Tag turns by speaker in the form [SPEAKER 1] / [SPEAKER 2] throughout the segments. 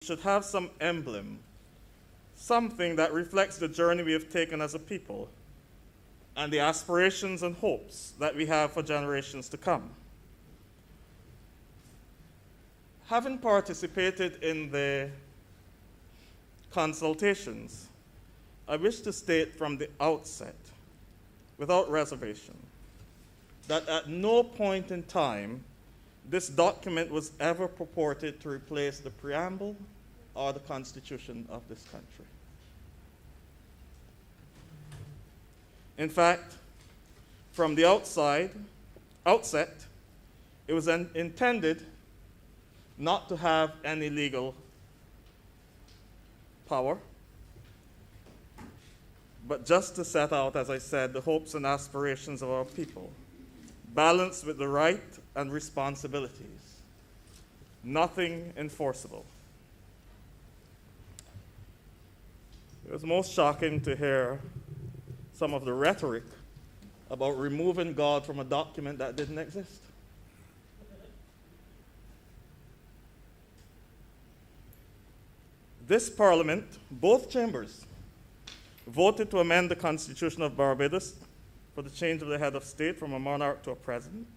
[SPEAKER 1] should have some emblem, something that reflects the journey we have taken as a people and the aspirations and hopes that we have for generations to come. Having participated in the consultations, I wish to state from the outset, without reservation, that at no point in time this document was ever purported to replace the preamble or the Constitution of this country. In fact, from the outset, it was intended not to have any legal power, but just to set out, as I said, the hopes and aspirations of our people, balanced with the right and responsibilities. Nothing enforceable. It was most shocking to hear some of the rhetoric about removing God from a document that didn't exist. This Parliament, both chambers, voted to amend the Constitution of Barbados for the change of the head of state from a monarch to a president,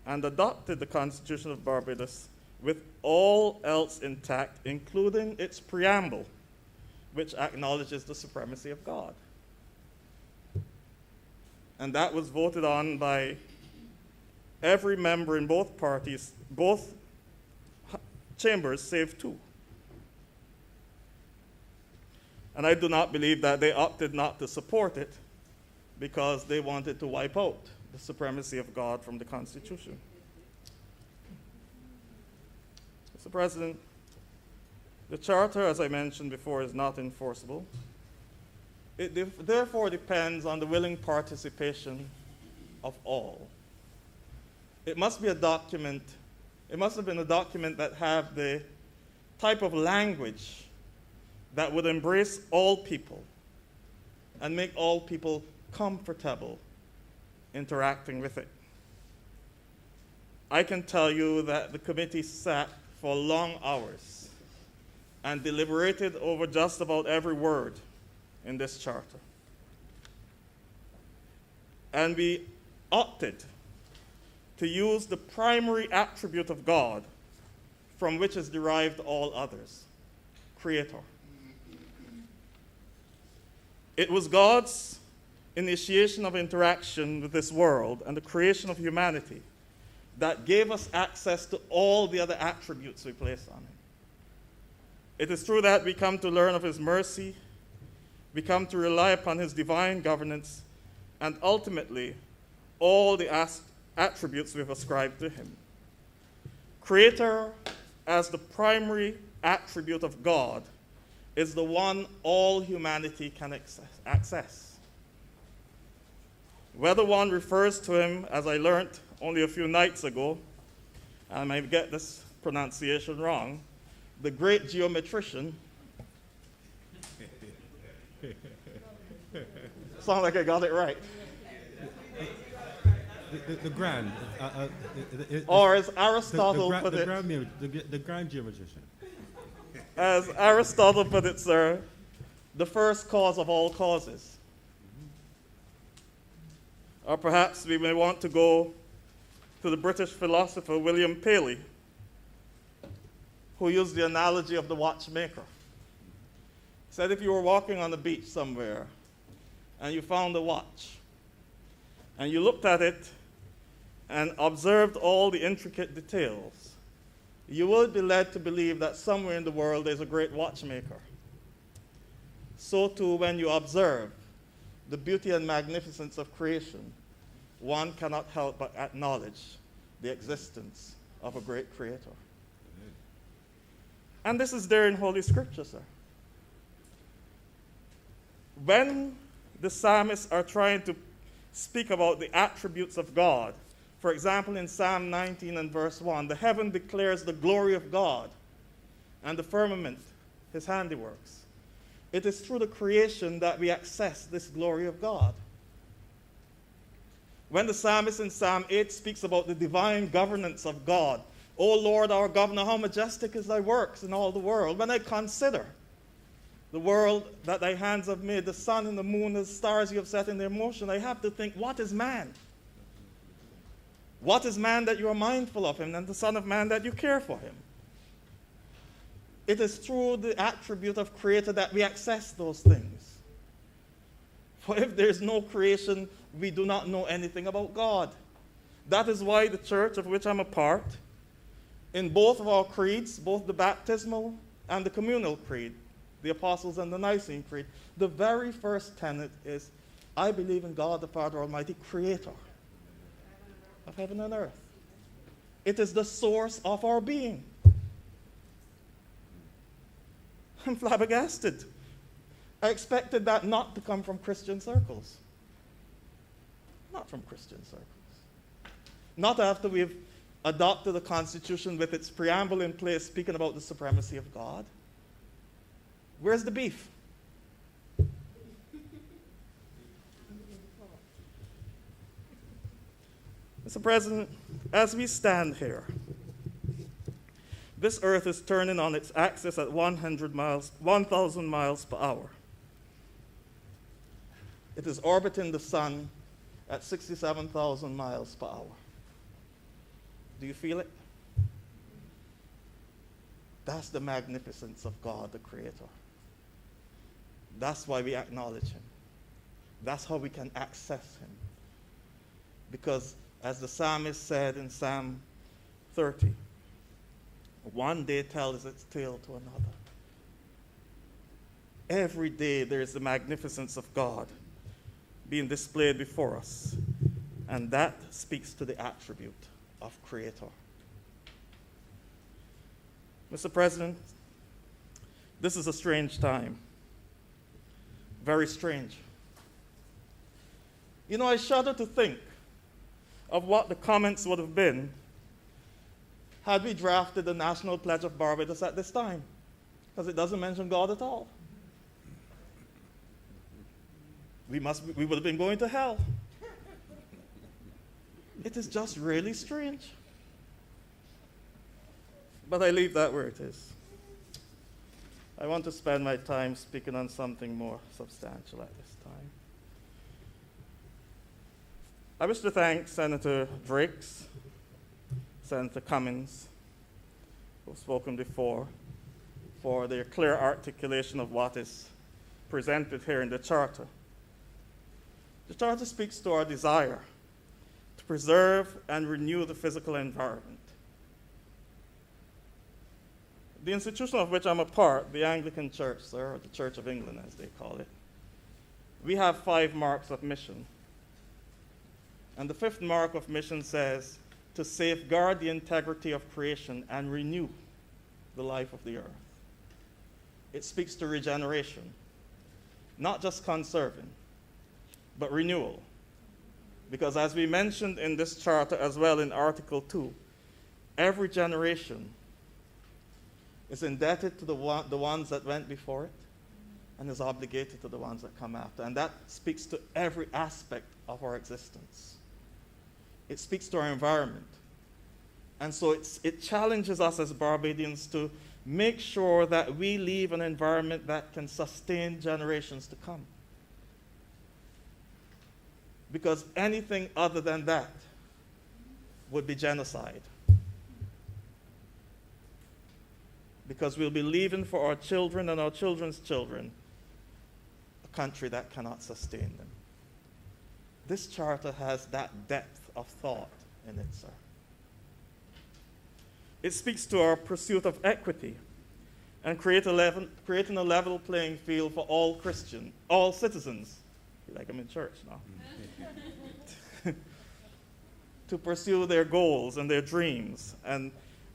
[SPEAKER 1] and adopted the Constitution of Barbados with all else intact, including its preamble, which acknowledges the supremacy of God. And that was voted on by every member in both parties, both chambers, save two. And I do not believe that they opted not to support it because they wanted to wipe out the supremacy of God from the Constitution. Mr. President, the Charter, as I mentioned before, is not enforceable. It therefore depends on the willing participation of all. It must be a document, it must have been a document that have the type of language that would embrace all people and make all people comfortable interacting with it. I can tell you that the committee sat for long hours and deliberated over just about every word in this charter. And we opted to use the primary attribute of God from which is derived all others, Creator. It was God's initiation of interaction with this world and the creation of humanity that gave us access to all the other attributes we place on Him. It is through that we come to learn of His mercy, we come to rely upon His divine governance, and ultimately, all the attributes we've ascribed to Him. Creator, as the primary attribute of God, is the one all humanity can access. Whether one refers to Him, as I learned only a few nights ago, I might get this pronunciation wrong, the great geometrician. Sound like I got it right.
[SPEAKER 2] The grand.
[SPEAKER 1] Or as Aristotle put it.
[SPEAKER 2] The grand geometrician.
[SPEAKER 1] As Aristotle put it, sir, the first cause of all causes. Or perhaps we may want to go to the British philosopher William Paley, who used the analogy of the watchmaker. He said if you were walking on the beach somewhere and you found a watch and you looked at it and observed all the intricate details, you would be led to believe that somewhere in the world there's a great watchmaker. So too, when you observe the beauty and magnificence of creation, one cannot help but acknowledge the existence of a great creator. And this is there in Holy Scripture, sir. When the psalmists are trying to speak about the attributes of God, for example, in Psalm 19 and verse 1, the heaven declares the glory of God, and the firmament, His handiworks. It is through the creation that we access this glory of God. When the psalmist in Psalm 8 speaks about the divine governance of God O Lord, our governor, how majestic is thy works in all the world. When I consider the world that thy hands have made, the sun and the moon, the stars you have set in their motion, I have to think, what is man? What is man that you are mindful of him, and the son of man that you care for him? It is through the attribute of creator that we access those things. For if there is no creation, we do not know anything about God. That is why the church of which I'm a part, in both of our creeds, both the baptismal and the communal creed, the Apostles and the Nicene Creed, the very first tenet is, I believe in God the Father Almighty, creator of heaven and earth. It is the source of our being. I'm flabbergasted. I expected that not to come from Christian circles. Not from Christian circles. Not after we've adopted a constitution with its preamble in place speaking about the supremacy of God. Where's the beef? Mr. President, as we stand here, this earth is turning on its axis at 1,000 miles per hour. It is orbiting the sun at 67,000 miles per hour. Do you feel it? That's the magnificence of God, the Creator. That's why we acknowledge him. That's how we can access him. Because as the psalmist said in Psalm 30, one day tells its tale to another. Every day there is the magnificence of God being displayed before us. And that speaks to the attribute of Creator. Mr. President, this is a strange time. Very strange. You know, I shudder to think of what the comments would have been had we drafted the National Pledge of Barbados at this time, because it doesn't mention God at all. We would have been going to hell. It is just really strange. But I leave that where it is. I want to spend my time speaking on something more substantial at this time. I wish to thank Senator Drakes, Senator Cummins, who have spoken before, for their clear articulation of what is presented here in the Charter. The Charter speaks to our desire to preserve and renew the physical environment. The institution of which I'm a part, the Anglican Church, sir, or the Church of England as they call it, we have 5 marks of mission. And the 5th mark of mission says to safeguard the integrity of creation and renew the life of the earth. It speaks to regeneration, not just conserving, but renewal. Because as we mentioned in this charter as well in Article 2, every generation is indebted to the ones that went before it and is obligated to the ones that come after. And that speaks to every aspect of our existence. It speaks to our environment. And so it challenges us as Barbadians to make sure that we leave an environment that can sustain generations to come. Because anything other than that would be genocide. Because we'll be leaving for our children and our children's children a country that cannot sustain them. This charter has that depth of thought in it, sir. It speaks to our pursuit of equity and creating a level playing field for all citizens. I feel like I'm in church now. To pursue their goals and their dreams. And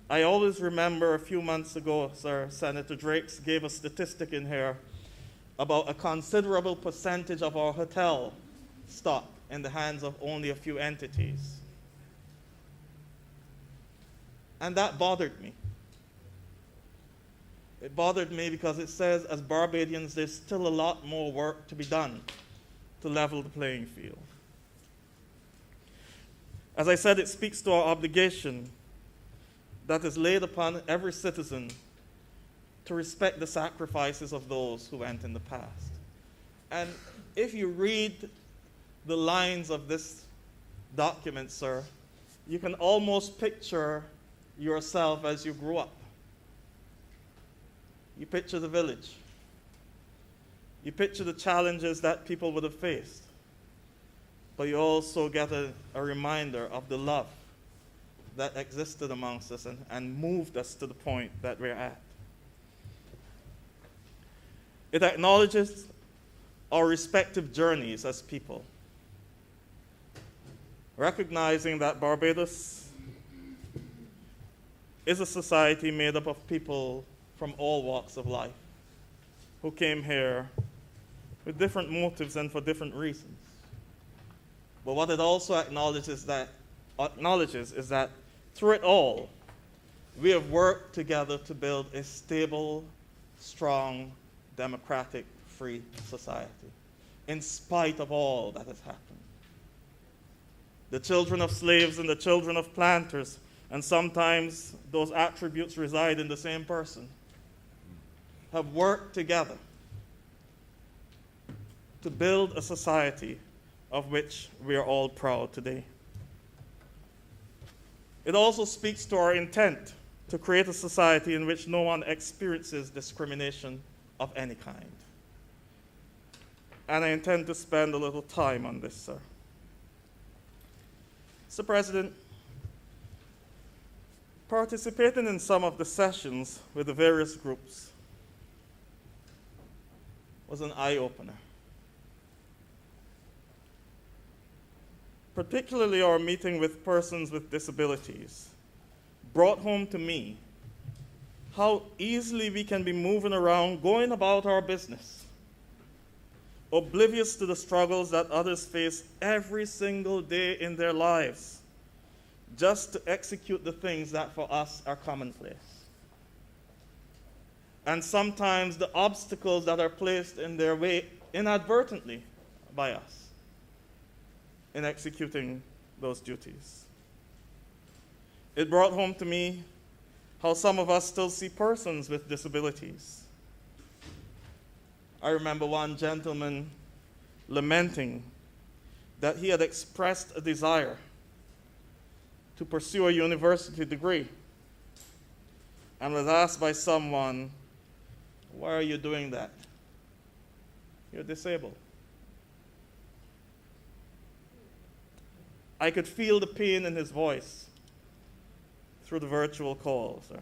[SPEAKER 1] I always remember a few months ago, sir, Senator Drakes gave a statistic in here about a considerable percentage of our hotel stock in the hands of only a few entities. And that bothered me. It bothered me because it says, as Barbadians, there's still a lot more work to be done to level the playing field. As I said, it speaks to our obligation that is laid upon every citizen to respect the sacrifices of those who went in the past. And if you read the lines of this document, sir, you can almost picture yourself as you grew up. You picture the village. You picture the challenges that people would have faced. But you also get a reminder of the love that existed amongst us and moved us to the point that we're at. It acknowledges our respective journeys as people, recognizing that Barbados is a society made up of people from all walks of life who came here with different motives and for different reasons. But what it also acknowledges is that through it all, we have worked together to build a stable, strong, democratic, free society, in spite of all that has happened. The children of slaves and the children of planters, and sometimes those attributes reside in the same person, have worked together to build a society of which we are all proud today. It also speaks to our intent to create a society in which no one experiences discrimination of any kind. And I intend to spend a little time on this, sir. Mr. President, participating in some of the sessions with the various groups was an eye-opener. Particularly our meeting with persons with disabilities brought home to me how easily we can be moving around, going about our business, oblivious to the struggles that others face every single day in their lives, just to execute the things that for us are commonplace. And sometimes the obstacles that are placed in their way inadvertently by us in executing those duties. It brought home to me how some of us still see persons with disabilities. I remember one gentleman lamenting that he had expressed a desire to pursue a university degree and was asked by someone, "Why are you doing that? You're disabled." I could feel the pain in his voice through the virtual call, sir.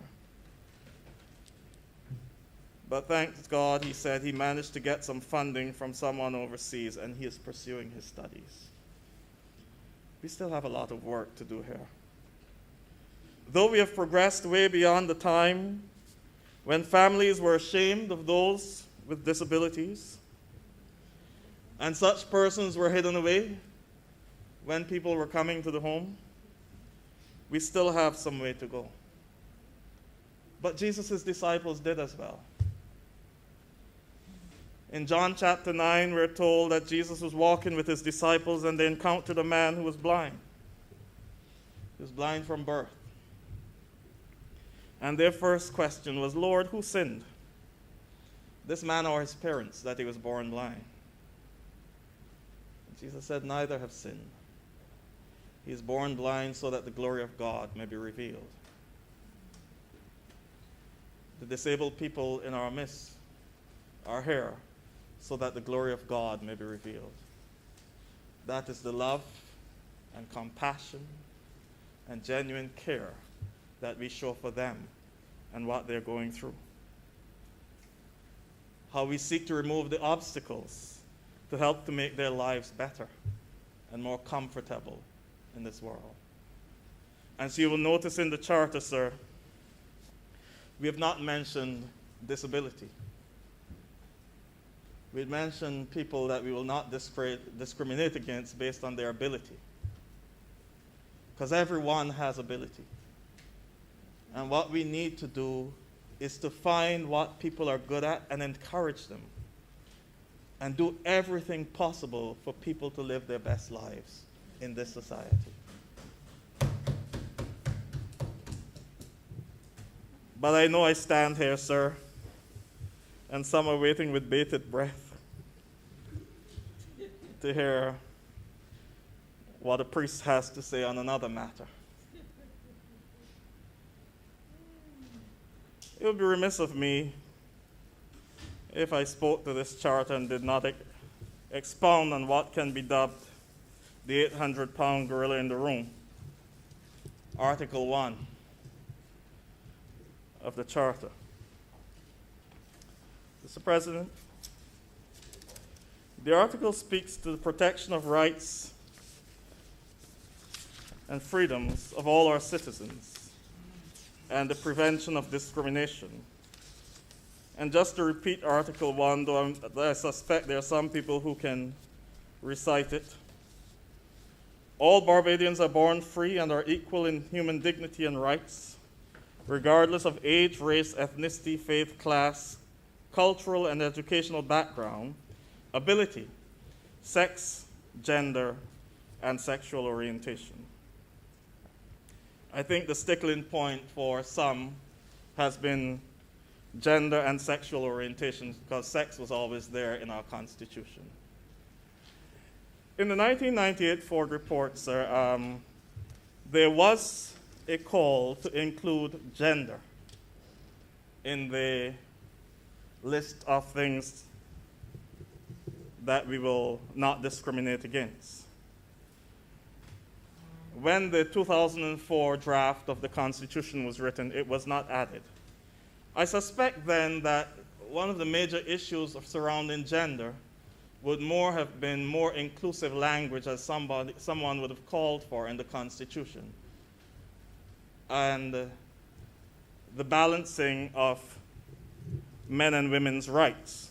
[SPEAKER 1] But thanks God, he said he managed to get some funding from someone overseas and he is pursuing his studies. We still have a lot of work to do here. Though we have progressed way beyond the time when families were ashamed of those with disabilities, and such persons were hidden away when people were coming to the home, we still have some way to go. But Jesus' disciples did as well. In John chapter 9, we're told that Jesus was walking with his disciples and they encountered a man who was blind. He was blind from birth. And their first question was, "Lord, who sinned? This man or his parents, that he was born blind?" And Jesus said, "Neither have sinned. He is born blind so that the glory of God may be revealed." The disabled people in our midst are here so that the glory of God may be revealed. That is the love and compassion and genuine care that we show for them and what they're going through. How we seek to remove the obstacles to help to make their lives better and more comfortable in this world. And so you will notice in the charter, sir, we have not mentioned disability. We mentioned people that we will not discriminate against based on their ability. Because everyone has ability. And what we need to do is to find what people are good at and encourage them. And do everything possible for people to live their best lives in this society. But I know I stand here, sir, and some are waiting with bated breath to hear what a priest has to say on another matter. It would be remiss of me if I spoke to this charter and did not expound on what can be dubbed the 800-pound gorilla in the room, Article 1 of the Charter. Mr. President, the article speaks to the protection of rights and freedoms of all our citizens and the prevention of discrimination. And just to repeat Article 1, though I suspect there are some people who can recite it. All Barbadians are born free and are equal in human dignity and rights, regardless of age, race, ethnicity, faith, class, cultural and educational background, ability, sex, gender, and sexual orientation. I think the stickling point for some has been gender and sexual orientation, because sex was always there in our Constitution. In the 1998 Ford report, sir, there was a call to include gender in the list of things that we will not discriminate against. When the 2004 draft of the Constitution was written, it was not added. I suspect then that one of the major issues surrounding gender would have been more inclusive language, as someone would have called for in the Constitution, and the balancing of men and women's rights.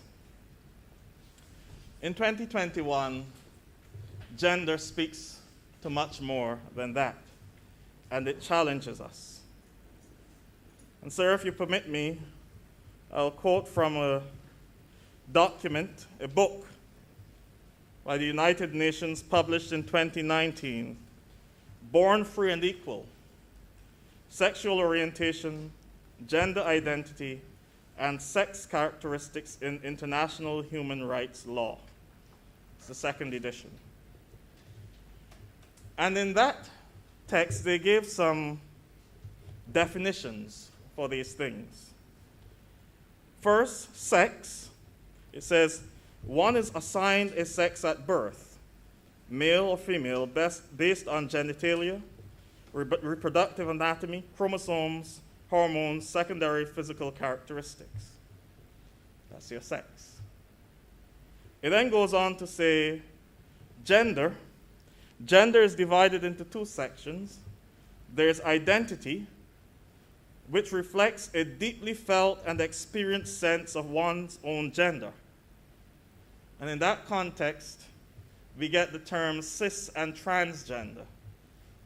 [SPEAKER 1] In 2021, gender speaks to much more than that, and it challenges us. And sir, if you permit me, I'll quote from a document, a book by the United Nations published in 2019, Born Free and Equal: Sexual Orientation, Gender Identity, and Sex Characteristics in International Human Rights Law. It's the second edition. And in that text, they gave some definitions for these things. First, sex. It says, one is assigned a sex at birth, male or female, based on genitalia, reproductive anatomy, chromosomes, hormones, secondary physical characteristics. That's your sex. It then goes on to say gender. Gender is divided into two sections. There's identity, which reflects a deeply felt and experienced sense of one's own gender. And in that context, we get the terms cis and transgender,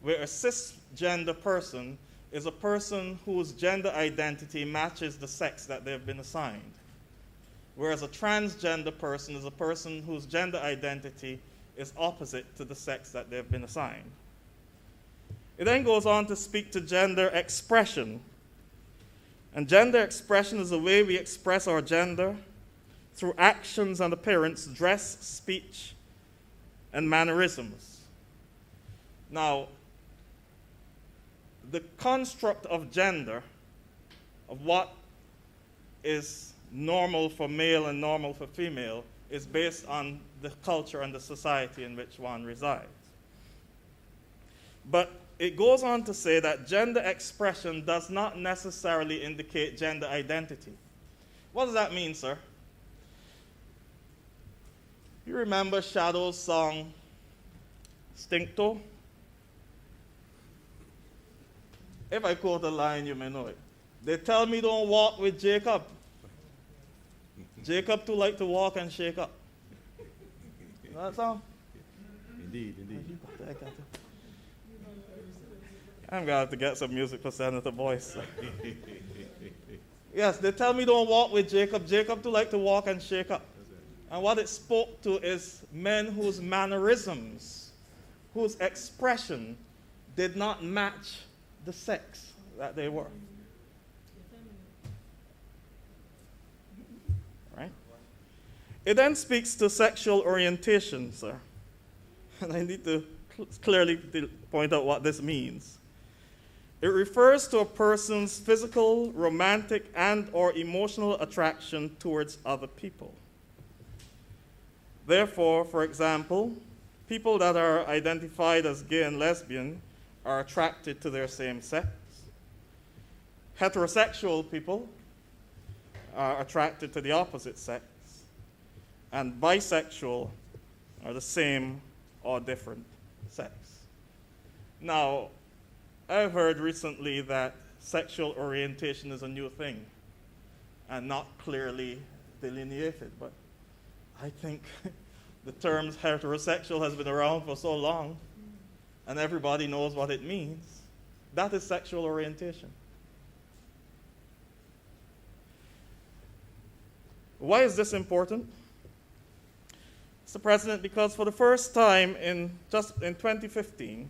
[SPEAKER 1] where a cisgender person is a person whose gender identity matches the sex that they've been assigned, whereas a transgender person is a person whose gender identity is opposite to the sex that they've been assigned. It then goes on to speak to gender expression. And gender expression is the way we express our gender through actions and appearance, dress, speech, and mannerisms. Now, the construct of gender, of what is normal for male and normal for female, is based on the culture and the society in which one resides. But it goes on to say that gender expression does not necessarily indicate gender identity. What does that mean, sir? You remember Shadow's song, Stinkto? If I quote a line, you may know it. They tell me don't walk with Jacob. Jacob too like to walk and shake up. You know that song?
[SPEAKER 2] Indeed, indeed.
[SPEAKER 1] I'm going to have to get some music for Senator Boyce. Yes, they tell me don't walk with Jacob. Jacob too like to walk and shake up. And what it spoke to is men whose mannerisms, whose expression did not match the sex that they were. It then speaks to sexual orientation, sir. And I need to clearly point out what this means. It refers to a person's physical, romantic, and/or emotional attraction towards other people. Therefore, for example, people that are identified as gay and lesbian are attracted to their same sex. Heterosexual people are attracted to the opposite sex. And bisexual are the same or different sex. Now, I've heard recently that sexual orientation is a new thing and not clearly delineated, but I think the term heterosexual has been around for so long and everybody knows what it means. That is sexual orientation. Why is this important? Mr. President, because for the first time in 2015,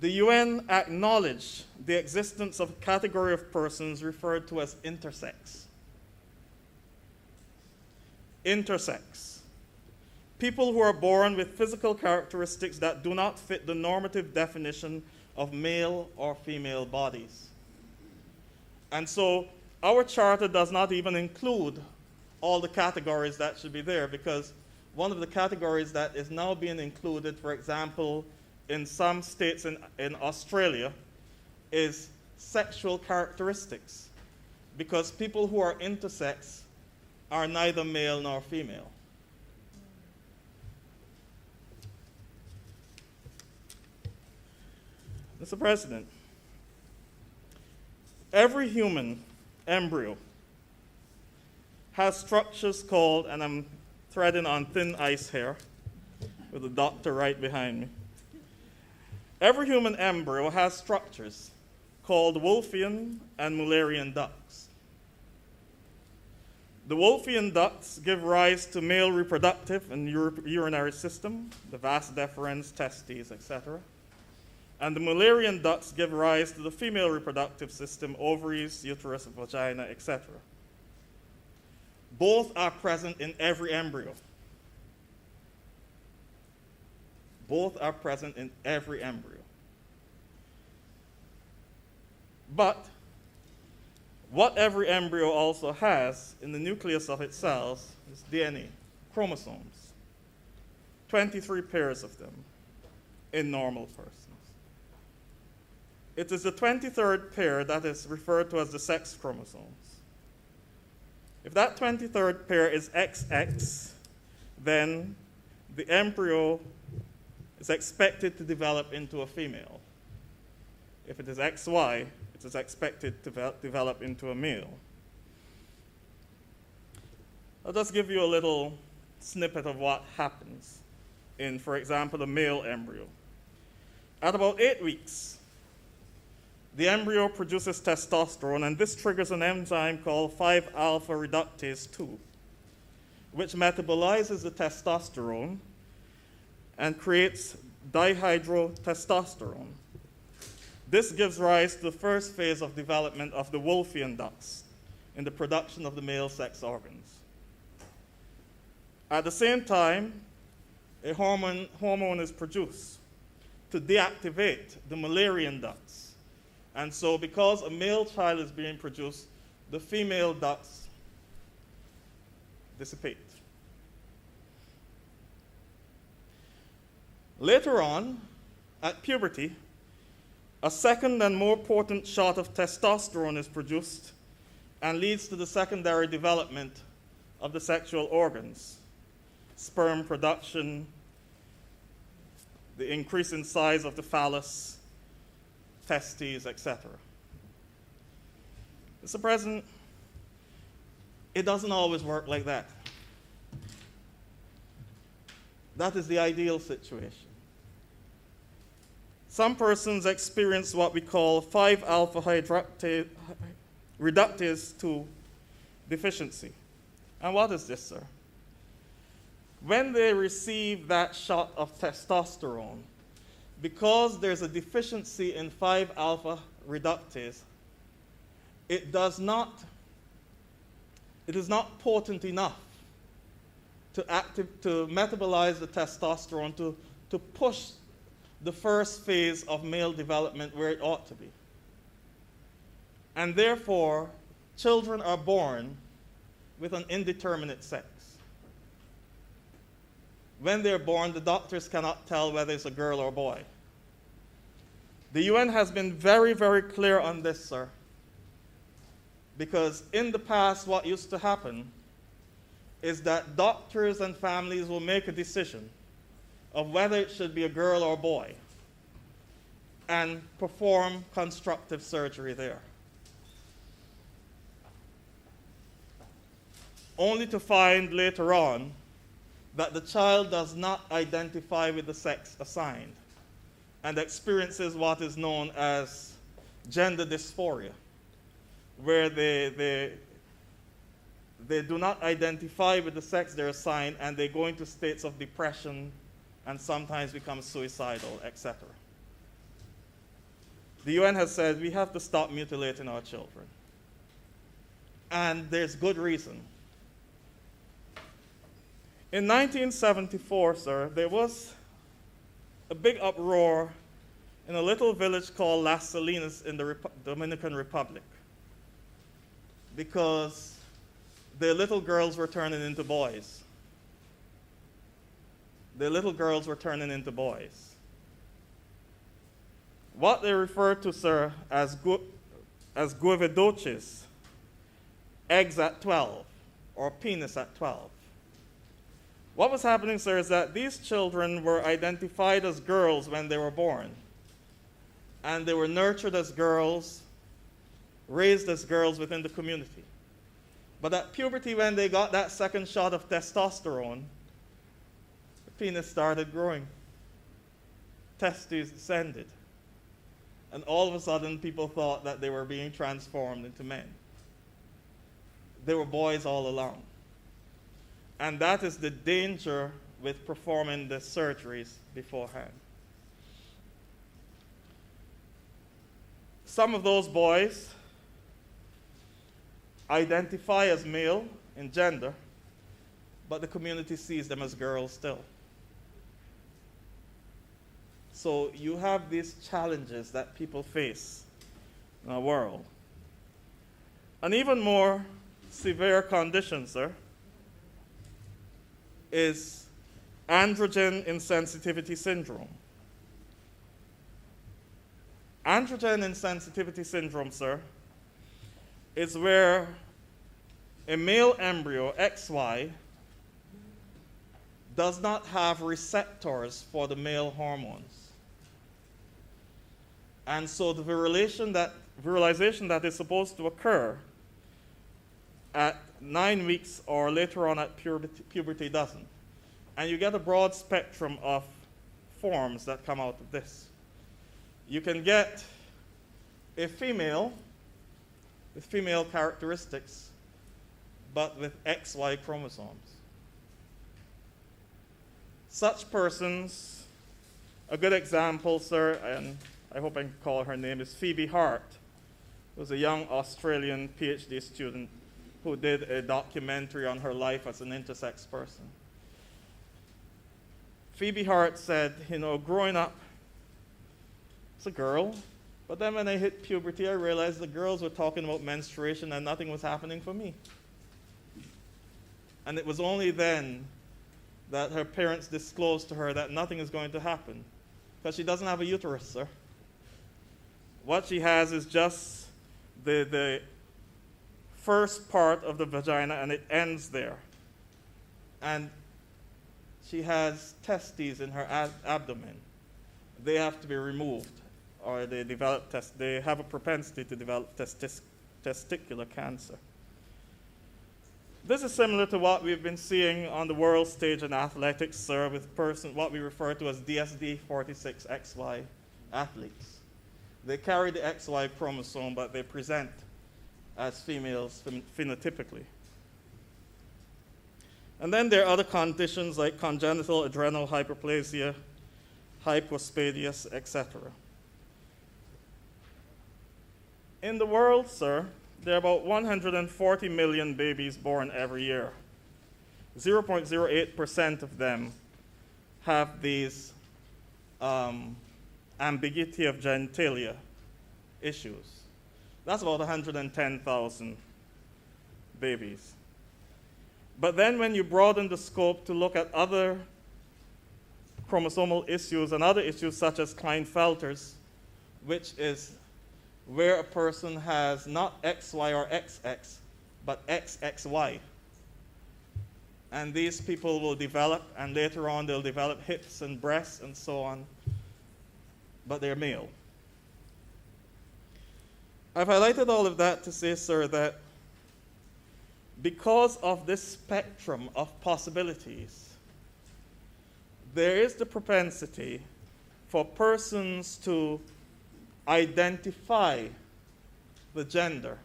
[SPEAKER 1] the UN acknowledged the existence of a category of persons referred to as intersex. Intersex. People who are born with physical characteristics that do not fit the normative definition of male or female bodies. And so our charter does not even include all the categories that should be there, because one of the categories that is now being included, for example, in some states in Australia, is sexual characteristics, because people who are intersex are neither male nor female. Mr. President, every human embryo has structures called, and I'm treading on thin ice here with the doctor right behind me. Every human embryo has structures called Wolffian and Mullerian ducts. The Wolffian ducts give rise to male reproductive and urinary system, the vas deferens, testes, etc. And the Mullerian ducts give rise to the female reproductive system, ovaries, uterus, vagina, etc. Both are present in every embryo. Both are present in every embryo. But what every embryo also has in the nucleus of its cells is DNA, chromosomes. 23 pairs of them in normal persons. It is the 23rd pair that is referred to as the sex chromosomes. If that 23rd pair is XX, then the embryo is expected to develop into a female. If it is XY, it is expected to develop into a male. I'll just give you a little snippet of what happens in, for example, a male embryo. At about 8 weeks, the embryo produces testosterone, and this triggers an enzyme called 5-alpha reductase 2, which metabolizes the testosterone and creates dihydrotestosterone. This gives rise to the first phase of development of the Wolffian ducts in the production of the male sex organs. At the same time, a hormone is produced to deactivate the Mullerian ducts. And so because a male child is being produced, the female ducts dissipate. Later on, at puberty, a second and more potent shot of testosterone is produced and leads to the secondary development of the sexual organs, sperm production, the increase in size of the phallus, testes, etc. Mr. President, it doesn't always work like that. That is the ideal situation. Some persons experience what we call 5-alpha reductase 2 deficiency. And what is this, sir? When they receive that shot of testosterone, because there's a deficiency in 5-alpha reductase, it is not potent enough to metabolize the testosterone to push the first phase of male development where it ought to be. And therefore, children are born with an indeterminate sex. When they're born, the doctors cannot tell whether it's a girl or a boy. The UN has been very, very clear on this, sir. Because in the past, what used to happen is that doctors and families will make a decision of whether it should be a girl or a boy and perform constructive surgery there. Only to find later on that the child does not identify with the sex assigned and experiences what is known as gender dysphoria, where they do not identify with the sex they're assigned and they go into states of depression and sometimes become suicidal, etc. The UN has said we have to stop mutilating our children. And there's good reason. In 1974, sir, there was a big uproar in a little village called Las Salinas in the Dominican Republic because their little girls were turning into boys. Their little girls were turning into boys. What they refer to, sir, as guividoches, eggs at 12, or penis at 12. What was happening, sir, is that these children were identified as girls when they were born. And they were nurtured as girls, raised as girls within the community. But at puberty, when they got that second shot of testosterone, the penis started growing. Testes descended. And all of a sudden, people thought that they were being transformed into men. They were boys all along. And that is the danger with performing the surgeries beforehand. Some of those boys identify as male in gender, but the community sees them as girls still. So you have these challenges that people face in our world. An even more severe condition, sir, is androgen insensitivity syndrome. Androgen insensitivity syndrome, sir, is where a male embryo, XY, does not have receptors for the male hormones. And so the virilization that is supposed to occur at 9 weeks or later on at puberty doesn't. And you get a broad spectrum of forms that come out of this. You can get a female with female characteristics, but with XY chromosomes. Such persons, a good example, sir, and I hope I can call her name, is Phoebe Hart, who was a young Australian PhD student who did a documentary on her life as an intersex person. Phoebe Hart said, growing up, it's a girl, but then when I hit puberty, I realized the girls were talking about menstruation and nothing was happening for me. And it was only then that her parents disclosed to her that nothing is going to happen, because she doesn't have a uterus, sir. What she has is just the first part of the vagina, and it ends there. And she has testes in her abdomen. They have to be removed, or they have a propensity to develop testicular cancer. This is similar to what we've been seeing on the world stage in athletics, sir, with what we refer to as DSD46XY athletes. They carry the XY chromosome, but they present as females phenotypically. And then there are other conditions like congenital adrenal hyperplasia, hypospadias, etc. In the world, sir, there are about 140 million babies born every year. 0.08% of them have these ambiguity of genitalia issues. That's about 110,000 babies. But then when you broaden the scope to look at other chromosomal issues and other issues such as Klinefelter's, which is where a person has not XY or XX, but XXY. And these people will develop, and later on they'll develop hips and breasts and so on, but they're male. I've highlighted all of that to say, sir, that because of this spectrum of possibilities, there is the propensity for persons to identify the gender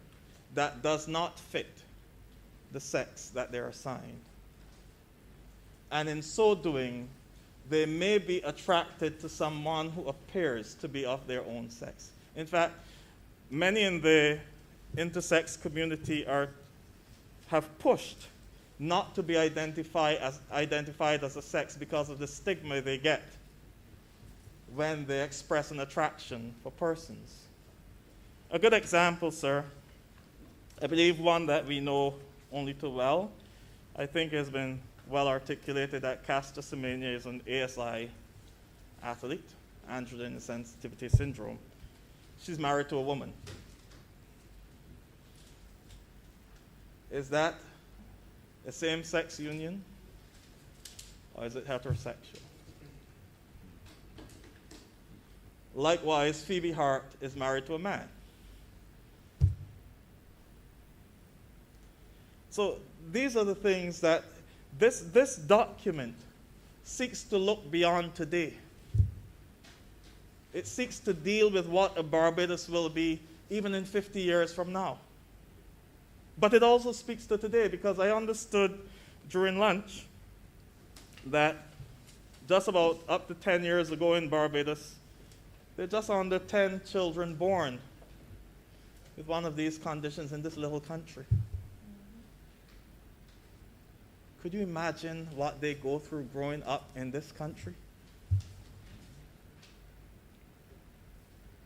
[SPEAKER 1] that does not fit the sex that they're assigned. And in so doing, they may be attracted to someone who appears to be of their own sex. In fact, many in the intersex community have pushed not to be identified as a sex because of the stigma they get when they express an attraction for persons. A good example, sir, I believe one that we know only too well, I think has been well articulated, that Caster Semenya is an ASI athlete, androgen sensitivity syndrome. She's married to a woman. Is that a same-sex union, or is it heterosexual? Likewise, Phoebe Hart is married to a man. So these are the things that this document seeks to look beyond today. It seeks to deal with what a Barbados will be even in 50 years from now. But it also speaks to today, because I understood during lunch that just about up to 10 years ago in Barbados, there are just under 10 children born with one of these conditions in this little country. Could you imagine what they go through growing up in this country?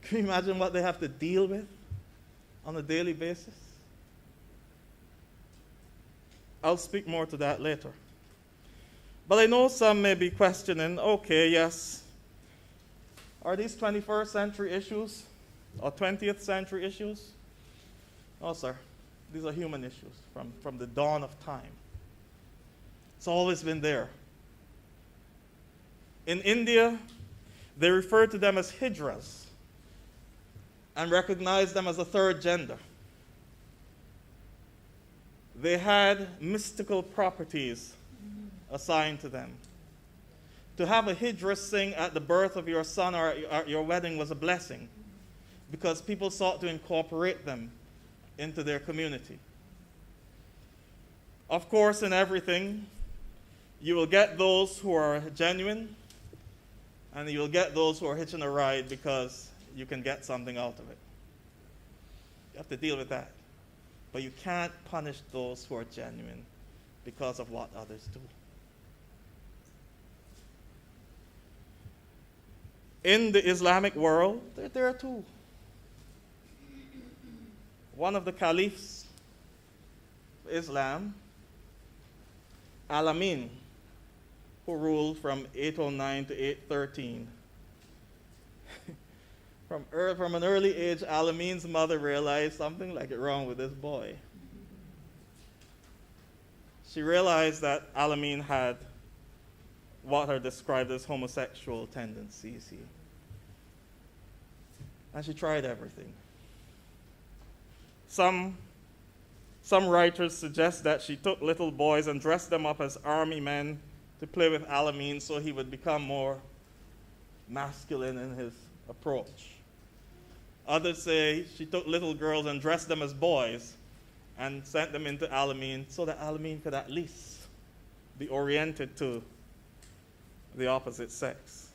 [SPEAKER 1] Can you imagine what they have to deal with on a daily basis? I'll speak more to that later. But I know some may be questioning, okay, yes, are these 21st century issues or 20th century issues? No, sir. These are human issues from the dawn of time. It's always been there. In India, they refer to them as hijras and recognize them as a third gender. They had mystical properties assigned to them. To have a hijra sing at the birth of your son or at your wedding was a blessing, because people sought to incorporate them into their community. Of course, in everything, you will get those who are genuine, and you will get those who are hitching a ride because you can get something out of it. You have to deal with that. But you can't punish those who are genuine because of what others do. In the Islamic world, they're there too. One of the caliphs of Islam, Al-Amin, who ruled from 809 to 813. From an early age, Al-Amin's mother realized something like it wrong with this boy. She realized that Al-Amin had what are described as homosexual tendencies. And she tried everything. Some writers suggest that she took little boys and dressed them up as army men to play with Al-Amin so he would become more masculine in his approach. Others say she took little girls and dressed them as boys and sent them into Al-Amin so that Al-Amin could at least be oriented to the opposite sex.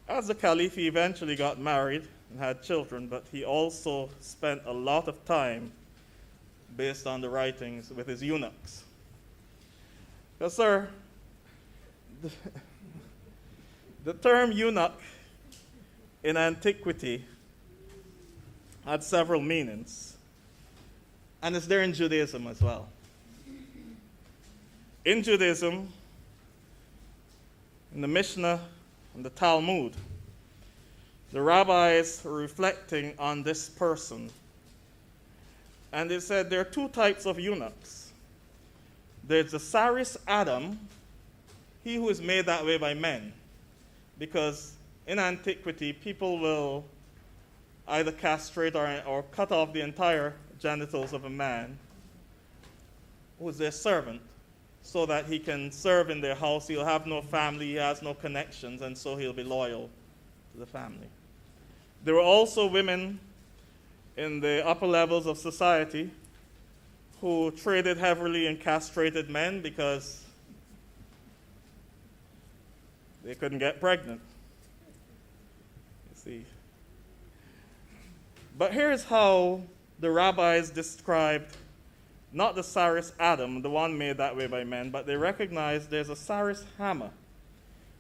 [SPEAKER 1] As the caliph, he eventually got married and had children, but he also spent a lot of time, based on the writings, with his eunuchs. Yes, sir. The term eunuch in antiquity had several meanings, and it's there in Judaism as well. In Judaism, in the Mishnah and the Talmud, the rabbis were reflecting on this person, and they said there are two types of eunuchs. There's the Saris Adam, he who is made that way by men, because in antiquity, people will either castrate or cut off the entire genitals of a man who is their servant so that he can serve in their house. He'll have no family, he has no connections, and so he'll be loyal to the family. There were also women in the upper levels of society who traded heavily in castrated men because they couldn't get pregnant. You see. But here's how the rabbis described not the Saris Adam, the one made that way by men, but they recognized there's a Saris Hammer,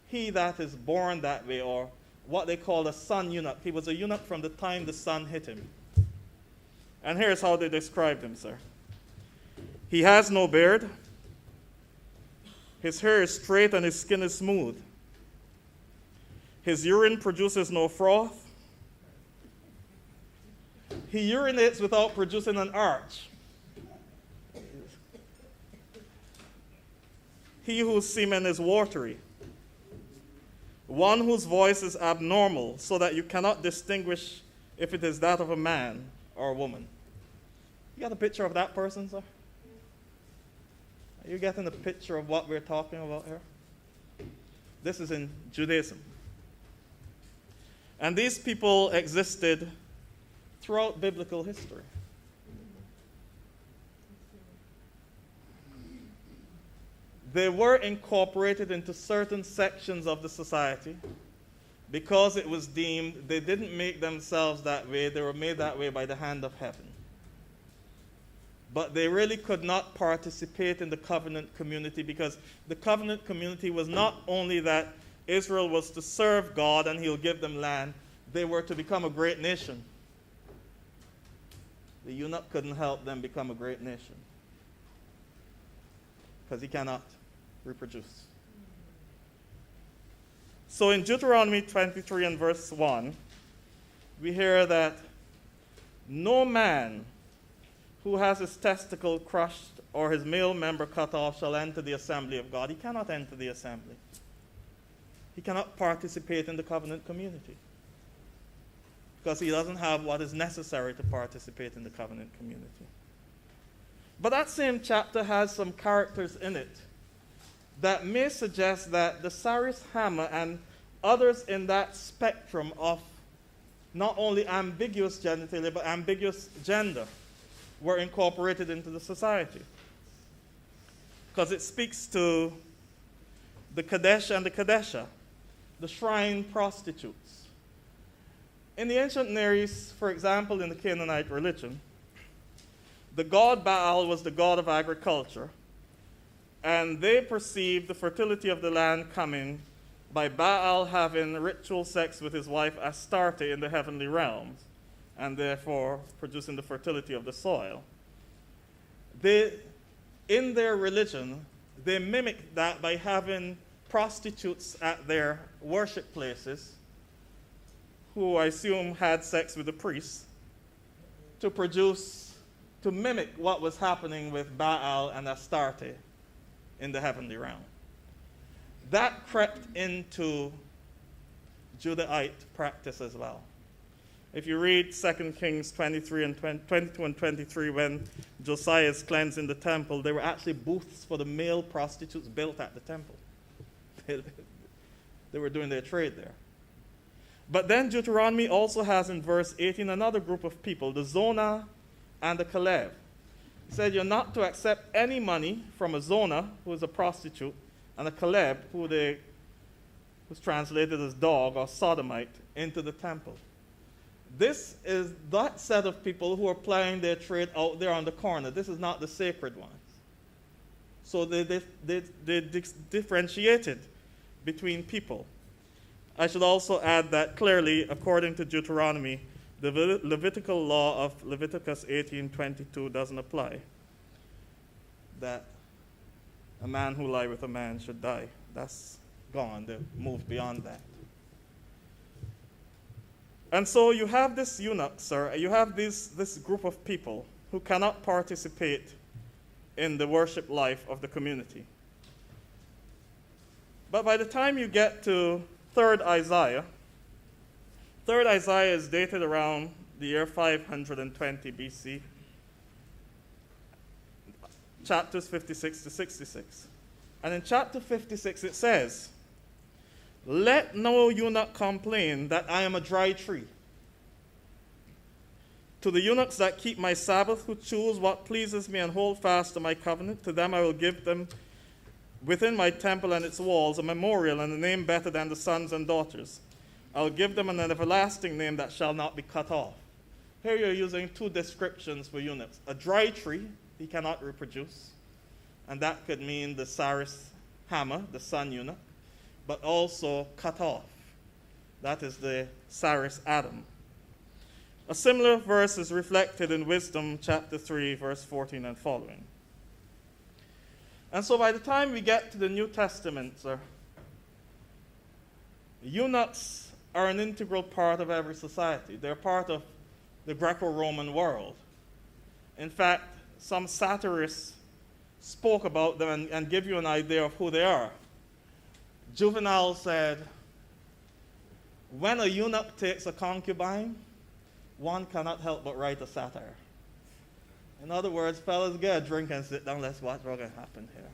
[SPEAKER 1] he that is born that way, or what they call a sun eunuch. He was a eunuch from the time the sun hit him. And here's how they described him, sir. He has no beard. His hair is straight and his skin is smooth. His urine produces no froth. He urinates without producing an arch. He whose semen is watery. One whose voice is abnormal, so that you cannot distinguish if it is that of a man or a woman. You got a picture of that person, sir? Are you getting a picture of what we're talking about here? This is in Judaism. And these people existed throughout biblical history. They were incorporated into certain sections of the society because it was deemed they didn't make themselves that way, they were made that way by the hand of heaven. But they really could not participate in the covenant community because the covenant community was not only that Israel was to serve God and he'll give them land, they were to become a great nation. The eunuch couldn't help them become a great nation because he cannot reproduce. So in Deuteronomy 23 and verse 1, we hear that no man who has his testicle crushed or his male member cut off shall enter the assembly of God. He cannot enter the assembly. He cannot participate in the covenant community because he doesn't have what is necessary to participate in the covenant community. But that same chapter has some characters in it that may suggest that the Saris Hammer and others in that spectrum of not only ambiguous genitalia but ambiguous gender were incorporated into the society. Because it speaks to the Kadesh and the Kadesha, the shrine prostitutes. In the ancient Near East, for example, in the Canaanite religion, the god Baal was the god of agriculture, and they perceived the fertility of the land coming by Baal having ritual sex with his wife Astarte in the heavenly realms, and therefore producing the fertility of the soil. In their religion, they mimicked that by having prostitutes at their worship places, who I assume had sex with the priests, to mimic what was happening with Baal and Astarte in the heavenly realm. That crept into Judahite practice as well. If you read 2 Kings 22 and 23, when Josiah is cleansing the temple, there were actually booths for the male prostitutes built at the temple. They were doing their trade there. But then Deuteronomy also has in verse 18 another group of people, the Zonah and the Caleb. He said you're not to accept any money from a Zonah, who is a prostitute, and a Caleb, who's translated as dog or sodomite, into the temple. This is that set of people who are plying their trade out there on the corner. This is not the sacred ones. So they differentiated between people. I should also add that clearly, according to Deuteronomy, the Levitical law of Leviticus 18:22 doesn't apply. That a man who lie with a man should die. That's gone. They've moved beyond that. And so you have this eunuchs, or you have this group of people who cannot participate in the worship life of the community. But by the time you get to 3rd Isaiah, 3rd Isaiah is dated around the year 520 BC, chapters 56 to 66. And in chapter 56 it says, "Let no eunuch complain that I am a dry tree. To the eunuchs that keep my Sabbath, who choose what pleases me and hold fast to my covenant, to them I will give them within my temple and its walls a memorial and a name better than the sons and daughters. I'll give them an everlasting name that shall not be cut off." Here you're using two descriptions for eunuchs. A dry tree, he cannot reproduce, and that could mean the Saris Hammer, the son eunuch, but also cut off. That is the Saris Adam. A similar verse is reflected in Wisdom chapter 3, verse 14 and following. And so by the time we get to the New Testament, eunuchs are an integral part of every society. They're part of the Greco-Roman world. In fact, some satirists spoke about them and give you an idea of who they are. Juvenal said, "When a eunuch takes a concubine, one cannot help but write a satire." In other words, fellas, get a drink and sit down. Let's watch what's going to happen here.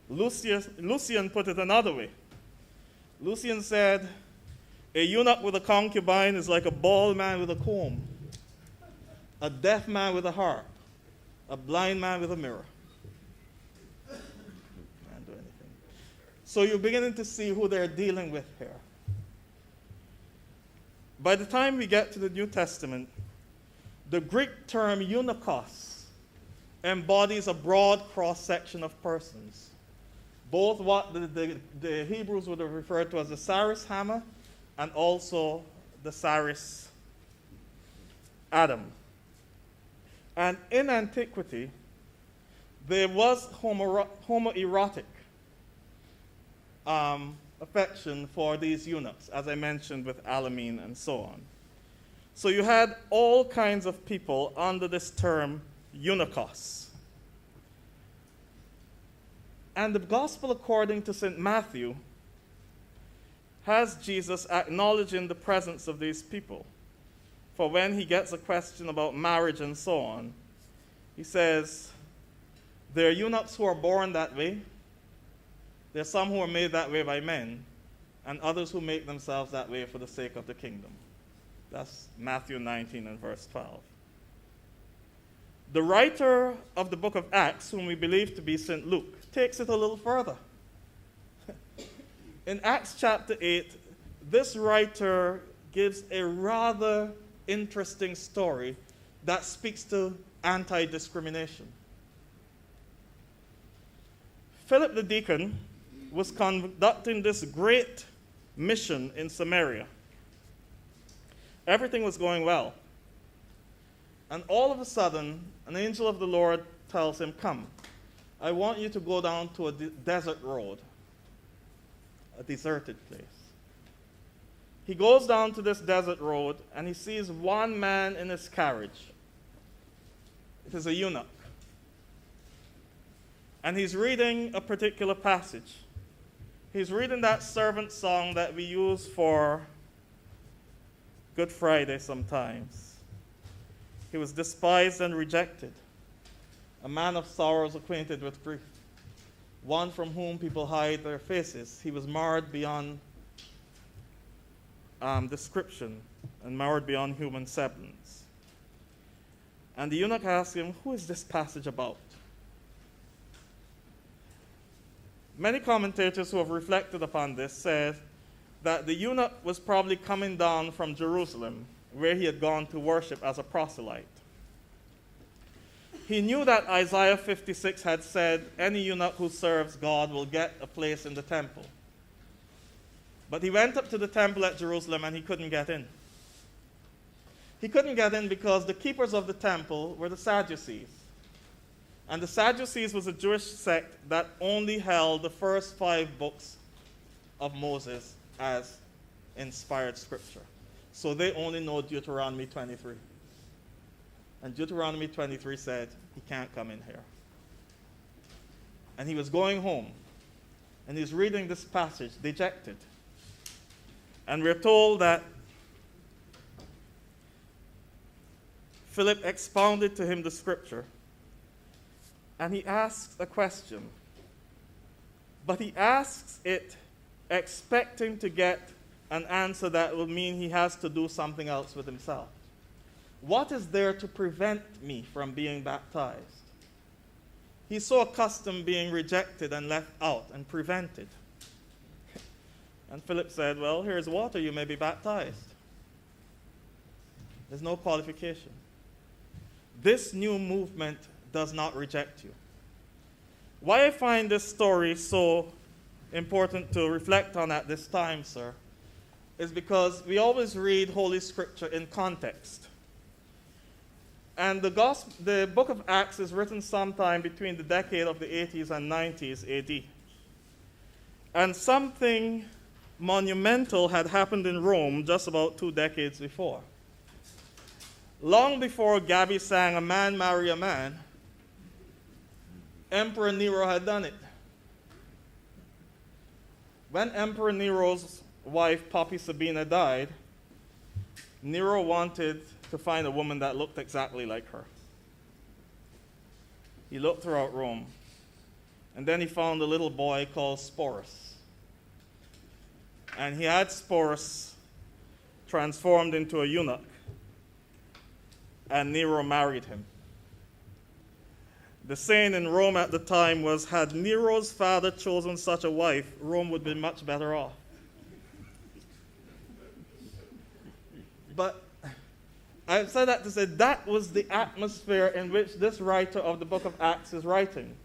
[SPEAKER 1] Lucian put it another way. Lucian said, "A eunuch with a concubine is like a bald man with a comb, a deaf man with a harp, a blind man with a mirror." Can't do anything. So you're beginning to see who they're dealing with here. By the time we get to the New Testament, the Greek term eunuchos embodies a broad cross-section of persons. Both what the Hebrews would have referred to as the Saris Hammer and also the Saris Adam. And in antiquity, there was homoerotic affection for these eunuchs, as I mentioned with Alamine and so on. So you had all kinds of people under this term eunuchos. And the gospel according to St. Matthew has Jesus acknowledging the presence of these people. For when he gets a question about marriage and so on, he says, there are eunuchs who are born that way. There are some who are made that way by men, and others who make themselves that way for the sake of the kingdom. That's Matthew 19 and verse 12. The writer of the book of Acts, whom we believe to be St. Luke, takes it a little further. In Acts chapter 8, this writer gives a rather interesting story that speaks to anti-discrimination. Philip the deacon was conducting this great mission in Samaria. Everything was going well. And all of a sudden, an angel of the Lord tells him, "Come, I want you to go down to a desert road, a deserted place." He goes down to this desert road and he sees one man in his carriage. It is a eunuch. And he's reading a particular passage. He's reading that servant song that we use for Good Friday sometimes. He was despised and rejected, a man of sorrows, acquainted with grief, one from whom people hide their faces. He was marred beyond description and marred beyond human semblance. And the eunuch asked him, "Who is this passage about?" Many commentators who have reflected upon this said that the eunuch was probably coming down from Jerusalem, where he had gone to worship as a proselyte. He knew that Isaiah 56 had said, any eunuch who serves God will get a place in the temple. But he went up to the temple at Jerusalem and he couldn't get in. He couldn't get in because the keepers of the temple were the Sadducees. And the Sadducees was a Jewish sect that only held the first 5 books of Moses as inspired scripture. So they only know Deuteronomy 23. And Deuteronomy 23 said, he can't come in here. And he was going home. And he's reading this passage, dejected. And we're told that Philip expounded to him the scripture. And he asks a question. But he asks it expecting to get an answer that will mean he has to do something else with himself. What is there to prevent me from being baptized? He's so accustomed being rejected and left out and prevented. And Philip said, well, here's water, you may be baptized. There's no qualification. This new movement does not reject you. Why I find this story so important to reflect on at this time, sir, is because we always read Holy Scripture in context. And the book of Acts is written sometime between the decade of the 80s and 90s AD. And something monumental had happened in Rome just about 2 decades before. Long before Gabby sang "A Man Marry a Man," Emperor Nero had done it. When Emperor Nero's wife, Poppy Sabina, died, Nero wanted to find a woman that looked exactly like her. He looked throughout Rome, and then he found a little boy called Sporus. And he had Sporus transformed into a eunuch, and Nero married him. The saying in Rome at the time was, had Nero's father chosen such a wife, Rome would be much better off. But I said that to say that was the atmosphere in which this writer of the book of Acts is writing.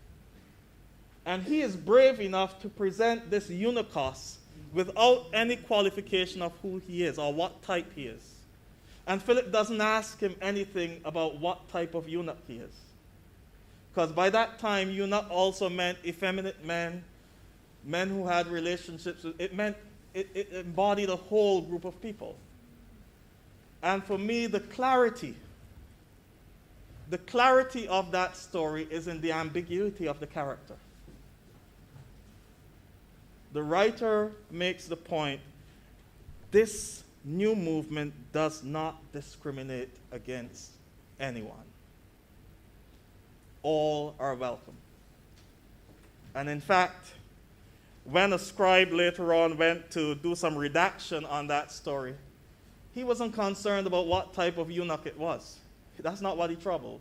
[SPEAKER 1] And he is brave enough to present this eunuchos without any qualification of who he is or what type he is. And Philip doesn't ask him anything about what type of eunuch he is. Because by that time, eunuch also meant effeminate men, men who had relationships. It embodied a whole group of people. And for me, the clarity of that story is in the ambiguity of the character. The writer makes the point, this new movement does not discriminate against anyone. All are welcome. And in fact, when a scribe later on went to do some redaction on that story, he wasn't concerned about what type of eunuch it was. That's not what he troubled.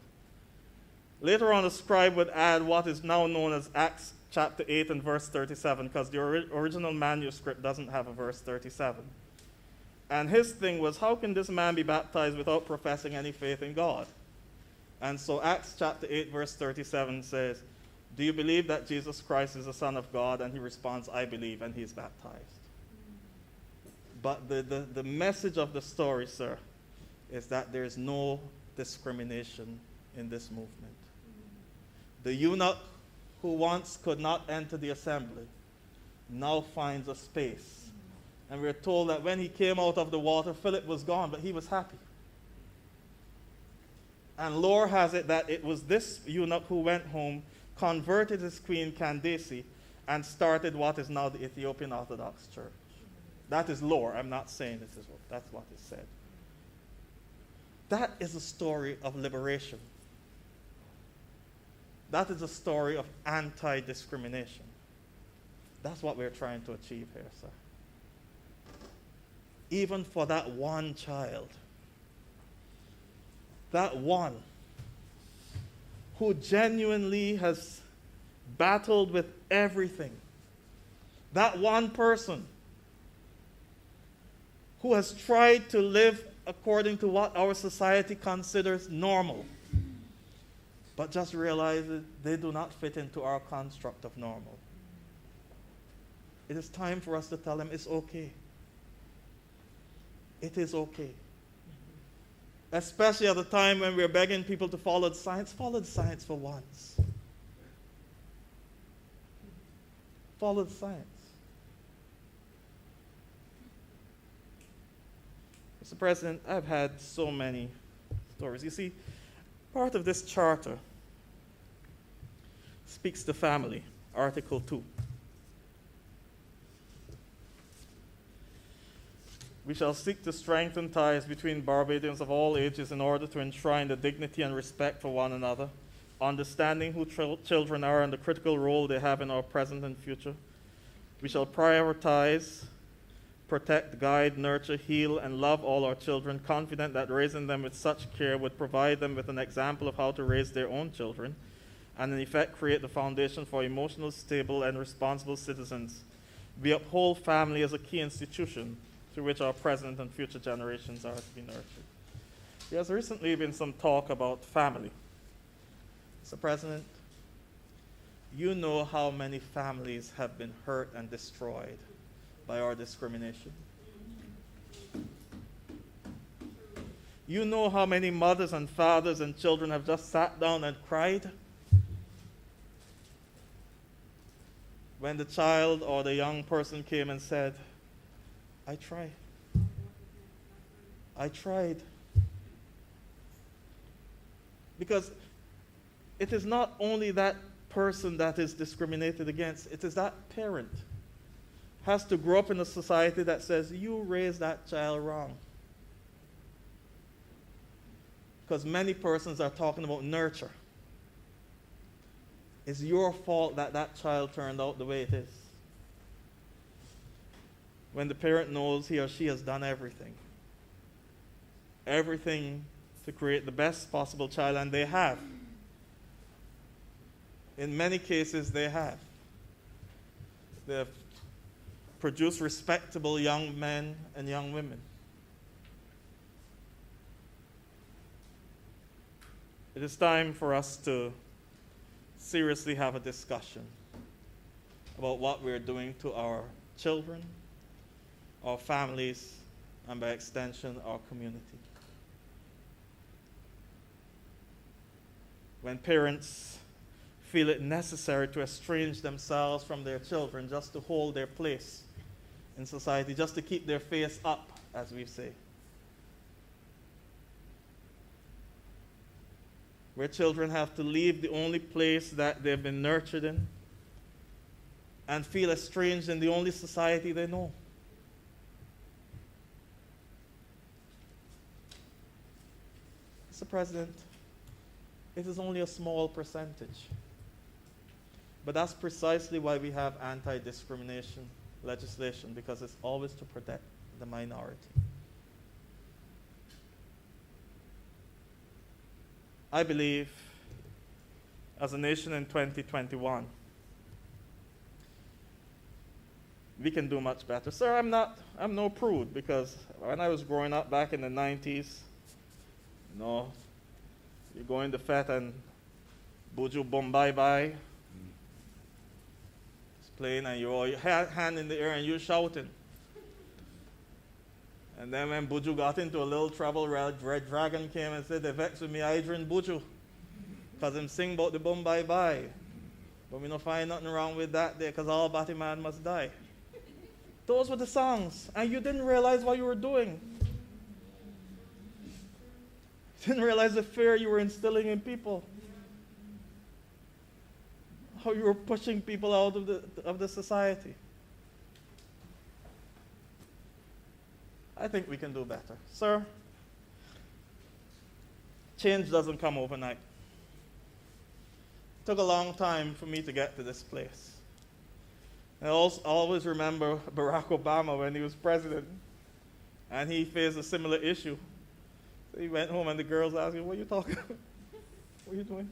[SPEAKER 1] Later on, a scribe would add what is now known as Acts chapter 8 and verse 37, because the original manuscript doesn't have a verse 37. And his thing was, how can this man be baptized without professing any faith in God? And so Acts chapter 8 verse 37 says, do you believe that Jesus Christ is the Son of God? And he responds, I believe, and he is baptized. But the message of the story, sir, is that there is no discrimination in this movement. The eunuch who once could not enter the assembly now finds a space. And we're told that when he came out of the water, Philip was gone, but he was happy. And lore has it that it was this eunuch who went home, converted his queen Candace, and started what is now the Ethiopian Orthodox Church. That is lore. I'm not saying this is that's what is said. That is a story of liberation. That is a story of anti-discrimination. That's what we're trying to achieve here, sir. Even for that one child, that one who genuinely has battled with everything, that one person who has tried to live according to what our society considers normal, But just realize that they do not fit into our construct of normal. It is time for us to tell them it's okay. It is okay. Especially at the time when we're begging people to follow the science for once. Follow the science. Mr. President, I've had so many stories. You see, part of this charter speaks to family, Article 2. We shall seek to strengthen ties between Barbadians of all ages in order to enshrine the dignity and respect for one another, understanding who children are and the critical role they have in our present and future. We shall prioritize, protect, guide, nurture, heal, and love all our children, confident that raising them with such care would provide them with an example of how to raise their own children, and in effect create the foundation for emotional, stable, and responsible citizens. We uphold family as a key institution through which our present and future generations are to be nurtured. There has recently been some talk about family. Mr. President, you know how many families have been hurt and destroyed by our discrimination. You know how many mothers and fathers and children have just sat down and cried when the child or the young person came and said, I tried. I tried. Because it is not only that person that is discriminated against, it is that parent has to grow up in a society that says, you raised that child wrong. Because many persons are talking about nurture. It's your fault that that child turned out the way it is. When the parent knows he or she has done everything. Everything to create the best possible child, and they have. In many cases, they have. They have produced respectable young men and young women. It is time for us to seriously have a discussion about what we're doing to our children, our families, and by extension, our community. When parents feel it necessary to estrange themselves from their children just to hold their place in society, just to keep their face up, as we say. Where children have to leave the only place that they've been nurtured in and feel estranged in the only society they know. Mr. President, it is only a small percentage. But that's precisely why we have anti-discrimination legislation, because it's always to protect the minority. I believe, as a nation in 2021, we can do much better. Sir, I'm no prude, because when I was growing up back in the 90s, you go in the fete and Buju Bombay Bye. It's playing and you're all hand in the air and you're shouting. And then when Buju got into a little trouble, Red Dragon came and said, they vexed with me, Adrian Buju, because him sing about the Bombay Bye. But we don't find nothing wrong with that there, because all Batty man must die. Those were the songs, and you didn't realize what you were doing. You didn't realize the fear you were instilling in people. How you were pushing people out of the society. I think we can do better. Sir, change doesn't come overnight. It took a long time for me to get to this place. I always remember Barack Obama when he was president, and he faced a similar issue. So he went home and the girls asked him, what are you talking about? What are you doing?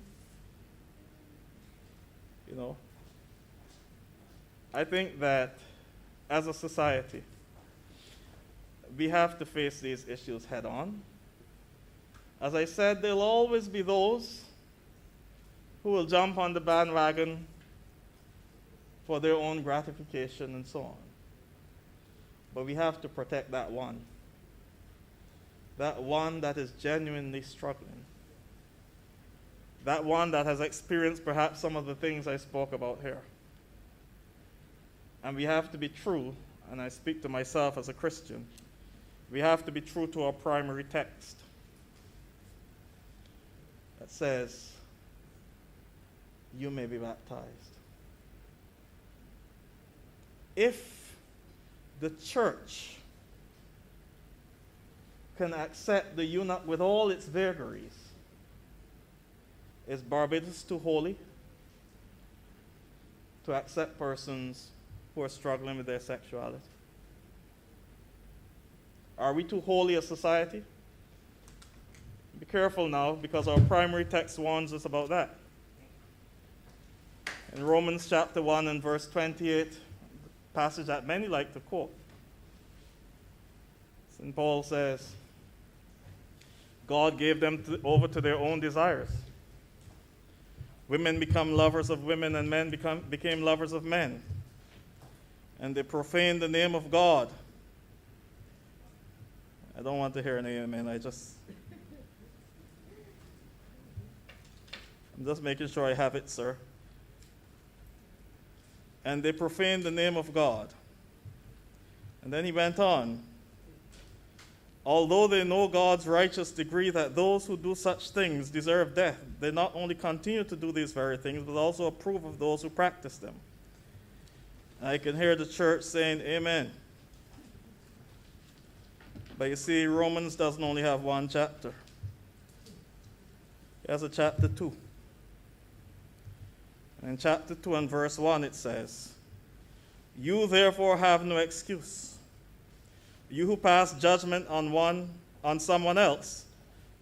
[SPEAKER 1] You know, I think that as a society, we have to face these issues head on. As I said, there'll always be those who will jump on the bandwagon for their own gratification and so on. But we have to protect that one that is genuinely struggling, that one that has experienced perhaps some of the things I spoke about here. And we have to be true, and I speak to myself as a Christian, we have to be true to our primary text that says, you may be baptized. If the church can accept the eunuch with all its vagaries, is Barbados too holy to accept persons who are struggling with their sexuality? Are we too holy a society? Be careful now, because our primary text warns us about that. In Romans chapter 1 and verse 28, the passage that many like to quote, St. Paul says, God gave them over to their own desires. Women become lovers of women, and men became lovers of men. And they profaned the name of God. I don't want to hear an amen. I'm just making sure I have it, sir. And they profaned the name of God. And then he went on. Although they know God's righteous decree that those who do such things deserve death, they not only continue to do these very things, but also approve of those who practice them. I can hear the church saying, amen. But you see, Romans doesn't only have one chapter. It has a chapter 2. And in chapter 2 and verse 1 it says, you therefore have no excuse. You who pass judgment on someone else,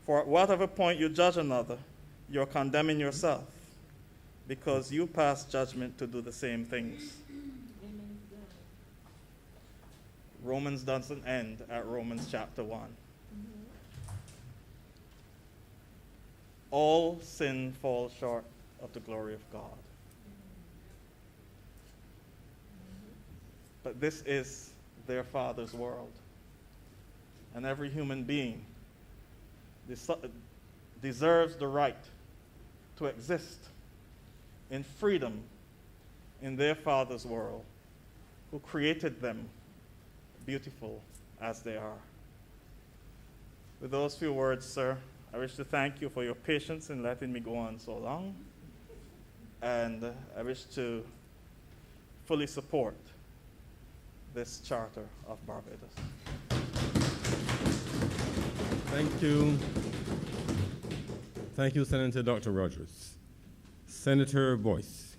[SPEAKER 1] for at whatever point you judge another, you're condemning yourself, because you pass judgment to do the same things. Romans doesn't end at Romans chapter 1. All sin falls short of the glory of God. But this is their Father's world. And every human being deserves the right to exist in freedom in their Father's world, who created them beautiful as they are. With those few words, sir, I wish to thank you for your patience in letting me go on so long. And I wish to fully support this charter of Barbados.
[SPEAKER 2] Thank you. Thank you, Senator Dr. Rogers. Senator Boyce.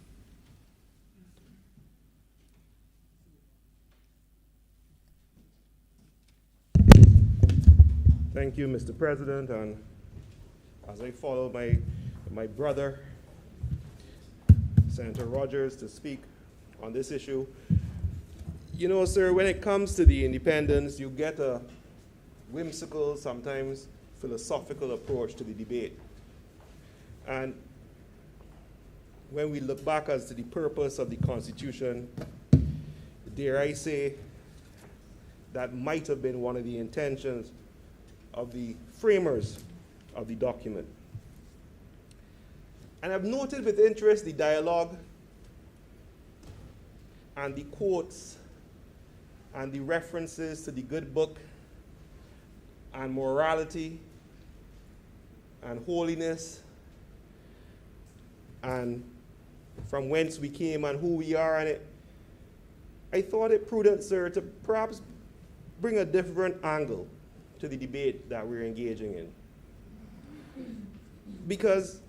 [SPEAKER 3] Thank you, Mr. President, and as I follow my brother, Senator Rogers, to speak on this issue, you know, sir, when it comes to the independence, you get a whimsical, sometimes philosophical approach to the debate. And when we look back as to the purpose of the Constitution, dare I say, that might have been one of the intentions of the framers of the document. And I've noted with interest the dialogue and the quotes and the references to the good book and morality and holiness and from whence we came and who we are. And I thought it prudent, sir, to perhaps bring a different angle to the debate that we're engaging in. Because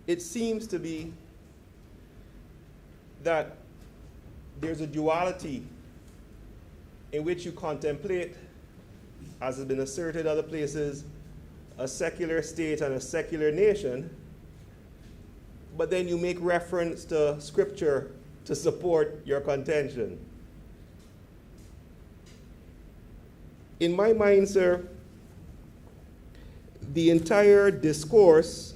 [SPEAKER 3] it seems to be that there's a duality in which you contemplate, as has been asserted other places, a secular state and a secular nation, but then you make reference to Scripture to support your contention. In my mind, sir, the entire discourse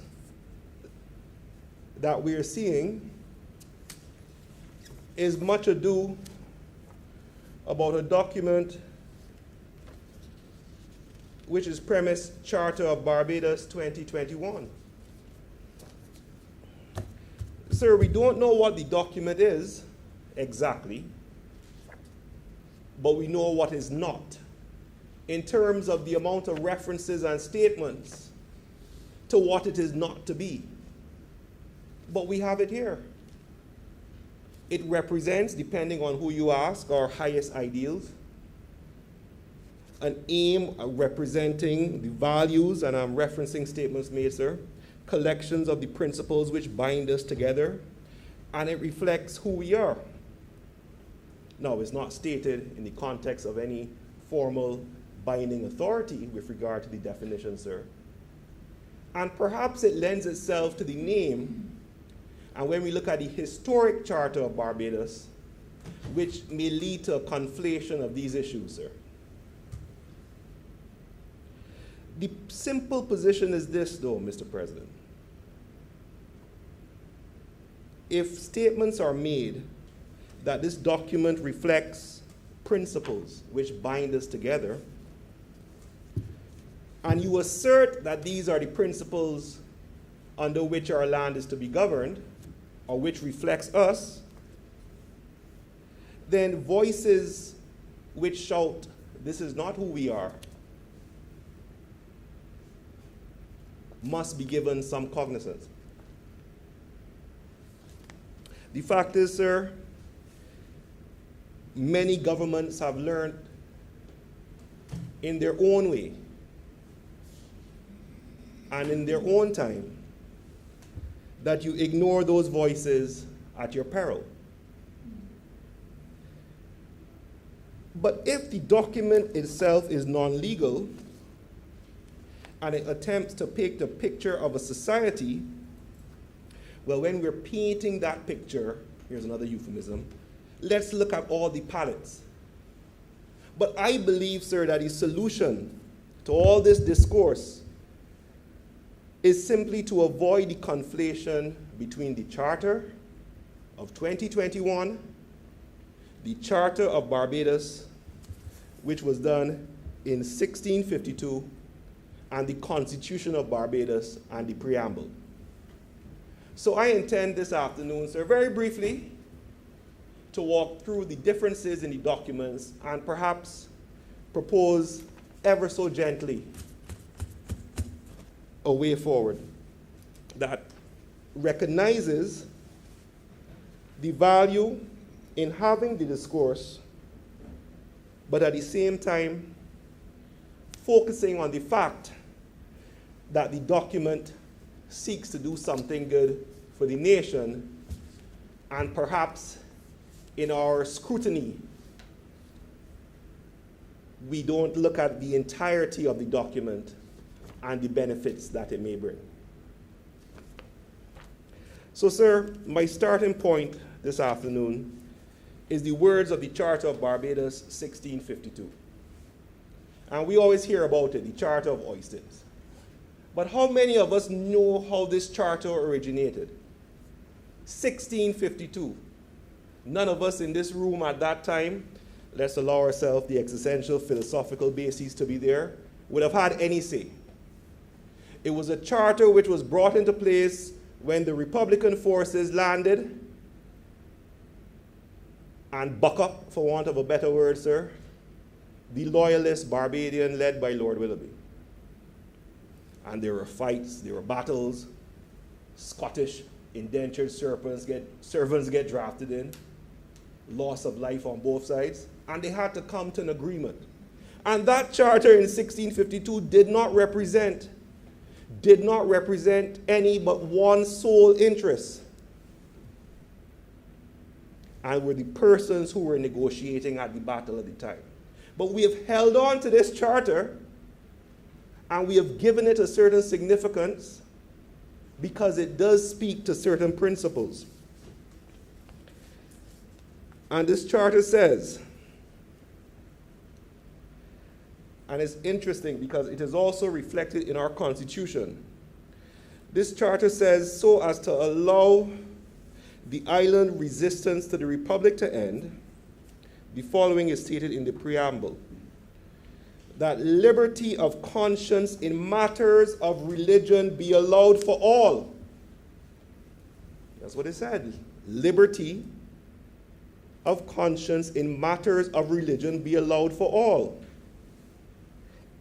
[SPEAKER 3] that we are seeing is much ado about a document which is premised Charter of Barbados 2021. Sir, we don't know what the document is exactly, but we know what is not in terms of the amount of references and statements to what it is not to be. But we have it here. It represents, depending on who you ask, our highest ideals, an aim of representing the values, and I'm referencing statements made, sir, collections of the principles which bind us together, and it reflects who we are. Now, it's not stated in the context of any formal binding authority with regard to the definition, sir. And perhaps it lends itself to the name, and when we look at the historic Charter of Barbados, which may lead to a conflation of these issues, sir. The simple position is this, though, Mr. President. If statements are made that this document reflects principles which bind us together, and you assert that these are the principles under which our land is to be governed, or which reflects us, then voices which shout, "This is not who we are," must be given some cognizance. The fact is, sir, many governments have learned in their own way and in their own time that you ignore those voices at your peril. But if the document itself is non-legal and it attempts to paint a picture of a society, well, when we're painting that picture, here's another euphemism, let's look at all the palettes. But I believe, sir, that the solution to all this discourse is simply to avoid the conflation between the Charter of 2021, the Charter of Barbados, which was done in 1652, and the Constitution of Barbados and the preamble. So I intend this afternoon, sir, very briefly, to walk through the differences in the documents and perhaps propose ever so gently a way forward that recognizes the value in having the discourse, but at the same time focusing on the fact that the document seeks to do something good for the nation, and perhaps in our scrutiny, we don't look at the entirety of the document and the benefits that it may bring. So, sir, my starting point this afternoon is the words of the Charter of Barbados, 1652. And we always hear about it, the Charter of Oysters. But how many of us know how this charter originated? 1652. None of us in this room at that time, let's allow ourselves the existential philosophical basis to be there, would have had any say. It was a charter which was brought into place when the Republican forces landed and buck up, for want of a better word, sir, the loyalist Barbadian led by Lord Willoughby. And there were fights, there were battles, Scottish indentured servants get drafted in, loss of life on both sides, and they had to come to an agreement. And that charter in 1652 did not represent any but one sole interest, and were the persons who were negotiating at the battle at the time. But we have held on to this charter, and we have given it a certain significance because it does speak to certain principles. And this charter says, and it's interesting because it is also reflected in our Constitution, This charter says, so as to allow the island resistance to the Republic to end, the following is stated in the preamble: that liberty of conscience in matters of religion be allowed for all. That's what it said. Liberty of conscience in matters of religion be allowed for all,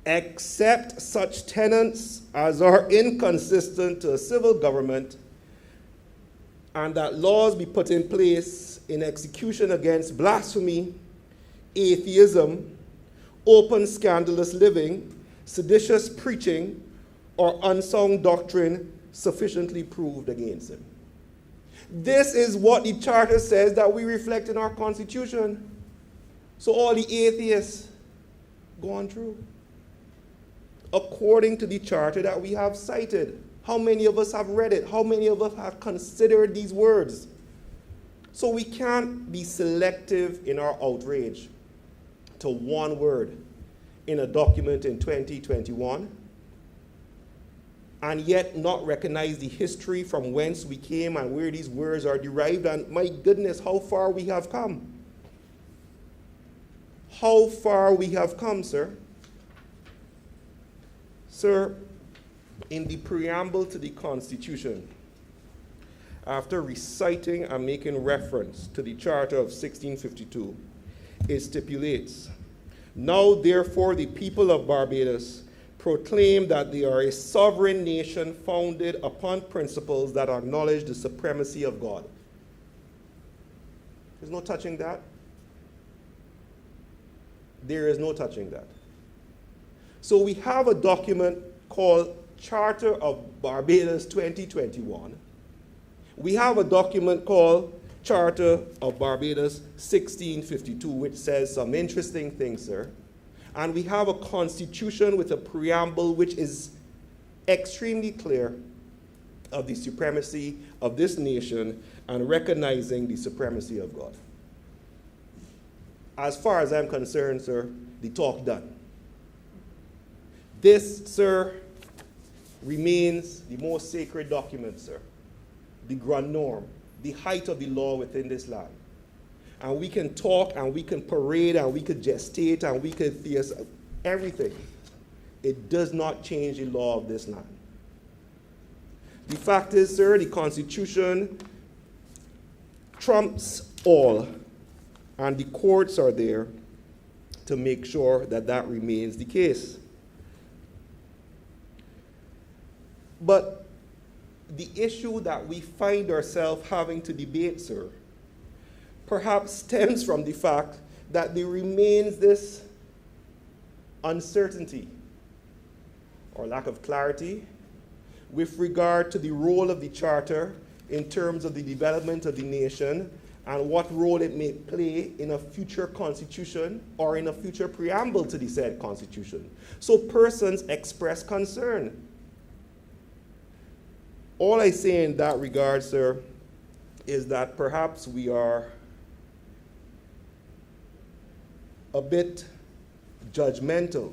[SPEAKER 3] except such tenets as are inconsistent to a civil government, and that laws be put in place in execution against blasphemy, atheism, open scandalous living, seditious preaching, or unsound doctrine sufficiently proved against him. This is what the charter says that we reflect in our Constitution. So all the atheists, go on through. According to the charter that we have cited, how many of us have read it? How many of us have considered these words? So we can't be selective in our outrage to one word in a document in 2021 and yet not recognize the history from whence we came and where these words are derived. And my goodness, how far we have come. How far we have come, sir. Sir, in the preamble to the Constitution, after reciting and making reference to the Charter of 1652, it stipulates, now therefore the people of Barbados proclaim that they are a sovereign nation founded upon principles that acknowledge the supremacy of God. There's no touching that. There is no touching that. So we have a document called Charter of Barbados 2021. We have a document called Charter of Barbados 1652, which says some interesting things, sir. And we have a constitution with a preamble which is extremely clear of the supremacy of this nation and recognizing the supremacy of God. As far as I'm concerned, sir, the talk done. This, sir, remains the most sacred document, sir, the grand norm, the height of the law within this land. And we can talk and we can parade and we could gestate and we could theist everything. It does not change the law of this land. The fact is, sir, the Constitution trumps all, and the courts are there to make sure that that remains the case. But the issue that we find ourselves having to debate, sir, perhaps stems from the fact that there remains this uncertainty or lack of clarity with regard to the role of the Charter in terms of the development of the nation and what role it may play in a future constitution or in a future preamble to the said constitution. So persons express concern. All I say in that regard, sir, is that perhaps we are a bit judgmental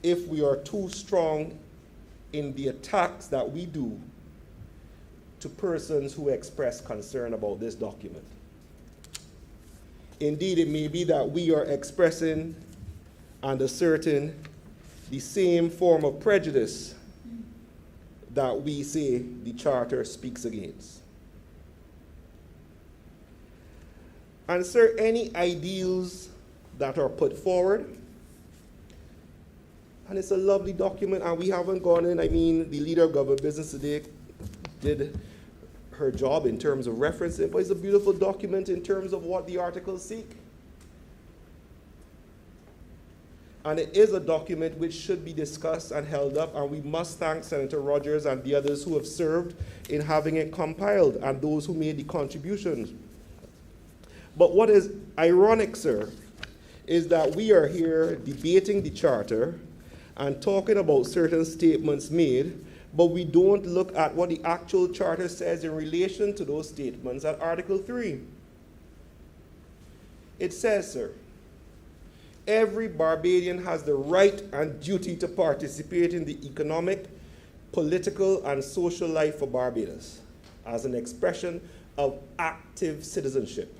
[SPEAKER 3] if we are too strong in the attacks that we do to persons who express concern about this document. Indeed, it may be that we are expressing and asserting the same form of prejudice that we say the Charter speaks against. And sir, any ideals that are put forward, and it's a lovely document, and we haven't gone in. I mean, the leader of government business today did her job in terms of referencing, but it's a beautiful document in terms of what the articles seek. And it is a document which should be discussed and held up, and we must thank Senator Rogers and the others who have served in having it compiled and those who made the contributions. But what is ironic, sir, is that we are here debating the Charter and talking about certain statements made, but we don't look at what the actual Charter says in relation to those statements at Article 3. It says, sir, every Barbadian has the right and duty to participate in the economic, political and social life for Barbados as an expression of active citizenship.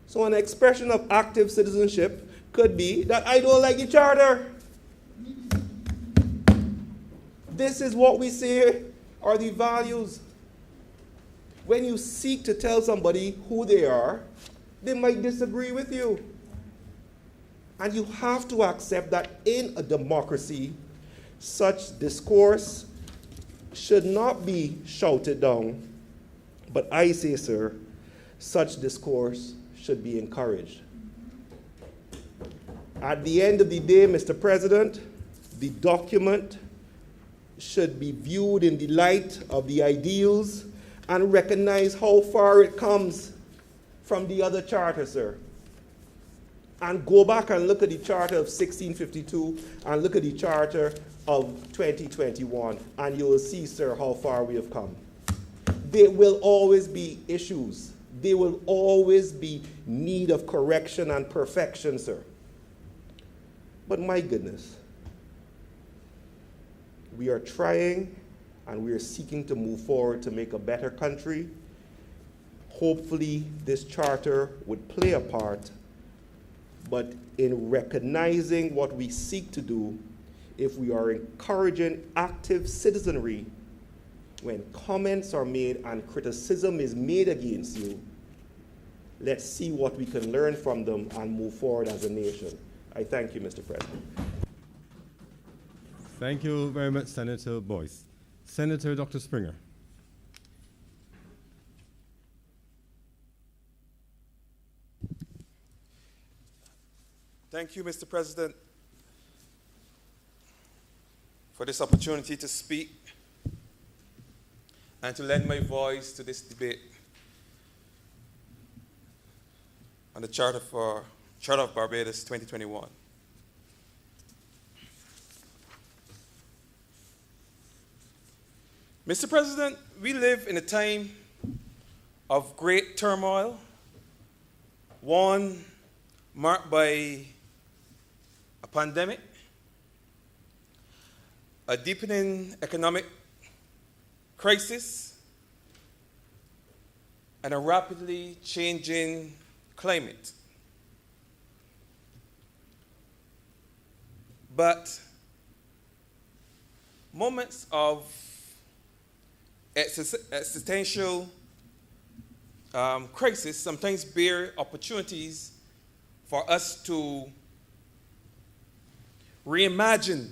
[SPEAKER 3] So an expression of active citizenship could be that I don't like the charter. This is what we say are the values. When you seek to tell somebody who they are, they might disagree with you. And you have to accept that in a democracy, such discourse should not be shouted down. But I say, sir, such discourse should be encouraged. At the end of the day, Mr. President, the document should be viewed in the light of the ideals and recognize how far it comes from the other charter, sir. And go back and look at the charter of 1652 and look at the charter of 2021, and you will see, sir, how far we have come. There will always be issues. There will always be need of correction and perfection, sir. But my goodness, we are trying and we are seeking to move forward to make a better country. Hopefully, this charter would play a part, but in recognizing what we seek to do, if we are encouraging active citizenry, when comments are made and criticism is made against you, let's see what we can learn from them and move forward as a nation. I thank you, Mr. President.
[SPEAKER 2] Thank you very much, Senator Boyce. Senator Dr. Springer.
[SPEAKER 4] Thank you, Mr. President, for this opportunity to speak and to lend my voice to this debate on the Charter of Barbados 2021. Mr. President, we live in a time of great turmoil, one marked by a pandemic, a deepening economic crisis, and a rapidly changing climate. But moments of existential crisis sometimes bear opportunities for us to reimagine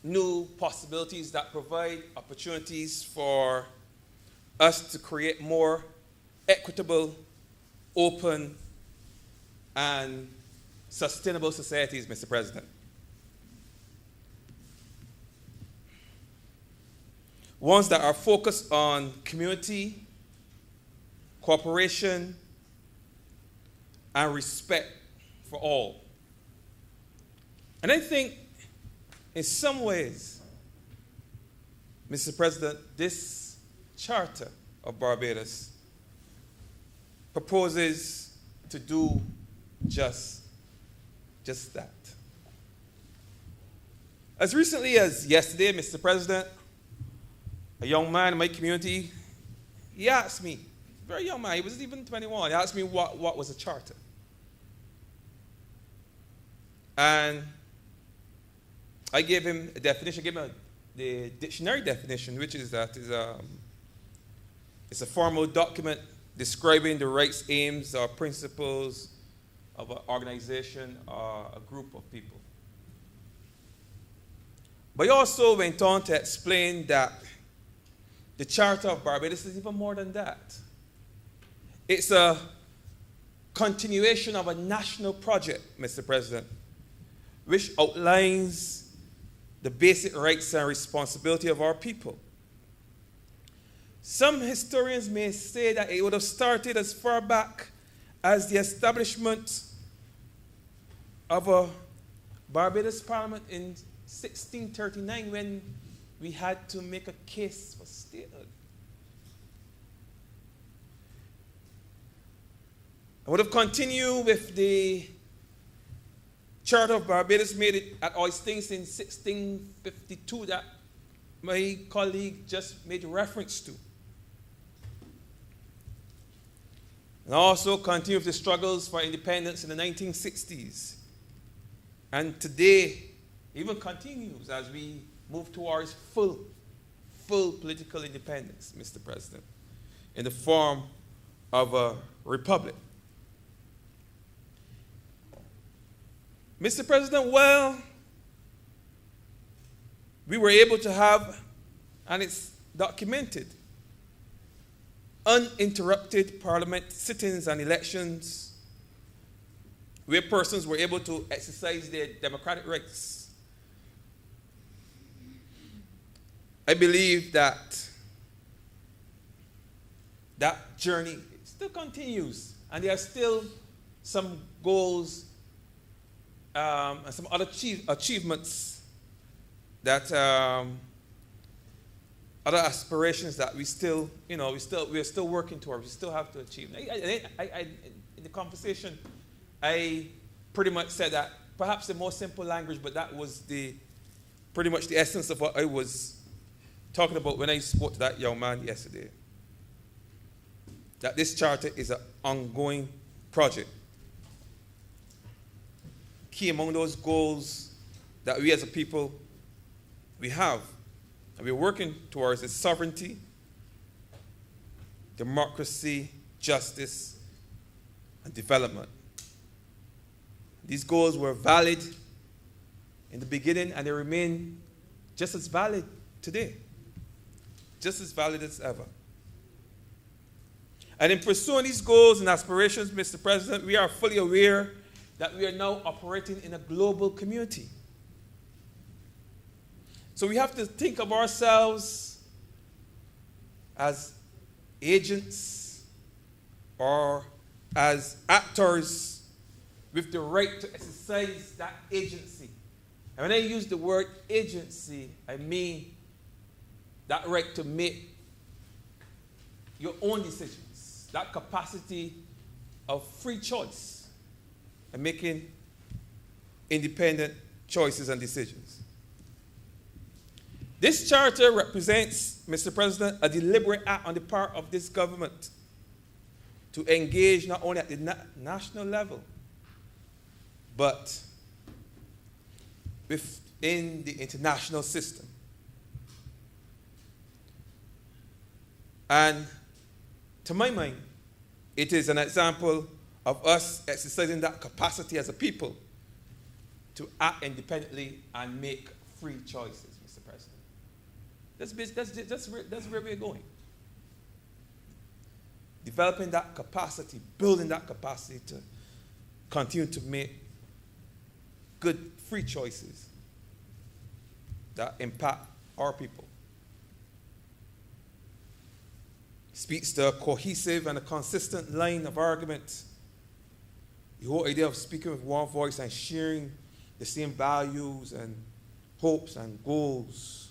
[SPEAKER 4] new possibilities that provide opportunities for us to create more equitable, open, and sustainable societies, Mr. President. Ones that are focused on community, cooperation, and respect for all. And I think in some ways, Mr. President, this Charter of Barbados proposes to do just that. As recently as yesterday, Mr. President, a young man in my community, he asked me, very young man, he wasn't even 21, he asked me what was a charter. And I gave him a definition, I gave him the dictionary definition, which is that it's a formal document describing the rights, aims, or principles of an organization or a group of people. But he also went on to explain that the Charter of Barbados is even more than that. It's a continuation of a national project, Mr. President, which outlines the basic rights and responsibility of our people. Some historians may say that it would have started as far back as the establishment of a Barbados Parliament in 1639, when we had to make a case for statehood. I would have continued with the Charter of Barbados made it at Oistins in 1652 that my colleague just made reference to. And also continued the struggles for independence in the 1960s. And today, even continues as we move towards full political independence, Mr. President, in the form of a republic. Mr. President, well, we were able to have, and it's documented, uninterrupted parliament sittings and elections where persons were able to exercise their democratic rights. I believe that that journey still continues, and there are still some goals and some other achievements that other aspirations that we still, we're still working towards. We still have to achieve. In the conversation, I pretty much said that perhaps the more simple language, but that was pretty much the essence of what I was talking about when I spoke to that young man yesterday. That this charter is an ongoing project. Key among those goals that we as a people, we have, and we're working towards is sovereignty, democracy, justice, and development. These goals were valid in the beginning, and they remain just as valid today, just as valid as ever. And in pursuing these goals and aspirations, Mr. President, we are fully aware that we are now operating in a global community. So we have to think of ourselves as agents or as actors with the right to exercise that agency. And when I use the word agency, I mean that right to make your own decisions, that capacity of free choice and making independent choices and decisions. This charter represents, Mr. President, a deliberate act on the part of this government to engage not only at the national level, but within the international system. And to my mind, it is an example of us exercising that capacity as a people to act independently and make free choices, Mr. President. That's where we're going. Developing that capacity, building that capacity to continue to make good, free choices that impact our people. Speaks to a cohesive and a consistent line of argument. The whole idea of speaking with one voice and sharing the same values and hopes and goals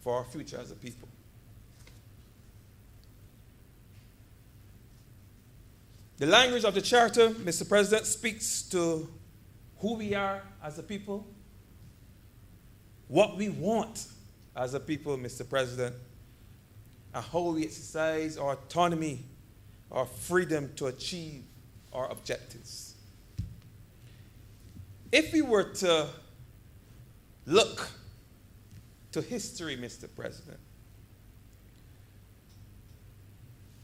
[SPEAKER 4] for our future as a people. The language of the Charter, Mr. President, speaks to who we are as a people, what we want as a people, Mr. President, and how we exercise our autonomy, our freedom to achieve our objectives. If we were to look to history, Mr. President,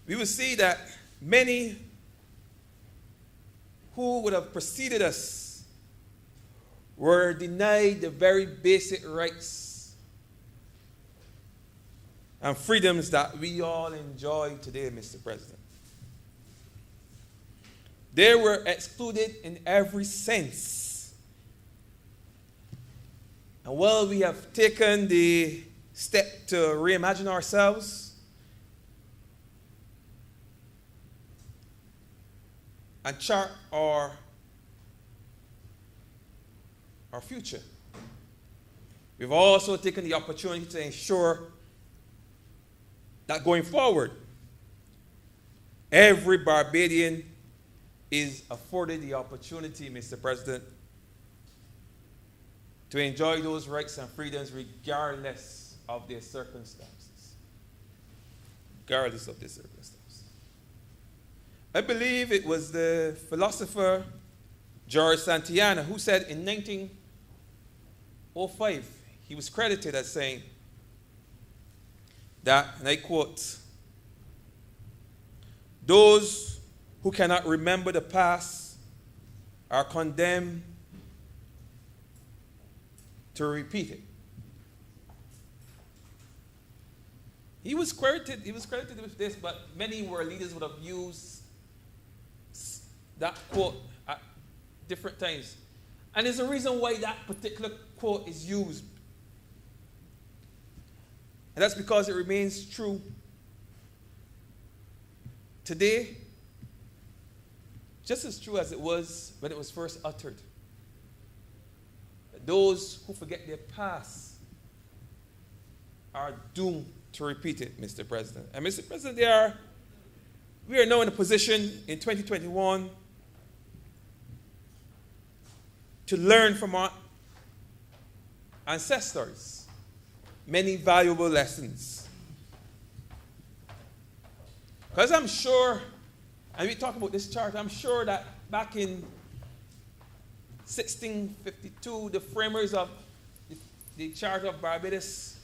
[SPEAKER 4] we would see that many who would have preceded us were denied the very basic rights and freedoms that we all enjoy today, Mr. President. They were excluded in every sense. And while we have taken the step to reimagine ourselves and chart our future, we've also taken the opportunity to ensure that going forward, every Barbadian is afforded the opportunity, Mr. President, to enjoy those rights and freedoms regardless of their circumstances. Regardless of their circumstances. I believe it was the philosopher George Santayana who said in 1905, he was credited as saying that, and I quote, "Those who cannot remember the past are condemned to repeat it." He was credited with this, but many world leaders would have used that quote at different times. And there's a reason why that particular quote is used. And that's because it remains true today, just as true as it was when it was first uttered. Those who forget their past are doomed to repeat it, Mr. President. And Mr. President, we are now in a position in 2021 to learn from our ancestors many valuable lessons. Because I'm sure, and we talk about this chart, I'm sure that back in 1652, the framers of the Charter of Barbados,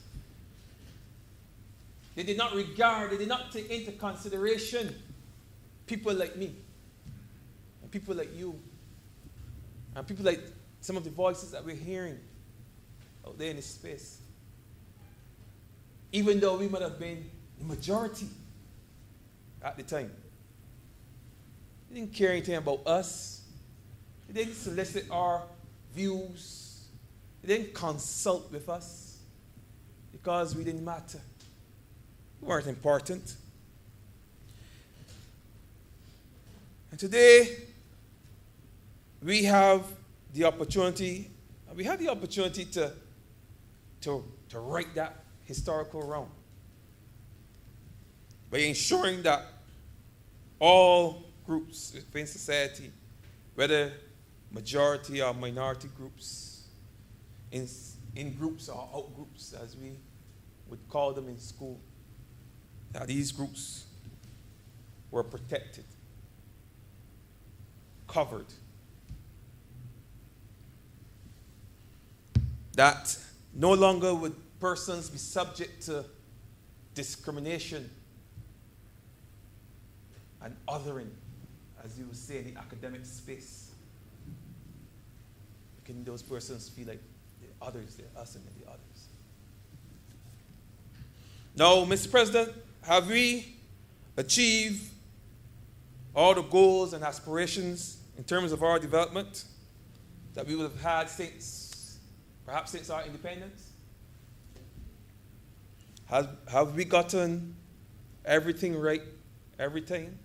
[SPEAKER 4] they did not take into consideration people like me, and people like you, and people like some of the voices that we're hearing out there in this space. Even though we might have been the majority at the time. They didn't care anything about us. They didn't solicit our views. They didn't consult with us because we didn't matter. We weren't important. And today, we have the opportunity to right that historical wrong by ensuring that all groups within society, whether majority or minority groups, in groups or out groups, as we would call them in school, that these groups were protected, covered, that no longer would persons be subject to discrimination and othering, as you would say in the academic space. Making those persons feel like they're others, they're us, and they're the others. Now, Mr. President, have we achieved all the goals and aspirations in terms of our development that we would have had perhaps since our independence? Have we gotten everything right every time?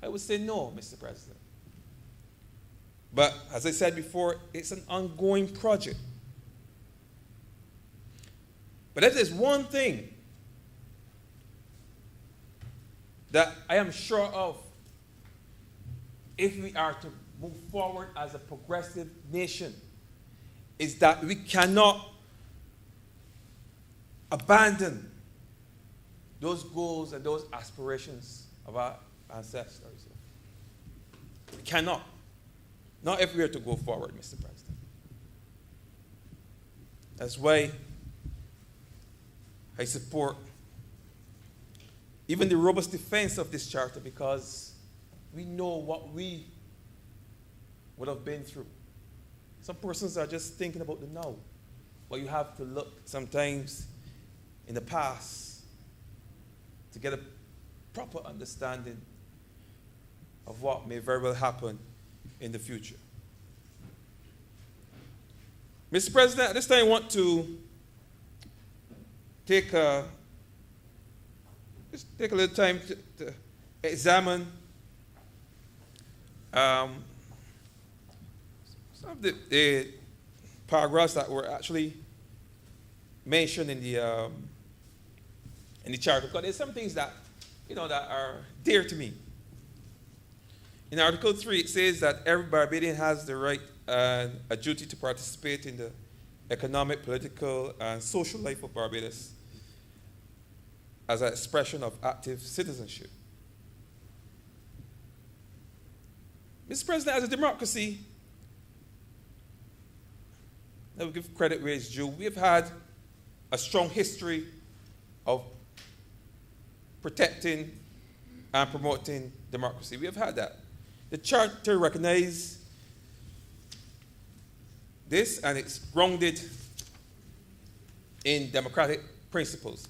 [SPEAKER 4] I would say no, Mr. President. But as I said before, it's an ongoing project. But if there's one thing that I am sure of, if we are to move forward as a progressive nation, is that we cannot abandon those goals and those aspirations of our ancestors. We cannot. Not if we are to go forward, Mr. President. That's why I support even the robust defense of this charter, because we know what we would have been through. Some persons are just thinking about the now, but you have to look sometimes in the past to get a proper understanding of what may very well happen in the future. Mr. President, at this time I want to take a little time to examine some of the paragraphs that were actually mentioned in the charter, because there's some things that that are dear to me. In Article 3, it says that every Barbadian has the right and a duty to participate in the economic, political, and social life of Barbados as an expression of active citizenship. Mr. President, as a democracy, I will give credit where it's due. We have had a strong history of protecting and promoting democracy. We have had that. The Charter recognizes this, and it's grounded in democratic principles.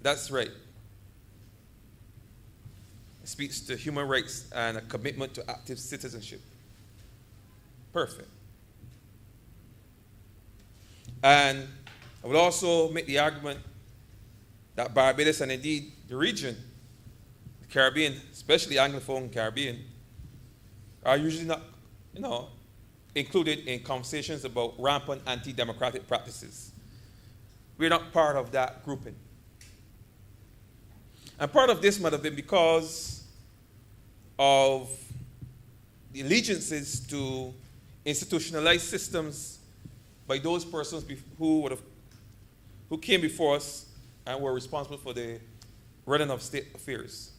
[SPEAKER 4] That's right. It speaks to human rights and a commitment to active citizenship. Perfect. And I would also make the argument that Barbados, and indeed the region, the Caribbean, especially Anglophone Caribbean, are usually not, included in conversations about rampant anti-democratic practices. We're not part of that grouping. And part of this might have been because of the allegiances to institutionalized systems by those persons who came before us and were responsible for the running of state affairs.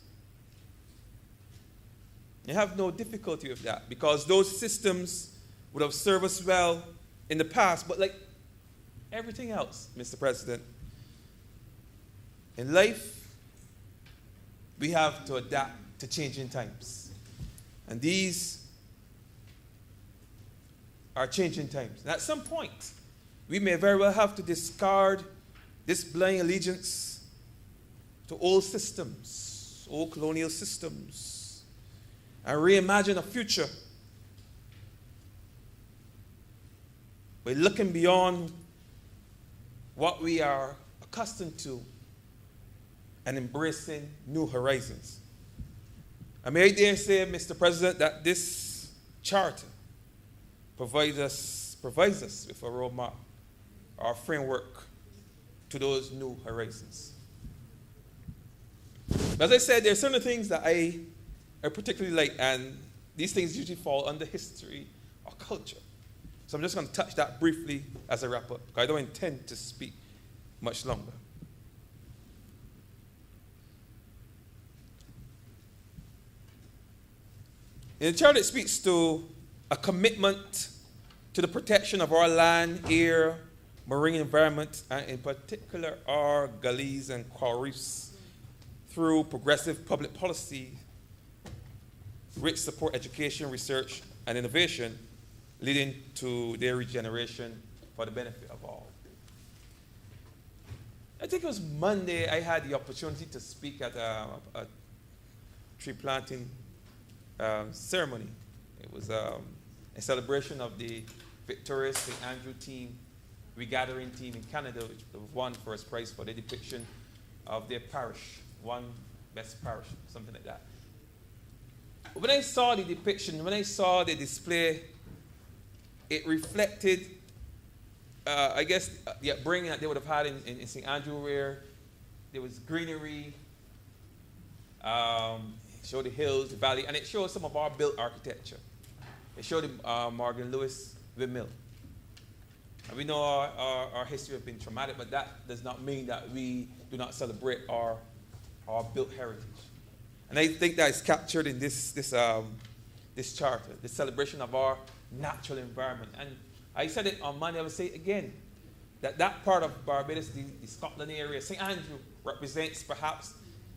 [SPEAKER 4] You have no difficulty with that because those systems would have served us well in the past, but like everything else, Mr. President, in life, we have to adapt to changing times. And these are changing times. And at some point, we may very well have to discard this blind allegiance to old systems, old colonial systems, and reimagine a future by looking beyond what we are accustomed to and embracing new horizons. I may dare say, Mr. President, that this charter provides us with a roadmap or a framework to those new horizons. As I said, there are certain things that I particularly like, and these things usually fall under history or culture. So I'm just going to touch that briefly as I wrap up, because I don't intend to speak much longer. In the charter, it speaks to a commitment to the protection of our land, air, marine environment, and in particular our gullies and coral reefs through progressive public policy, which support education, research, and innovation, leading to their regeneration for the benefit of all. I think it was Monday I had the opportunity to speak at a tree planting ceremony. It was a celebration of the victorious St. Andrew team, regathering team in Canada, which won first prize for the depiction of their parish, one best parish, something like that. When I saw the depiction, when I saw the display, it reflected, I guess, the upbringing that they would have had in St. Andrew, where there was greenery, it showed the hills, the valley, and it showed some of our built architecture. It showed the Morgan Lewis windmill. And we know our history has been traumatic, but that does not mean that we do not celebrate our built heritage. And I think that is captured in this charter, the celebration of our natural environment. And I said it on Monday, I will say it again, that part of Barbados, the Scotland area, St. Andrew, represents perhaps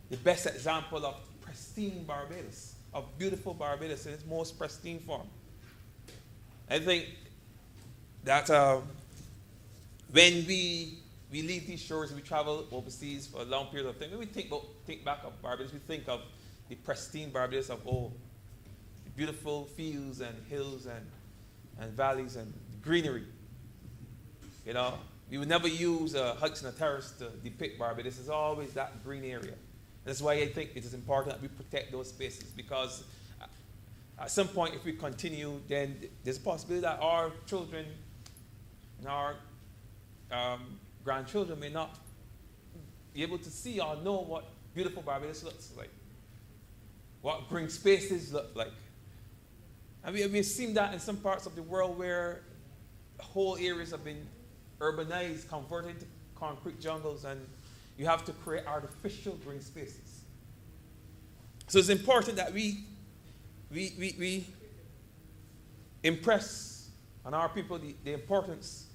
[SPEAKER 4] the best example of pristine Barbados, of beautiful Barbados in its most pristine form. I think that when we leave these shores and we travel overseas for a long period of time, when we think back of Barbados, we think of the pristine Barbados of old, the beautiful fields and hills and valleys and greenery. You know, we would never use Hudson Terrace to depict Barbados. It's always that green area. That's why I think it is important that we protect those spaces, because at some point, if we continue, then there's a possibility that our children and our grandchildren may not be able to see or know what beautiful Barbados looks like, what green spaces look like. And we've seen that in some parts of the world where whole areas have been urbanized, converted into concrete jungles, and you have to create artificial green spaces. So it's important that we impress on our people the importance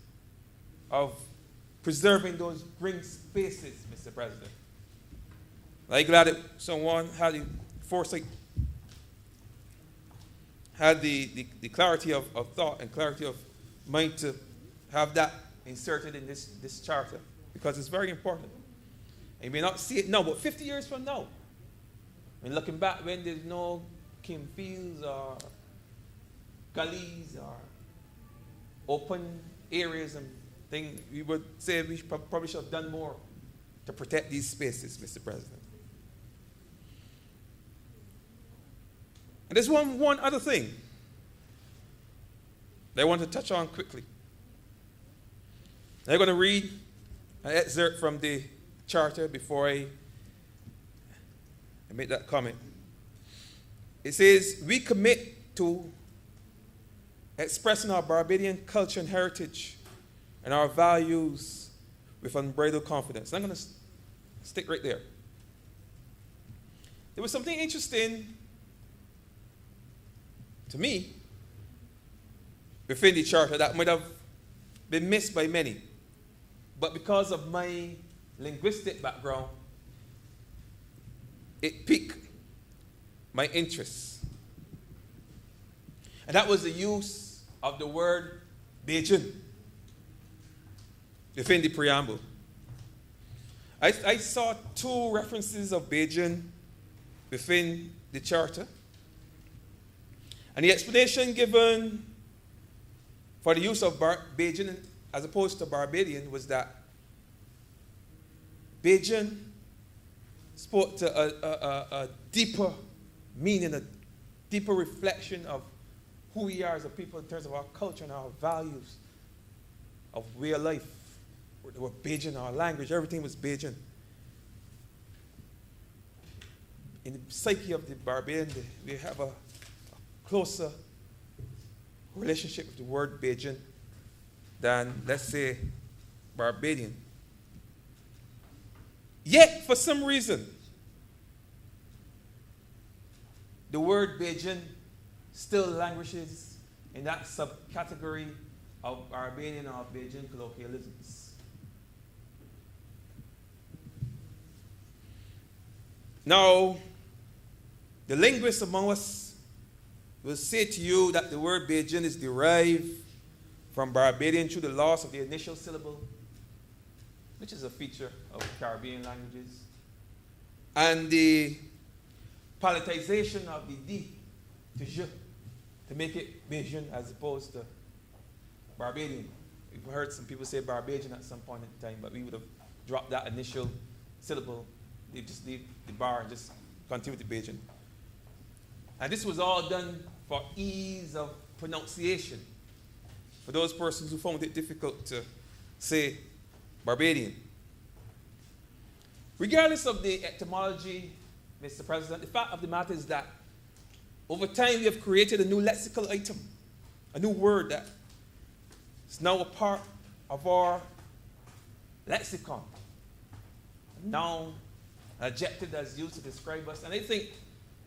[SPEAKER 4] of preserving those green spaces, Mr. President. I'm glad that someone had the foresight, had the clarity of thought and clarity of mind to have that inserted in this charter, because it's very important. And you may not see it now, but 50 years from now, when looking back when there's no Kim Fields or gullies or open areas and things, we would say we probably should have done more to protect these spaces, Mr. President. And there's one other thing that I want to touch on quickly. I'm going to read an excerpt from the charter before I make that comment. It says, we commit to expressing our Barbadian culture and heritage and our values with unbridled confidence. I'm going to stick right there. There was something interesting to me within the charter that might have been missed by many. But because of my linguistic background, it piqued my interest. And that was the use of the word Beijing within the preamble. I saw two references of Beijing within the charter. And the explanation given for the use of Beijing as opposed to Barbadian was that Beijing spoke to a deeper meaning, a deeper reflection of who we are as a people in terms of our culture and our values of way of life. The word Beijing, our language, everything was Beijing. In the psyche of the Barbadian, we have a closer relationship with the word Beijing than, let's say, Barbadian. Yet, for some reason, the word Beijing still languishes in that subcategory of Barbadian or Beijing colloquialisms. Now, the linguists among us will say to you that the word Beijing is derived from Barbadian through the loss of the initial syllable, which is a feature of Caribbean languages, and the palatization of the D to je to make it Beijing as opposed to Barbadian. We've heard some people say Barbadian at some point in time, but we would have dropped that initial syllable. They just leave the bar and just continue with the Beijing. And this was all done for ease of pronunciation for those persons who found it difficult to say Barbadian. Regardless of the etymology, Mr. President, the fact of the matter is that over time we have created a new lexical item, a new word that is now a part of our lexicon. A noun, an adjective that's used to describe us. And I think,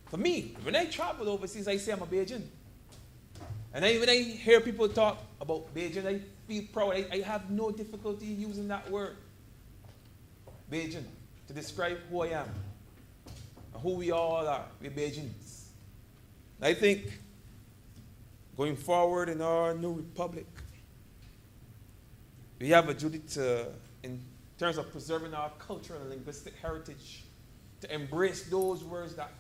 [SPEAKER 4] for me, when I travel overseas, I say I'm a Beijing. And when I hear people talk about Beijing, I feel proud. I have no difficulty using that word, Beijing, to describe who I am and who we all are. We're Beijings. I think going forward in our new republic, we have a duty to, in terms of preserving our cultural and linguistic heritage, to embrace those words that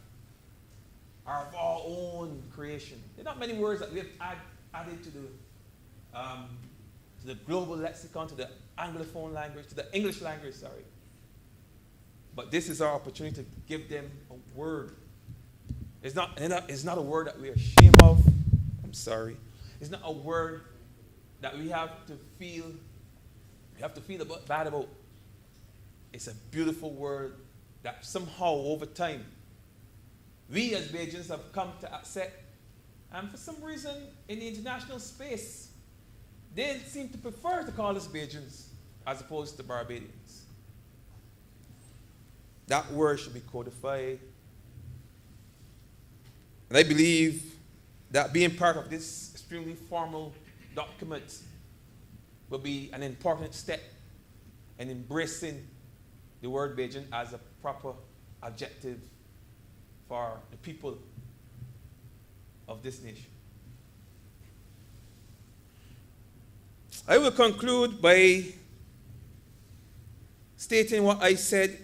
[SPEAKER 4] are of our own creation. There are not many words that we have added to the global lexicon, to the Anglophone language, to the English language, sorry. But this is our opportunity to give them a word. It's not a word that we're ashamed of. I'm sorry. It's not a word that we have to feel bad about. It's a beautiful word that somehow over time we as Bajans have come to accept And for some reason, in the international space, they seem to prefer to call us Bajans as opposed to Barbadians. That word should be codified. And I believe that being part of this extremely formal document will be an important step in embracing the word Bajan as a proper adjective for the people of this nation. I will conclude by stating what I said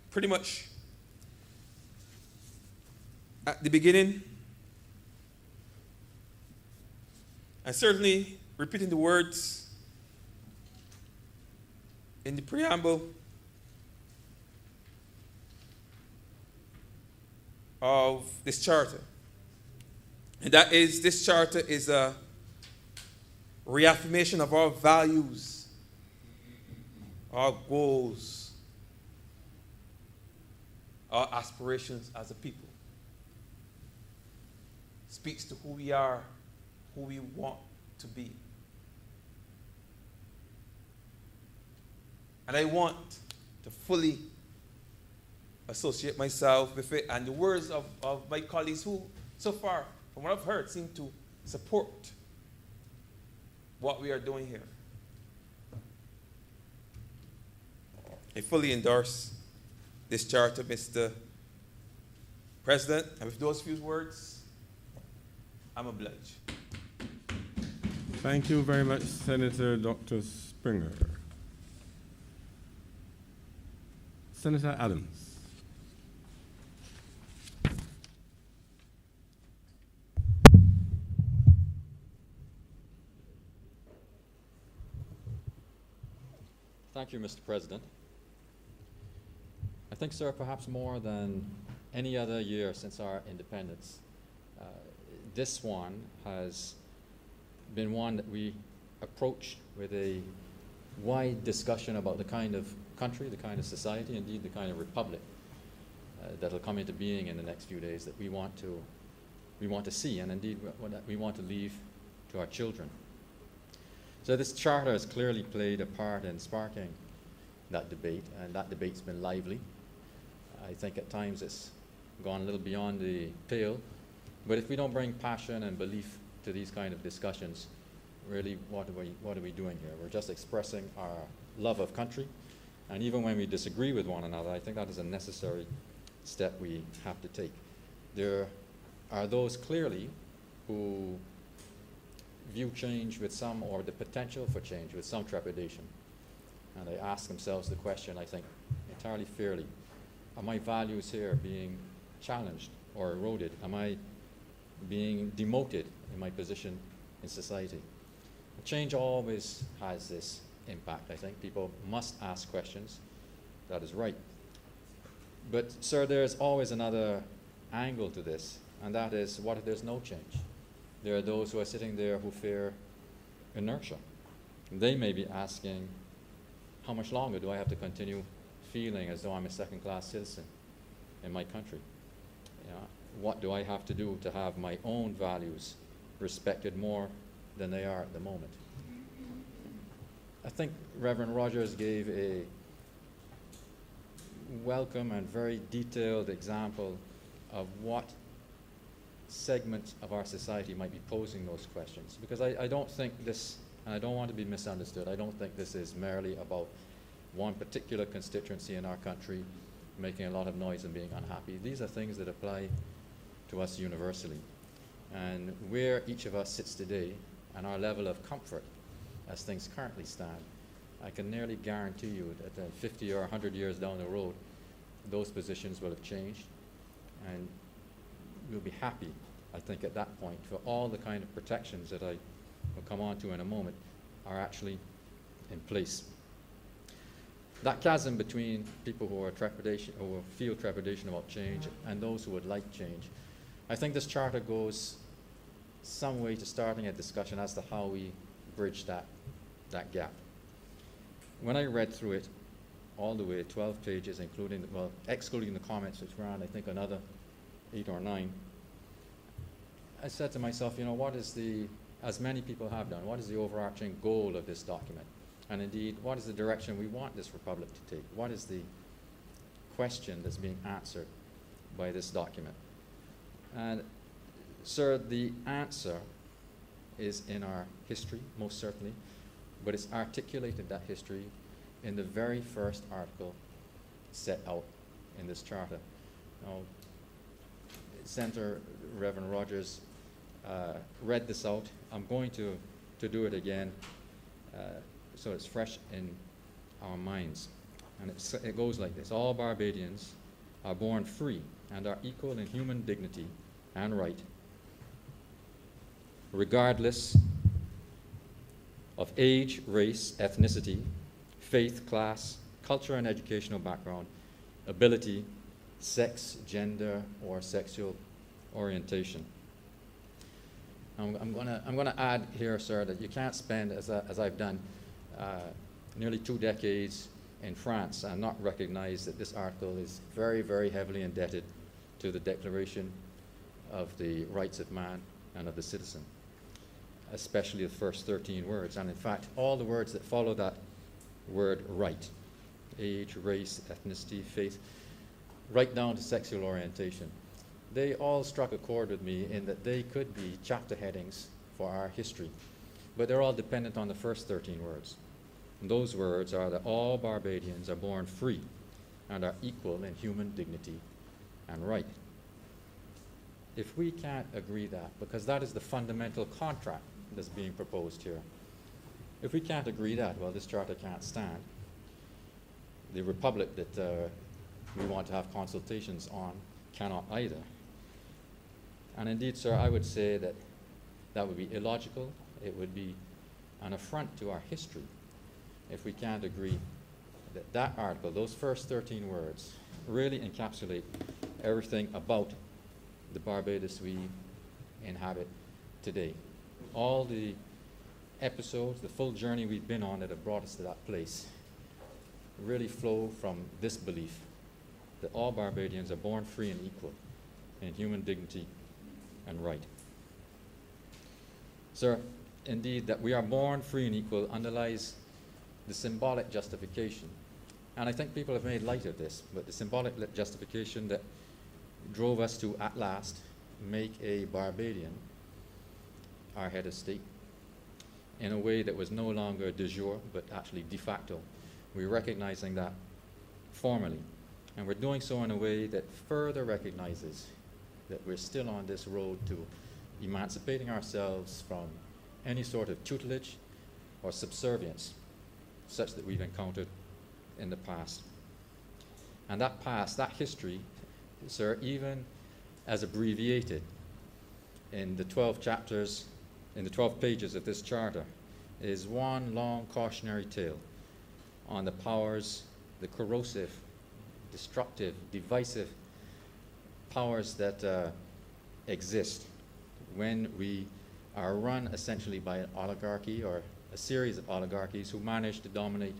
[SPEAKER 4] pretty much at the beginning, and certainly repeating the words in the preamble of this charter. And that is, this charter is a reaffirmation of our values, our goals, our aspirations as a people. Speaks to who we are, who we want to be. And I want to fully associate myself with it, and the words of my colleagues who, so far, from what I've heard, seem to support what we are doing here. I fully endorse this charter, Mr. President, and with those few words, I'm obliged.
[SPEAKER 2] Thank you very much, Senator Dr. Springer. Senator Adams.
[SPEAKER 5] Thank you, Mr. President. I think, sir, perhaps more than any other year since our independence, this one has been one that we approach with a wide discussion about the kind of country, the kind of society, indeed the kind of republic that will come into being in the next few days that we want to see, and indeed what we want to leave to our children. So this charter has clearly played a part in sparking that debate, and that debate's been lively. I think at times it's gone a little beyond the pale, but if we don't bring passion and belief to these kind of discussions, really what are we doing here? We're just expressing our love of country, and even when we disagree with one another, I think that is a necessary step we have to take. There are those clearly who view change with some, or the potential for change with some trepidation. And they ask themselves the question, I think, entirely fairly, are my values here being challenged or eroded? Am I being demoted in my position in society? Change always has this impact, I think. People must ask questions. That is right. But, sir, there's always another angle to this, and that is, what if there's no change? There are those who are sitting there who fear inertia. They may be asking, how much longer do I have to continue feeling as though I'm a second-class citizen in my country? You know, what do I have to do to have my own values respected more than they are at the moment? I think Reverend Rogers gave a welcome and very detailed example of what segments of our society might be posing those questions. Because I don't think this, and I don't want to be misunderstood, I don't think this is merely about one particular constituency in our country making a lot of noise and being unhappy. These are things that apply to us universally. And where each of us sits today and our level of comfort as things currently stand, I can nearly guarantee you that 50 or 100 years down the road, those positions will have changed, and we'll be happy, I think, at that point, for all the kind of protections that I will come on to in a moment are actually in place. That chasm between people who are trepidation, or feel trepidation about change, and those who would like change, I think this charter goes some way to starting a discussion as to how we bridge that gap. When I read through it all the way, 12 pages, including, well, excluding the comments, which ran, I think, another 8 or 9, I said to myself, what is as many people have done, what is the overarching goal of this document? And indeed, what is the direction we want this republic to take? What is the question that's being answered by this document? And, sir, the answer is in our history, most certainly, but it's articulated, that history, in the very first article set out in this charter. Now, Senator Reverend Rogers read this out. I'm going to do it again so it's fresh in our minds. And it goes like this. All Barbadians are born free and are equal in human dignity and right, regardless of age, race, ethnicity, faith, class, culture and educational background, ability, sex, gender, or sexual orientation. I'm going to add here, sir, that you can't spend, as I've done, nearly 2 decades in France and not recognize that this article is very, very heavily indebted to the Declaration of the Rights of Man and of the Citizen, especially the first 13 words. And in fact, all the words that follow that word right, age, race, ethnicity, faith, right down to sexual orientation, they all struck a chord with me in that they could be chapter headings for our history, but they're all dependent on the first 13 words. And those words are that all Barbadians are born free and are equal in human dignity and right. If we can't agree that, because that is the fundamental contract that's being proposed here, if we can't agree that, well, this charter can't stand. The republic that we want to have consultations on cannot either. And indeed, sir, I would say that that would be illogical. It would be an affront to our history if we can't agree that that article, those first 13 words, really encapsulate everything about the Barbados we inhabit today. All the episodes, the full journey we've been on that have brought us to that place really flow from this belief that all Barbadians are born free and equal in human dignity and right. Sir, indeed, that we are born free and equal underlies the symbolic justification. And I think people have made light of this, but the symbolic justification that drove us to, at last, make a Barbadian our head of state in a way that was no longer de jure, but actually de facto. We're recognizing that formally. And we're doing so in a way that further recognizes that we're still on this road to emancipating ourselves from any sort of tutelage or subservience such that we've encountered in the past. And that past, that history, sir, even as abbreviated in the 12 chapters, in the 12 pages of this charter, is one long cautionary tale on the powers, the corrosive, destructive, divisive powers that exist when we are run essentially by an oligarchy or a series of oligarchies who manage to dominate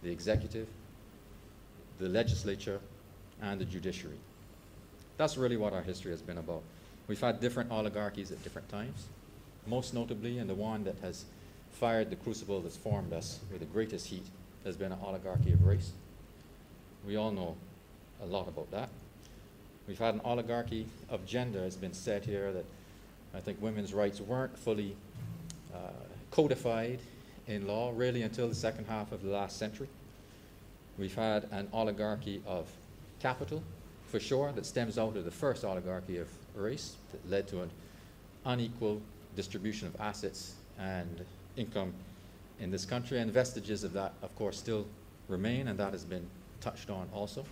[SPEAKER 5] the executive, the legislature, and the judiciary. That's really what our history has been about. We've had different oligarchies at different times, most notably, and the one that has fired the crucible that's formed us with the greatest heat has been an oligarchy of race. We all know a lot about that. We've had an oligarchy of gender. It's been said here that I think women's rights weren't fully codified in law really until the second half of the last century. We've had an oligarchy of capital, for sure, that stems out of the first oligarchy of race that led to an unequal distribution of assets and income in this country, and vestiges of that, of course, still remain, and that has been touched on also.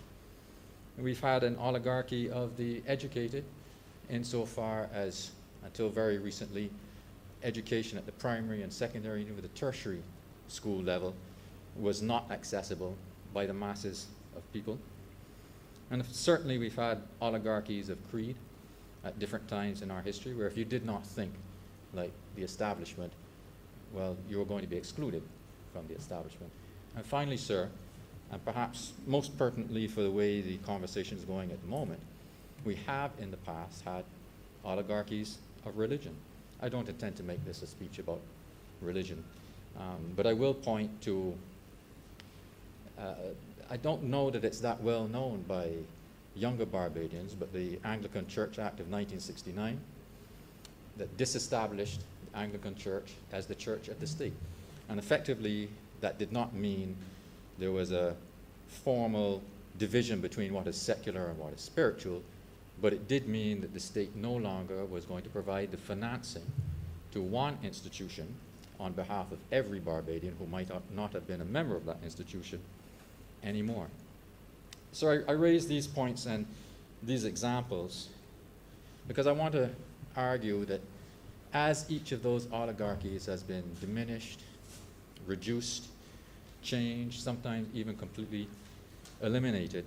[SPEAKER 5] And we've had an oligarchy of the educated, insofar as, until very recently, education at the primary and secondary and even the tertiary school level was not accessible by the masses of people. And certainly we've had oligarchies of creed at different times in our history, where if you did not think like the establishment, well, you were going to be excluded from the establishment. And finally, sir, and perhaps most pertinently for the way the conversation is going at the moment, we have in the past had oligarchies of religion. I don't intend to make this a speech about religion, but I will point to, I don't know that it's that well known by younger Barbadians, but the Anglican Church Act of 1969 that disestablished the Anglican Church as the church of the state. And effectively, that did not mean there was a formal division between what is secular and what is spiritual, but it did mean that the state no longer was going to provide the financing to one institution on behalf of every Barbadian who might not have been a member of that institution anymore. So I raise these points and these examples because I want to argue that as each of those oligarchies has been diminished, reduced, changed, sometimes even completely eliminated,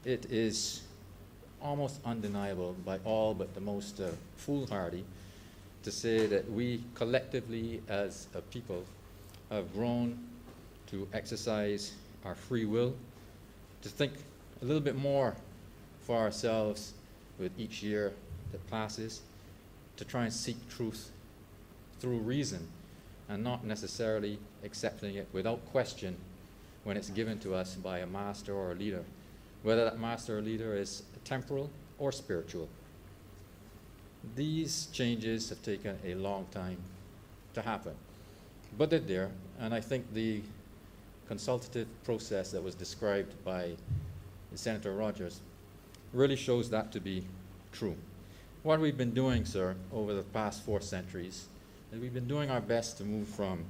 [SPEAKER 5] it is almost undeniable by all but the most foolhardy to say that we collectively as a people have grown to exercise our free will, to think a little bit more for ourselves with each year that passes, to try and seek truth through reason and not necessarily accepting it without question when it's given to us by a master or a leader, whether that master or leader is temporal or spiritual. These changes have taken a long time to happen, but they're there, and I think the consultative process that was described by Senator Rogers really shows that to be true. What we've been doing, sir, over the past 4 centuries is we've been doing our best to move from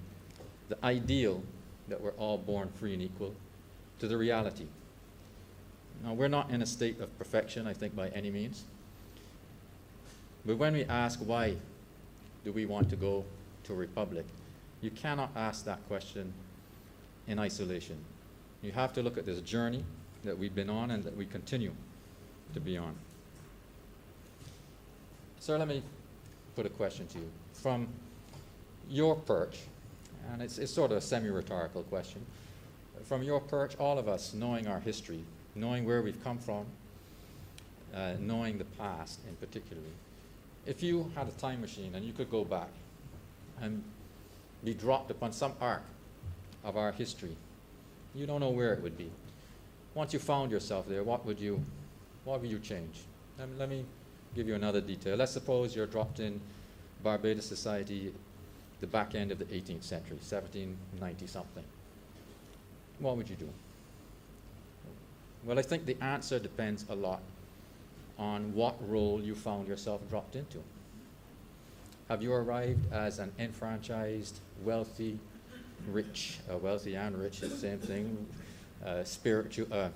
[SPEAKER 5] the ideal that we're all born free and equal to the reality. Now, we're not in a state of perfection, I think, by any means. But when we ask why do we want to go to a republic, you cannot ask that question in isolation. You have to look at this journey that we've been on and that we continue to be on. Sir, let me put a question to you. From your perch, and it's sort of a semi-rhetorical question, from your perch, all of us knowing our history, knowing where we've come from, knowing the past in particular, if you had a time machine and you could go back and be dropped upon some arc of our history, you don't know where it would be. Once you found yourself there, what would you change? Let me give you another detail. Let's suppose you're dropped in Barbados society the back end of the 18th century, 1790 something. What would you do? Well, I think the answer depends a lot on what role you found yourself dropped into. Have you arrived as an enfranchised, wealthy, rich, wealthy and rich, the same thing, spiritual,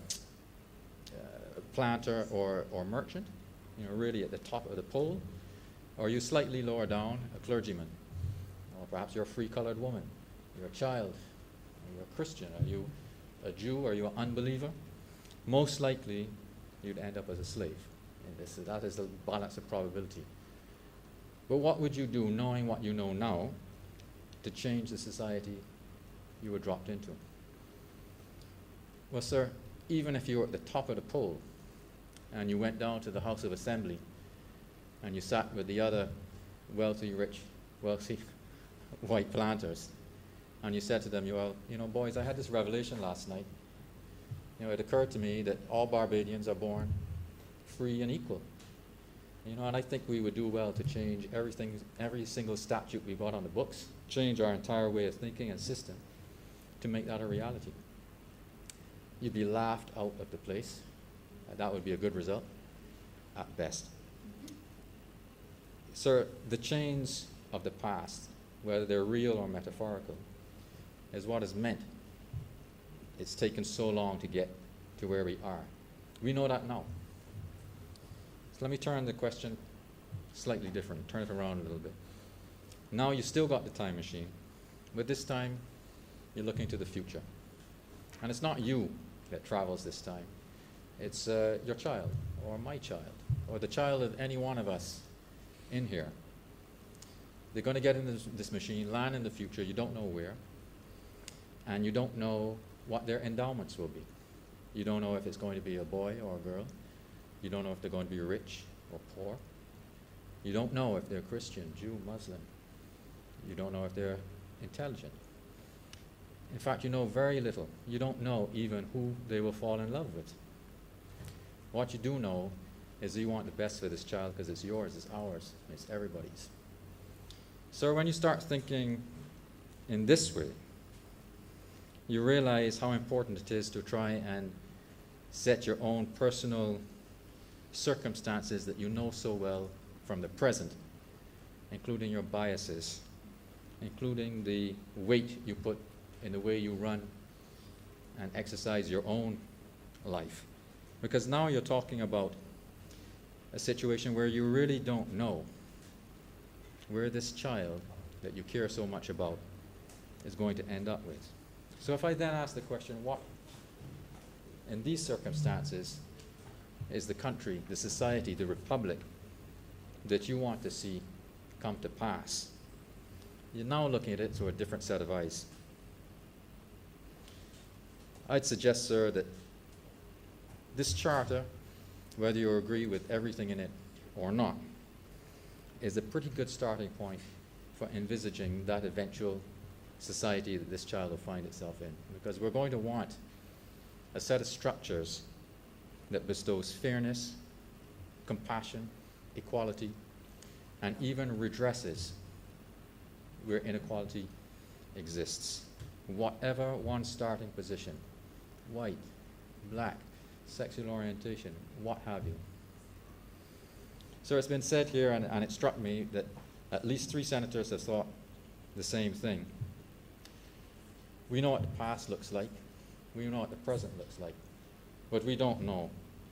[SPEAKER 5] planter or merchant, really at the top of the pole? Or are you slightly lower down, a clergyman? Or perhaps you're a free-colored woman, you're a child, are you a Christian, are you a Jew, are you an unbeliever? Most likely, you'd end up as a slave. And that is the balance of probability. But what would you do, knowing what you know now, to change the society you were dropped into? Well, sir, even if you were at the top of the pole, and you went down to the House of Assembly, and you sat with the other wealthy, rich, wealthy white planters, and you said to them, boys, I had this revelation last night. It occurred to me that all Barbadians are born free and equal. And I think we would do well to change everything, every single statute we've got on the books, change our entire way of thinking and system to make that a reality. You'd be laughed out of the place. That would be a good result, at best. Sir, the chains of the past, whether they're real or metaphorical, is what has meant it's taken so long to get to where we are. We know that now. So let me turn the question slightly different, turn it around a little bit. Now you still got the time machine, but this time you're looking to the future. And it's not you that travels this time. It's your child, or my child, or the child of any one of us in here. They're going to get in this machine, land in the future, you don't know where, and you don't know what their endowments will be. You don't know if it's going to be a boy or a girl. You don't know if they're going to be rich or poor. You don't know if they're Christian, Jew, Muslim. You don't know if they're intelligent. In fact, you know very little. You don't know even who they will fall in love with. What you do know is you want the best for this child because it's yours, it's ours, it's everybody's. So when you start thinking in this way, you realize how important it is to try and set your own personal circumstances that you know so well from the present, including your biases, including the weight you put in the way you run and exercise your own life. Because now you're talking about a situation where you really don't know where this child that you care so much about is going to end up with. So if I then ask the question, what in these circumstances is the country, the society, the republic that you want to see come to pass? You're now looking at it through a different set of eyes. I'd suggest, sir, that this charter, whether you agree with everything in it or not, is a pretty good starting point for envisaging that eventual society that this child will find itself in. Because we're going to want a set of structures that bestows fairness, compassion, equality, and even redresses where inequality exists. Whatever one's starting position, white, black, sexual orientation, what have you. So it's been said here, and it struck me, that at least 3 senators have thought the same thing. We know what the past looks like. We know what the present looks like. But we don't know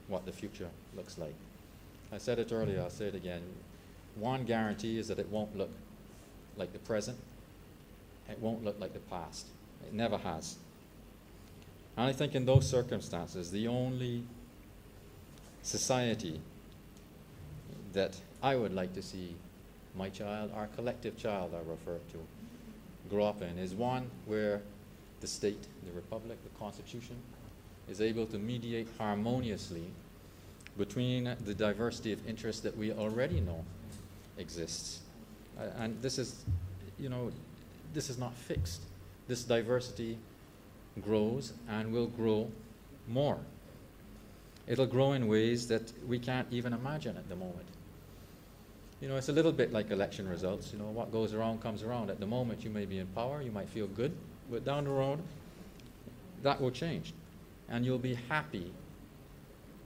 [SPEAKER 5] what the future looks like. I said it earlier, I'll say it again. One guarantee is that it won't look like the present. It won't look like the past. It never has. And I think in those circumstances, the only society that I would like to see my child, our collective child I refer to, grow up in is one where the state, the republic, the constitution is able to mediate harmoniously between the diversity of interests that we already know exists. And this is, this is not fixed. This diversity grows and will grow more. It'll grow in ways that we can't even imagine at the moment. It's a little bit like election results. What goes around comes around. At the moment, you may be in power, you might feel good, but down the road, that will change. And you'll be happy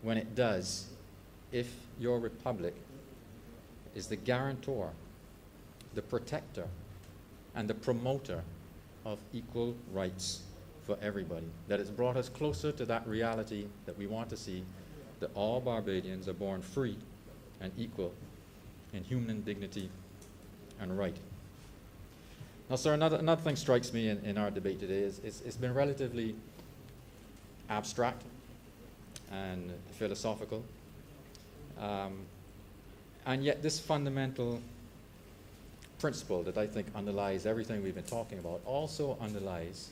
[SPEAKER 5] when it does, if your republic is the guarantor, the protector, and the promoter of equal rights for everybody. That it's brought us closer to that reality that we want to see, that all Barbadians are born free and equal in human dignity and right. Now, sir, another thing strikes me in our debate today is it's been relatively abstract and philosophical, and yet this fundamental principle that I think underlies everything we've been talking about also underlies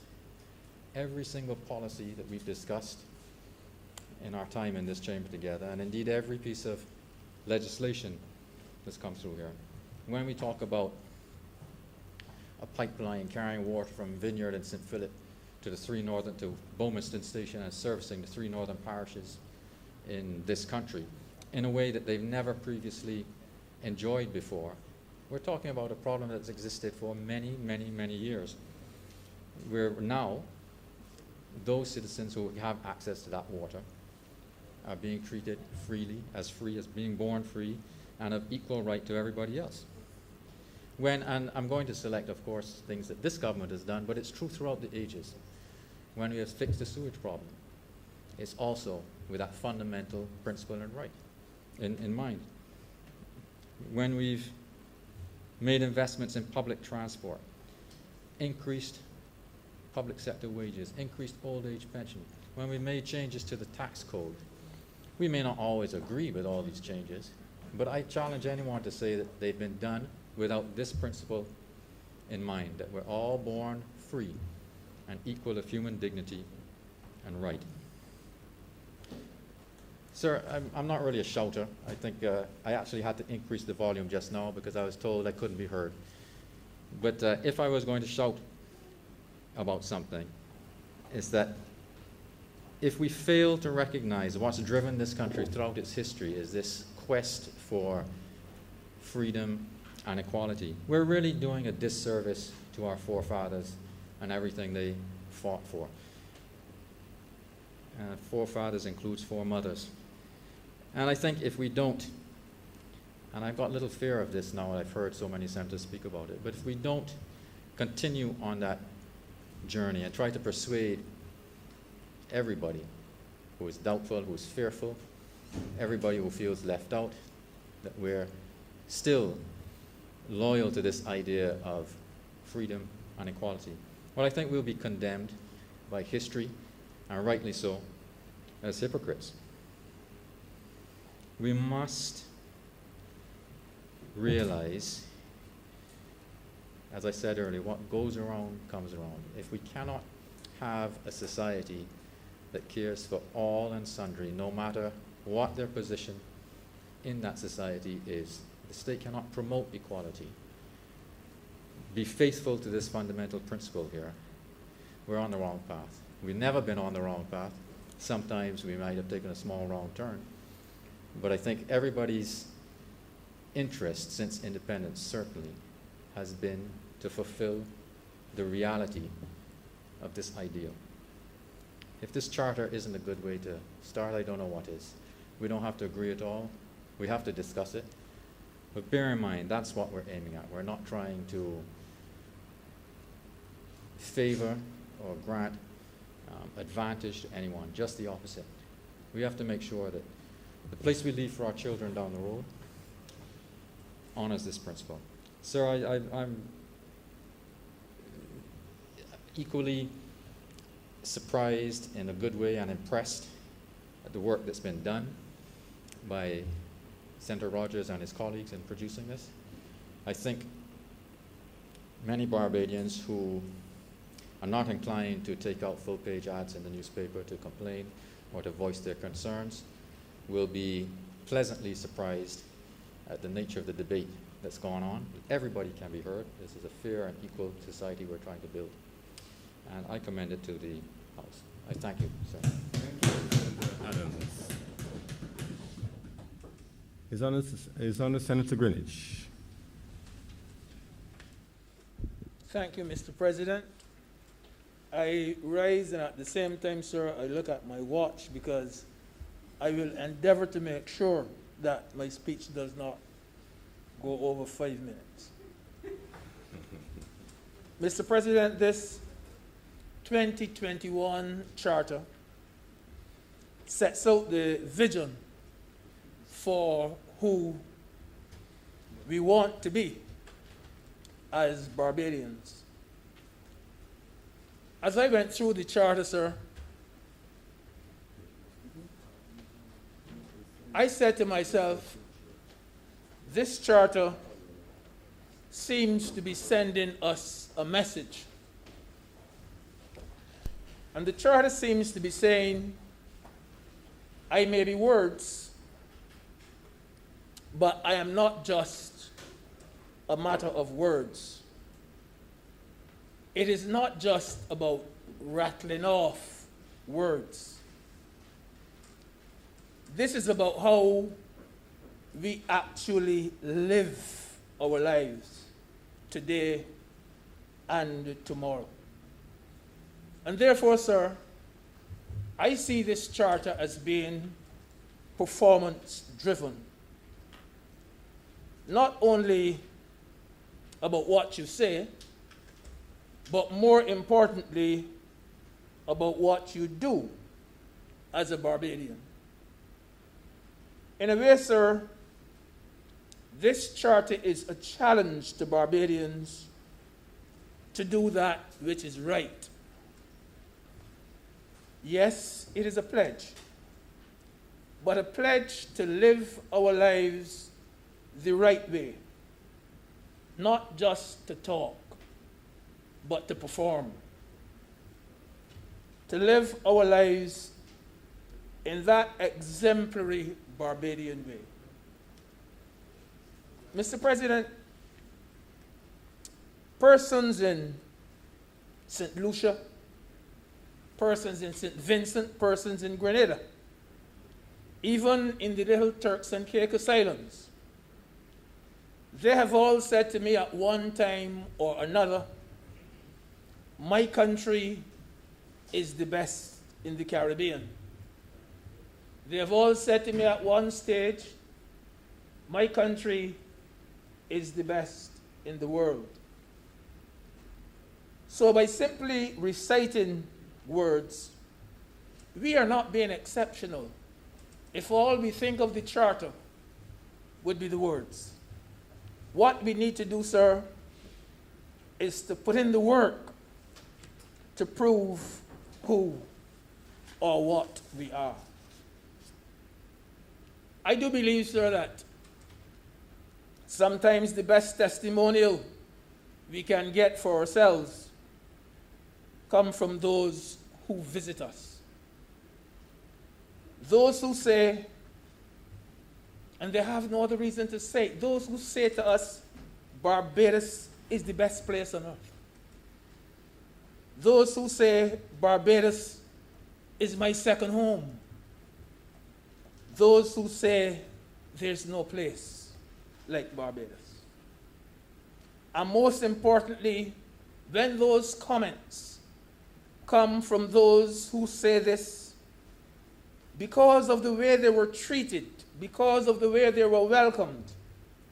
[SPEAKER 5] every single policy that we've discussed in our time in this chamber together, and indeed every piece of legislation that's come through here. When we talk about a pipeline carrying water from Vineyard and St. Philip to Beaumiston Station and servicing the 3 northern parishes in this country in a way that they've never previously enjoyed before, we're talking about a problem that's existed for many, many, many years, where now those citizens who have access to that water are being treated freely, as being born free, and of equal right to everybody else. And I'm going to select, of course, things that this government has done, but it's true throughout the ages. When we have fixed the sewage problem, it's also with that fundamental principle and right in mind. When we've made investments in public transport, increased public sector wages, increased old age pension, when we made changes to the tax code. We may not always agree with all these changes, but I challenge anyone to say that they've been done without this principle in mind, that we're all born free and equal of human dignity and right. Sir, I'm not really a shouter. I think I actually had to increase the volume just now because I was told I couldn't be heard. But if I was going to shout about something, it's that if we fail to recognize what's driven this country throughout its history is this quest for freedom and equality, we're really doing a disservice to our forefathers and everything they fought for. Forefathers includes foremothers. And I think if we don't, and I've got little fear of this now, I've heard so many senators speak about it, but if we don't continue on that journey and try to persuade everybody who is doubtful, who is fearful, everybody who feels left out, that we're still loyal to this idea of freedom and equality, well, I think we'll be condemned by history, and rightly so, as hypocrites. We must realize, as I said earlier, what goes around comes around. If we cannot have a society that cares for all and sundry, no matter what their position in that society is, the state cannot promote equality. Be faithful to this fundamental principle here. We're on the wrong path. We've never been on the wrong path. Sometimes we might have taken a small wrong turn. But I think everybody's interest since independence certainly has been to fulfill the reality of this ideal. If this charter isn't a good way to start, I don't know what is. We don't have to agree at all. We have to discuss it. But bear in mind, that's what we're aiming at. We're not trying to favor or grant advantage to anyone, just the opposite. We have to make sure that the place we leave for our children down the road honors this principle. Sir, I'm equally surprised in a good way and impressed at the work that's been done by Senator Rogers and his colleagues in producing this. I think many Barbadians who are not inclined to take out full-page ads in the newspaper to complain or to voice their concerns will be pleasantly surprised at the nature of the debate that's gone on. Everybody can be heard. This is a fair and equal society we're trying to build. And I commend it to the House. I thank you, sir.
[SPEAKER 2] Thank you, Senator Adams. Is on Senator Greenwich.
[SPEAKER 6] Thank you, Mr. President. I rise and at the same time, sir, I look at my watch because I will endeavor to make sure that my speech does not go over 5 minutes. Mr. President, this 2021 charter sets out the vision for who we want to be as Barbadians. As I went through the charter, sir, I said to myself, this charter seems to be sending us a message. And the charter seems to be saying, I may be words, but I am not just a matter of words. It is not just about rattling off words. This is about how we actually live our lives today and tomorrow. And therefore, sir, I see this charter as being performance-driven. Not only about what you say, but more importantly, about what you do as a Barbadian. In a way, sir, this charter is a challenge to Barbadians to do that which is right. Yes, it is a pledge, but a pledge to live our lives the right way, not just to talk, but to perform. To live our lives in that exemplary Barbadian way. Mr. President, persons in St. Lucia, persons in St. Vincent, persons in Grenada, even in the little Turks and Caicos Islands, they have all said to me at one time or another, my country is the best in the Caribbean. They have all said to me at one stage, my country is the best in the world. So by simply reciting words, we are not being exceptional if all we think of the charter would be the words. What we need to do, sir, is to put in the work to prove who or what we are. I do believe, sir, that sometimes the best testimonial we can get for ourselves come from those who visit us. Those who say, and they have no other reason to say, those who say to us, Barbados is the best place on earth. Those who say, Barbados is my second home. Those who say, there's no place like Barbados. And most importantly, when those comments come from those who say this, because of the way they were treated, because of the way they were welcomed,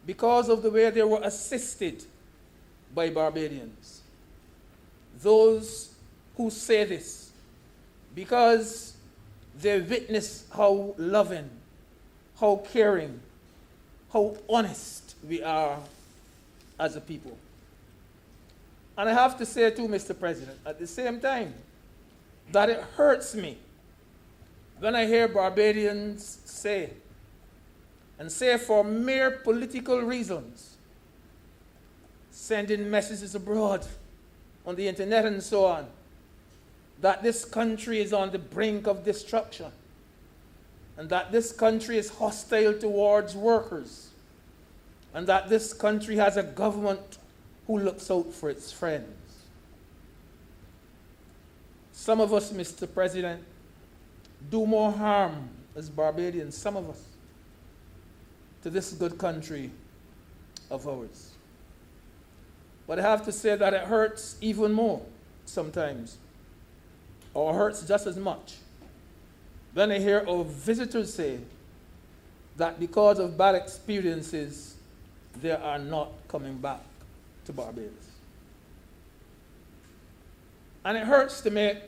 [SPEAKER 6] because of the way they were assisted by Barbadians. Those who say this, because they witness how loving, how caring, how honest we are as a people. And I have to say too, Mr. President, at the same time, that it hurts me when I hear Barbadians say, and say for mere political reasons, sending messages abroad on the internet and so on, that this country is on the brink of destruction, and that this country is hostile towards workers, and that this country has a government who looks out for its friends. Some of us, Mr. President, do more harm as Barbadians, some of us, to this good country of ours. But I have to say that it hurts even more sometimes, or hurts just as much, when I hear our visitors say that because of bad experiences, they are not coming back to Barbados. And it hurts to make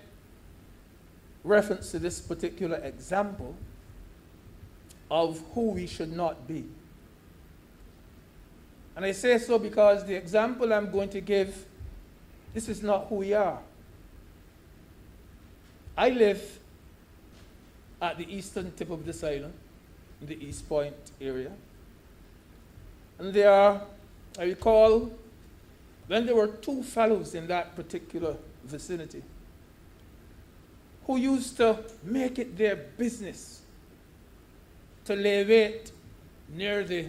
[SPEAKER 6] reference to this particular example of who we should not be. And I say so because the example I'm going to give, this is not who we are. I live at the eastern tip of this island, in the East Point area. And there are, I recall, when there were two fellows in that particular vicinity who used to make it their business to lay wait near the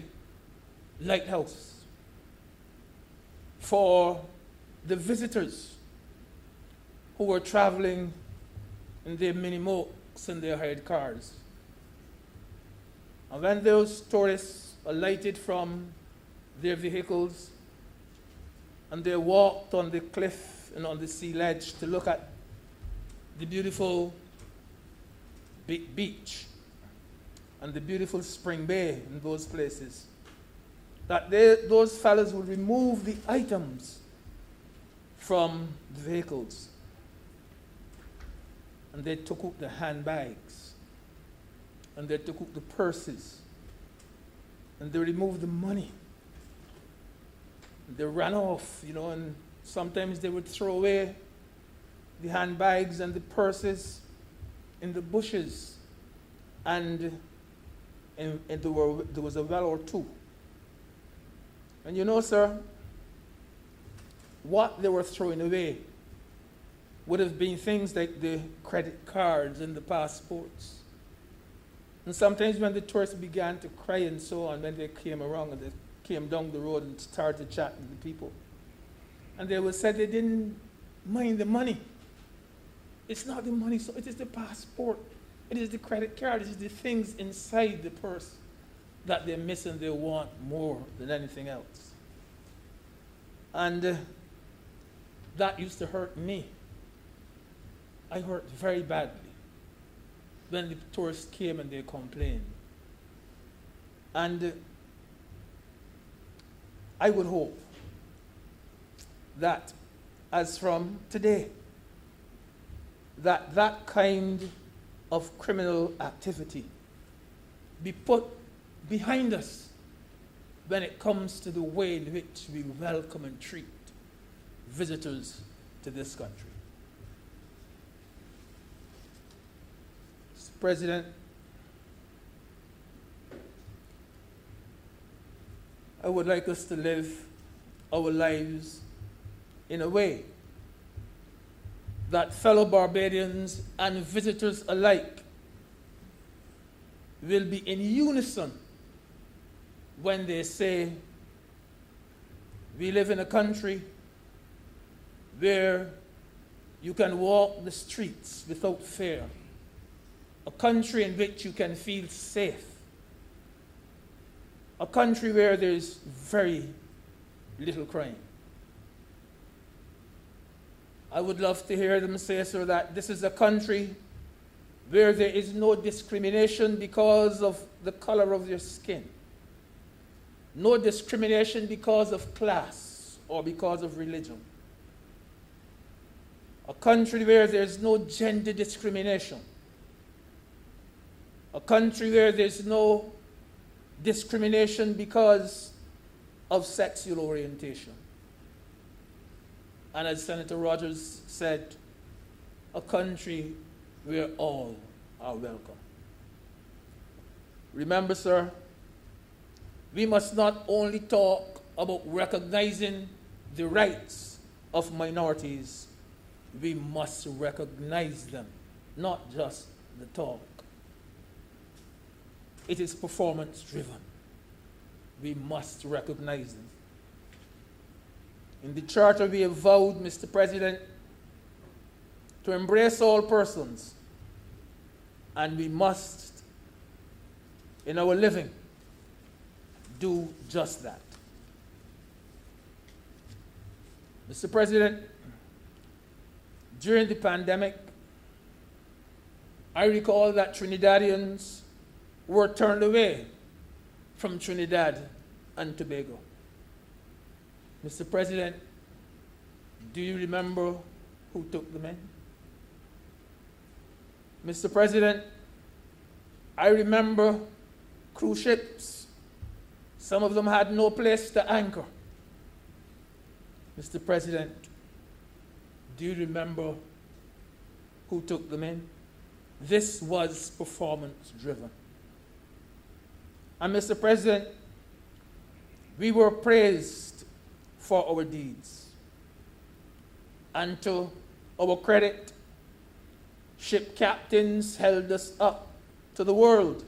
[SPEAKER 6] lighthouse for the visitors who were traveling in their mini mokes and their hired cars. And when those tourists alighted from their vehicles and they walked on the cliff and on the sea ledge to look at the beautiful big beach and the beautiful spring bay in those places, that those fellows would remove the items from the vehicles. And they took out the handbags, and they took out the purses, and they removed the money. And they ran off, and sometimes they would throw away the handbags and the purses in the bushes, and there was a well or two. And sir, what they were throwing away would have been things like the credit cards and the passports And sometimes when the tourists began to cry and so on, when they came around and they came down the road and started chatting to the people, and they would say they didn't mind the money. It's not the money, so it is the passport, it is the credit card, it is the things inside the purse that they miss and they want more than anything else. And that used to hurt me. I hurt very badly when the tourists came and they complained. And I would hope that as from today, that kind of criminal activity be put behind us when it comes to the way in which we welcome and treat visitors to this country. Mr. President, I would like us to live our lives in a way that fellow Barbadians and visitors alike will be in unison when they say, we live in a country where you can walk the streets without fear, a country in which you can feel safe, a country where there's very little crime. I would love to hear them say, sir, that this is a country where there is no discrimination because of the color of your skin, no discrimination because of class or because of religion, a country where there's no gender discrimination, a country where there's no discrimination because of sexual orientation. And as Senator Rogers said, a country where all are welcome. Remember, sir, we must not only talk about recognizing the rights of minorities, we must recognize them, not just the talk. It is performance driven. We must recognize them. In the Charter, we have vowed, Mr. President, to embrace all persons, and we must, in our living, do just that. Mr. President, during the pandemic, I recall that Trinidadians were turned away from Trinidad and Tobago. Mr. President, do you remember who took them in? Mr. President, I remember cruise ships. Some of them had no place to anchor. Mr. President, do you remember who took them in? This was performance driven. And Mr. President, we were praised for our deeds. And to our credit, ship captains held us up to the world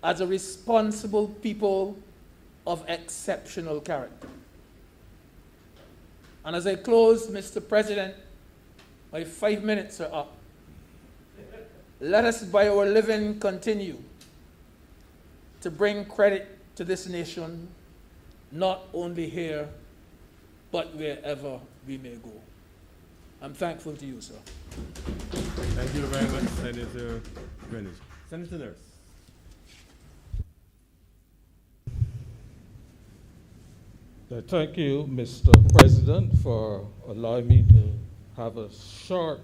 [SPEAKER 6] as a responsible people of exceptional character. And as I close, Mr. President, my 5 minutes are up. Let us, by our living, continue to bring credit to this nation, not only here, but wherever we may go. I'm thankful to you, sir.
[SPEAKER 2] Thank you very much, Senator Greenwich. Senator Nurse.
[SPEAKER 7] Thank you, Mr. President, for allowing me to have a short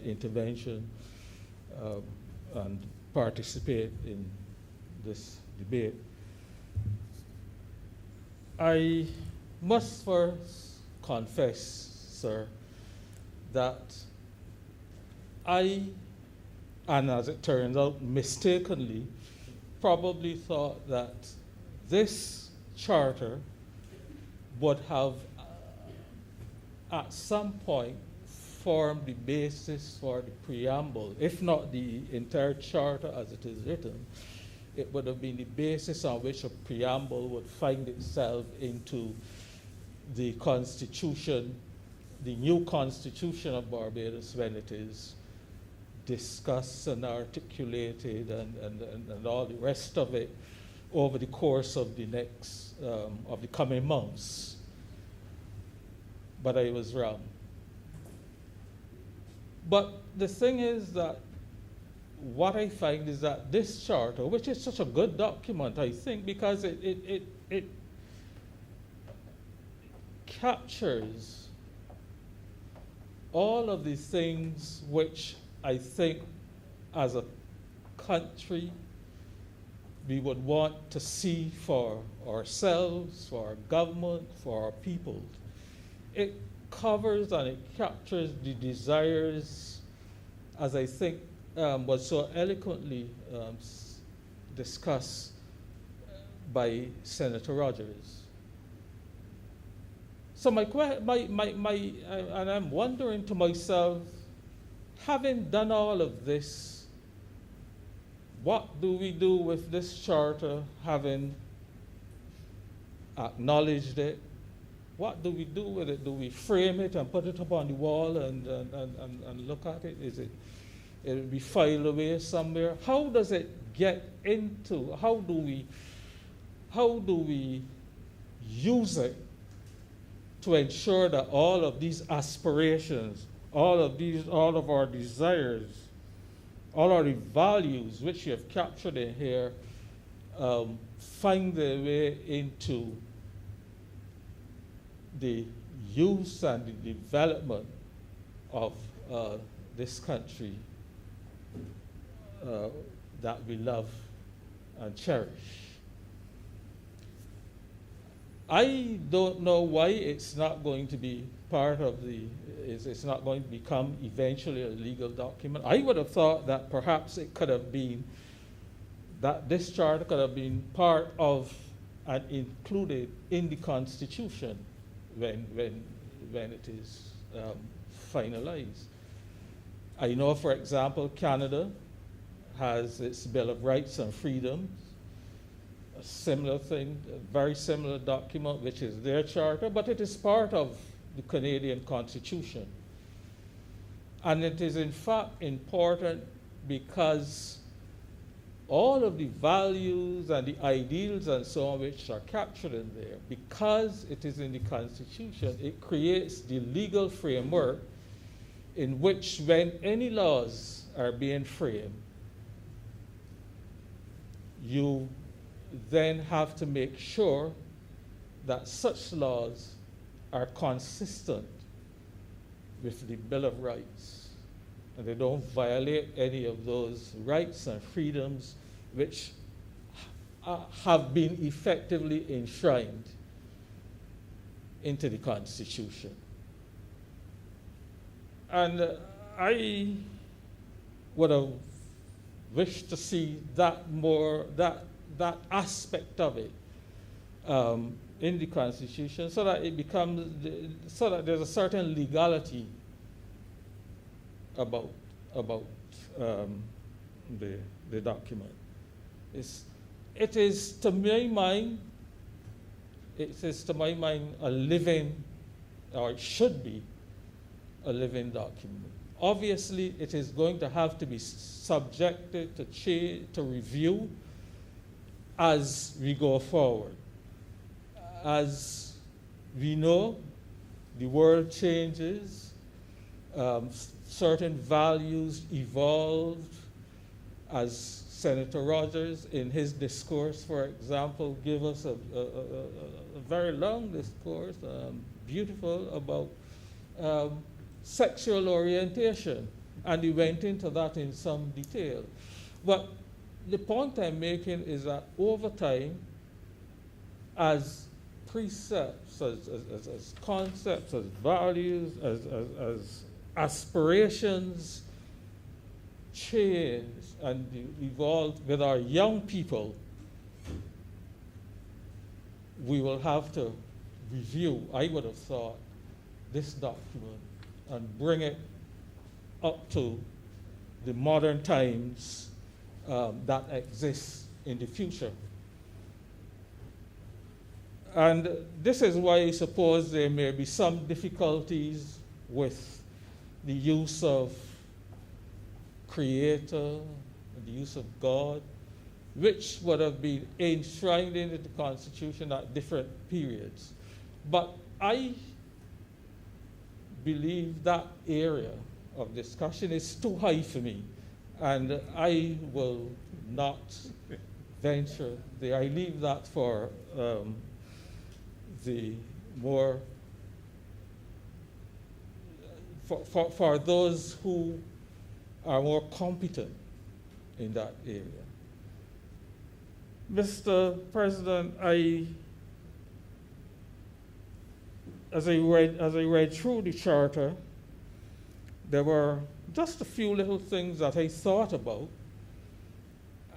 [SPEAKER 7] intervention and participate in this debate. I must first confess, sir, that I, and as it turns out, mistakenly, probably thought that this charter would have at some point form the basis for the preamble, if not the entire charter as it is written. It would have been the basis on which a preamble would find itself into the Constitution, the new Constitution of Barbados, when it is discussed and articulated and all the rest of it over the course of the next, of the coming months. But I was wrong. But the thing is that what I find is that this charter, which is such a good document, I think, because it captures all of the things which I think as a country we would want to see for ourselves, for our government, for our people. It covers and it captures the desires, as I think was so eloquently discussed by Senator Rogers. So and I'm wondering to myself, having done all of this, what do we do with this charter, having acknowledged it? What do we do with it? Do we frame it and put it up on the wall and look at it? It'll be filed away somewhere? How does it get into, how do we use it to ensure that all of these aspirations, all of our desires, all our values which you have captured in here find their way into the use and the development of this country that we love and cherish. I don't know why it's not going to be part of it's not going to become eventually a legal document. I would have thought that perhaps it could have been, that this charter could have been part of and included in the Constitution when it is finalized. I know, for example, Canada has its Bill of Rights and Freedoms, a similar thing, a very similar document, which is their charter, but it is part of the Canadian Constitution. And it is in fact important because all of the values and the ideals and so on which are captured in there, because it is in the Constitution, it creates the legal framework in which when any laws are being framed, you then have to make sure that such laws are consistent with the Bill of Rights, and they don't violate any of those rights and freedoms which have been effectively enshrined into the Constitution. And I would have wished to see that more, that aspect of it in the Constitution, so that it becomes, so that there's a certain legality about the document. It is to my mind a living, or it should be a living document. Obviously, it is going to have to be subjected to change, to review as we go forward. As we know, the world changes, certain values evolve, as Senator Rogers in his discourse, for example, gave us a very long discourse, beautiful, about sexual orientation, and he went into that in some detail. But the point I'm making is that over time, as precepts, as concepts, as values, as aspirations change and evolve with our young people, we will have to review, I would have thought, this document and bring it up to the modern times that exist in the future. And this is why I suppose there may be some difficulties with the use of Creator, the use of God, which would have been enshrined into the Constitution at different periods. But I believe that area of discussion is too high for me, and I will not venture there. I leave that for the more for those who are more competent in that area. Mr. President, as I read through the charter, there were just a few little things that I thought about,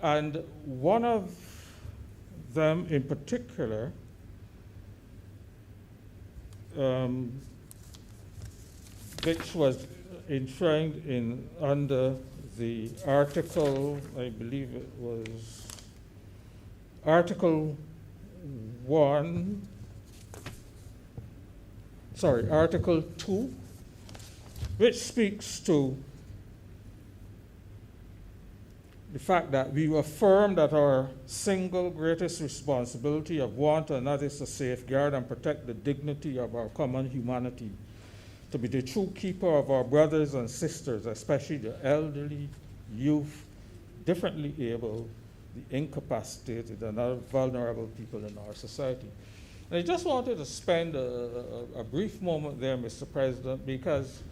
[SPEAKER 7] and one of them in particular which was enshrined in under the article, I believe it was Article 2, which speaks to the fact that we affirm that our single greatest responsibility of one to another is to safeguard and protect the dignity of our common humanity, to be the true keeper of our brothers and sisters, especially the elderly, youth, differently able, the incapacitated, and other vulnerable people in our society. And I just wanted to spend a brief moment there, Mr. President, because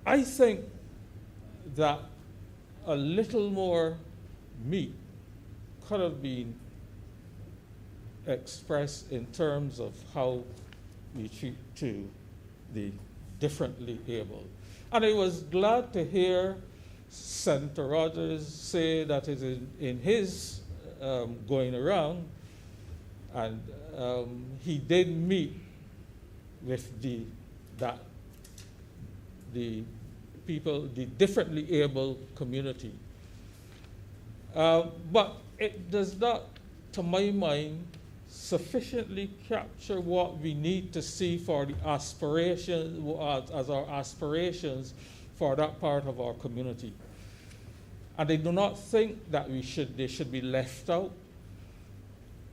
[SPEAKER 7] I think that a little more meat could have been expressed in terms of how we treat to the differently able. And I was glad to hear Senator Rogers say that it is in his going around, and he did meet with the people, the differently able community. But it does not, to my mind, sufficiently capture what we need to see for the aspirations, as our aspirations for that part of our community. And I do not think that they should be left out,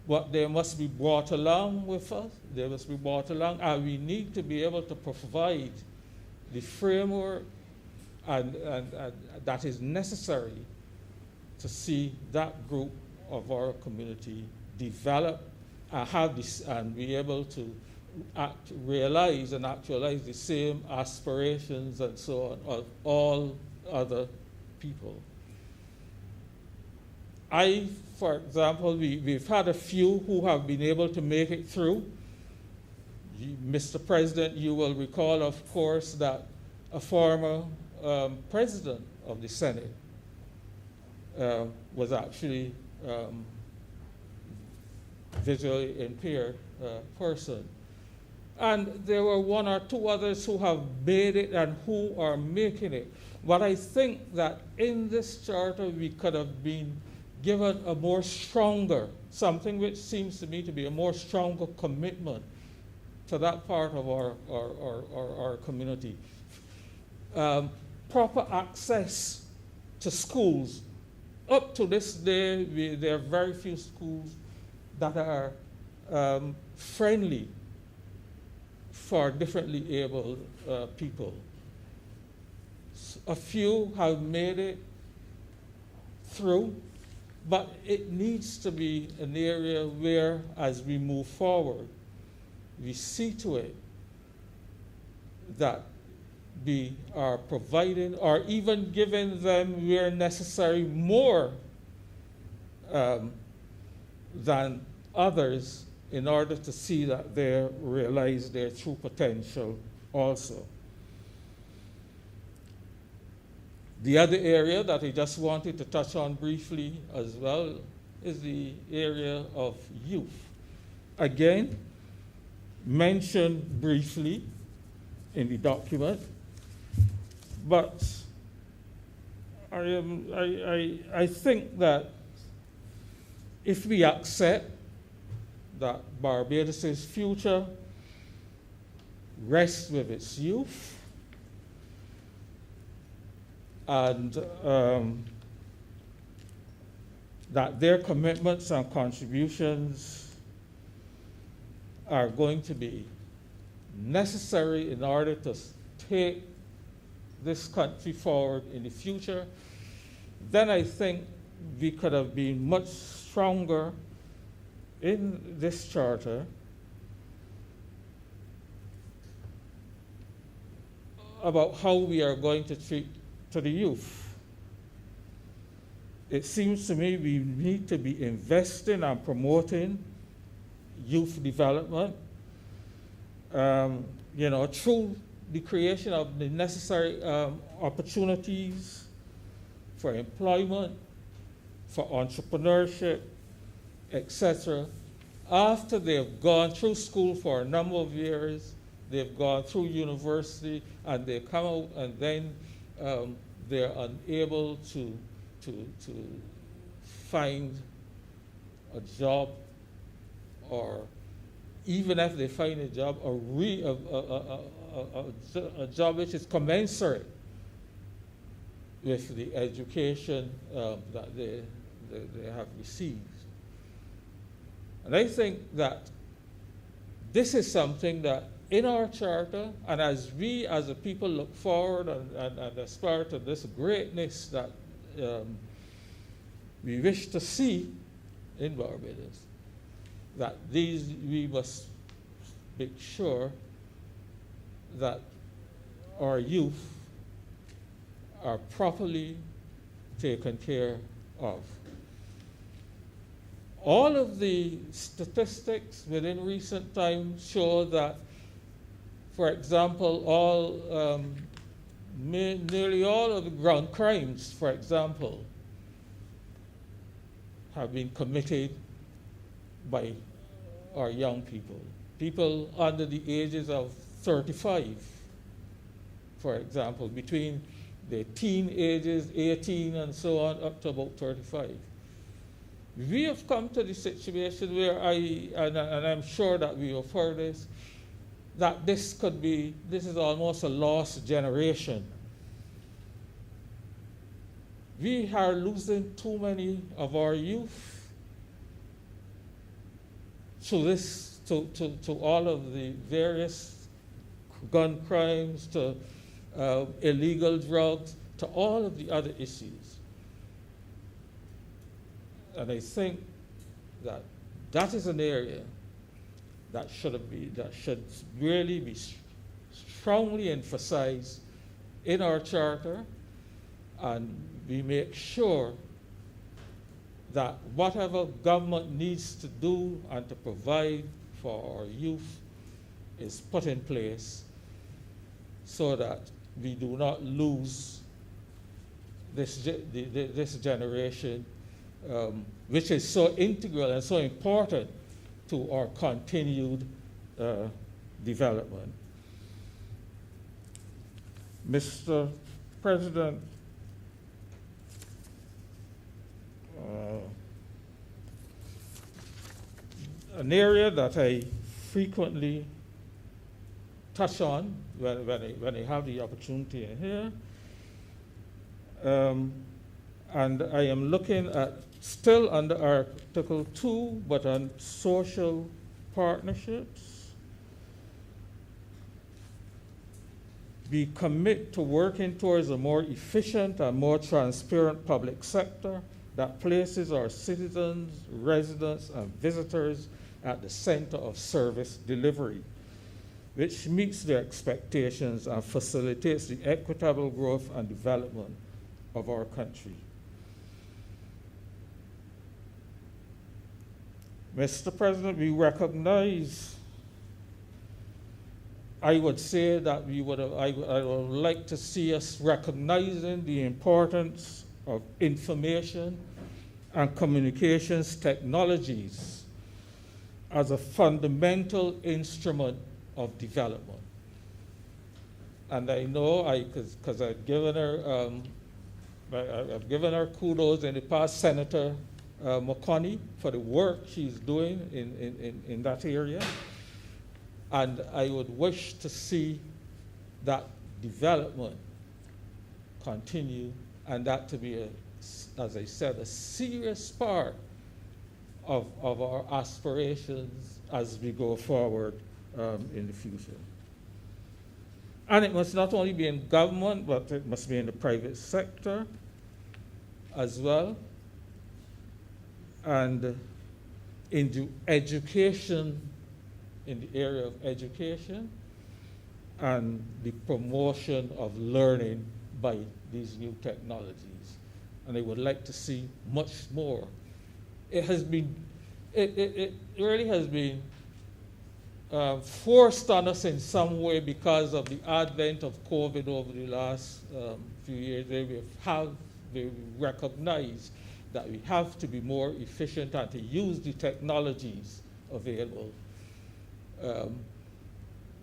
[SPEAKER 7] but they must be brought along with us. They must be brought along, and we need to be able to provide the framework and that is necessary to see that group of our community develop and have this, and be able to realize and actualize the same aspirations and so on of all other people. For example, we've had a few who have been able to make it through. Mr. President, you will recall, of course, that a former president of the Senate was actually visually impaired person. And there were one or two others who have made it and who are making it. But I think that in this charter we could have been given a more stronger, something which seems to me to be a more stronger commitment to that part of our community. Proper access to schools. Up to this day, there are very few schools that are friendly for differently able people. A few have made it through, but it needs to be an area where, as we move forward, we see to it that we are providing or even giving them, where necessary, more than others in order to see that they realize their true potential also. The other area that I just wanted to touch on briefly as well is the area of youth. Again, mentioned briefly, in the document. But I think that if we accept that Barbados' future rests with its youth, and that their commitments and contributions are going to be necessary in order to take this country forward in the future, then I think we could have been much stronger in this charter about how we are going to treat to the youth. It seems to me we need to be investing and promoting youth development, through the creation of the necessary opportunities for employment, for entrepreneurship, etc. After they've gone through school for a number of years, they've gone through university, and they come out, and then they're unable to find a job, or even if they find a job, a job which is commensurate with the education that they have received. And I think that this is something that in our charter, and as we as a people look forward and aspire to this greatness that we wish to see in Barbados, that we must make sure that our youth are properly taken care of. All of the statistics within recent times show that, for example, nearly all of the ground crimes, for example, have been committed by our young people. People under the ages of 35, for example, between the teen ages, 18 and so on, up to about 35. We have come to the situation where and I'm sure that we have heard this, that this is almost a lost generation. We are losing too many of our youth to all of the various gun crimes, to illegal drugs, to all of the other issues. And I think that is an area that should really be strongly emphasized in our charter, and we make sure that whatever government needs to do and to provide for our youth is put in place, so that we do not lose this generation, which is so integral and so important to our continued development. Mr. President, an area that I frequently touch on when I have the opportunity in here, and I am looking at, still under Article 2, but on social partnerships. We commit to working towards a more efficient and more transparent public sector that places our citizens, residents, and visitors at the center of service delivery, which meets their expectations and facilitates the equitable growth and development of our country. Mr. President, we recognize, I would say that I would like to see us recognizing the importance of information and communications technologies as a fundamental instrument of development. And I know, because I've given her, I've given her kudos in the past, Senator McConney, for the work she's doing in that area. And I would wish to see that development continue, and that to be, as I said, a serious part of our aspirations as we go forward in the future. And it must not only be in government, but it must be in the private sector as well. And in the education, in the area of education, and the promotion of learning by these new technologies. And I would like to see much more. It really has been forced on us in some way because of the advent of COVID over the last few years, where we recognize that we have to be more efficient and to use the technologies available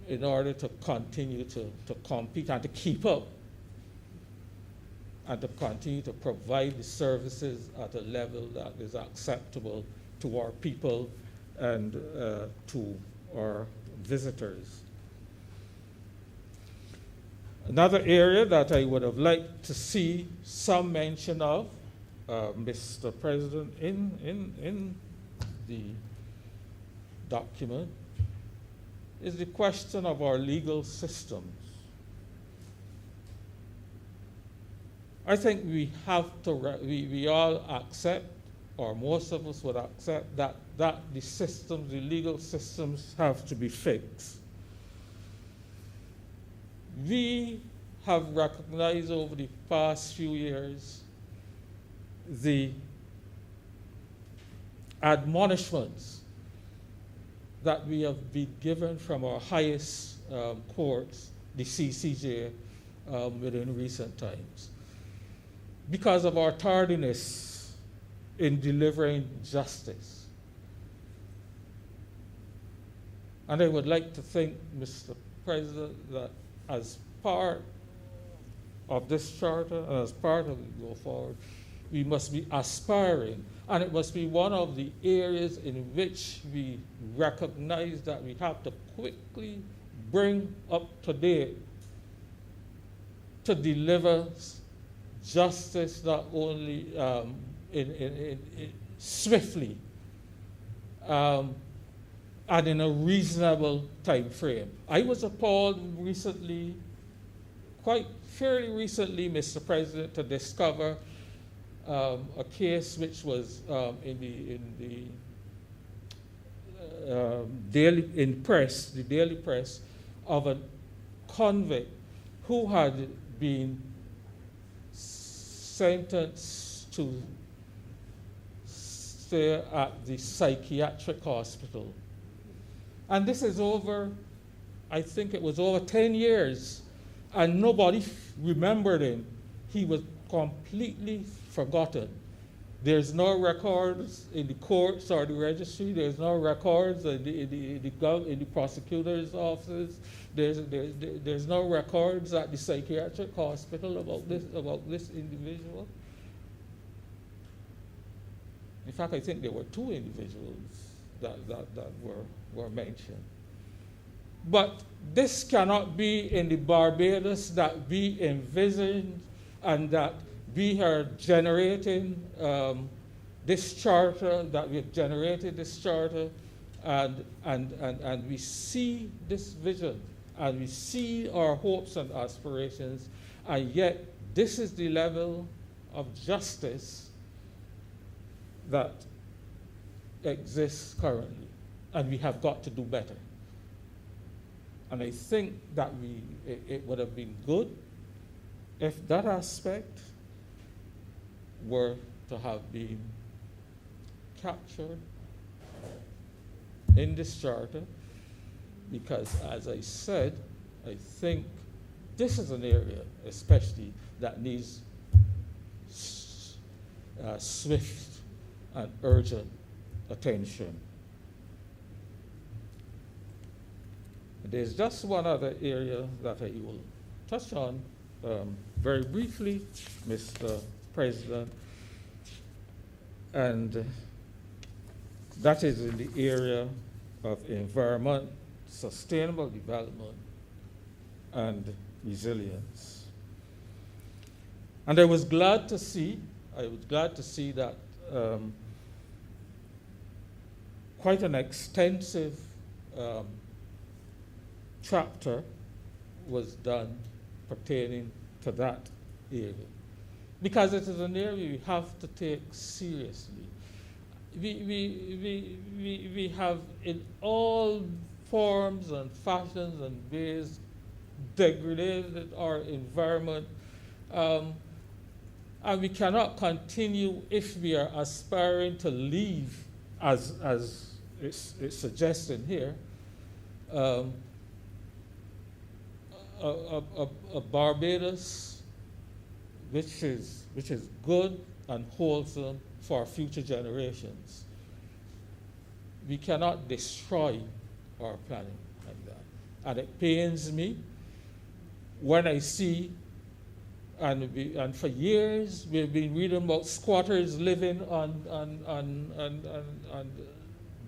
[SPEAKER 7] in order to continue to compete and to keep up and to continue to provide the services at a level that is acceptable to our people and to our visitors. Another area that I would have liked to see some mention of, Mr. President, in the document is the question of our legal systems. I think we have to, we all accept, or most of us would accept, that the systems, the legal systems have to be fixed. We have recognized over the past few years the admonishments that we have been given from our highest courts, the CCJ, within recent times, because of our tardiness in delivering justice. And I would like to think, Mr. President, that as part of this charter and as part of it go forward, we must be aspiring, and it must be one of the areas in which we recognize that we have to quickly bring up to date to deliver justice not only swiftly and in a reasonable time frame. I was appalled recently, fairly recently, Mr. President, to discover a case which was in the daily press, of a convict who had been sentenced to stay at the psychiatric hospital. And this is over, I think it was over 10 years, and nobody remembered him. He was completely forgotten. There's no records in the courts or the registry. There's no records in the prosecutor's office. There's no records at the psychiatric hospital about this individual. In fact, I think there were 2 individuals that were mentioned. But this cannot be in the Barbados that we envision and that we are generating this charter, that we've generated this charter, and we see this vision, and we see our hopes and aspirations, and yet this is the level of justice that exists currently, and we have got to do better. And I think that it would have been good if that aspect were to have been captured in this charter, because, as I said, I think this is an area especially that needs swift and urgent attention. There's just one other area that I will touch on very briefly, Mr. President, and that is in the area of environment, sustainable development, and resilience. And I was glad to see that quite an extensive chapter was done pertaining to that area, because it is an area we have to take seriously. We have in all forms and fashions and ways degraded our environment, and we cannot continue if we are aspiring to leave, as it's suggested here, a Barbados which is good and wholesome for future generations. We cannot destroy our planet like that. And it pains me when I see, and for years we've been reading about squatters living on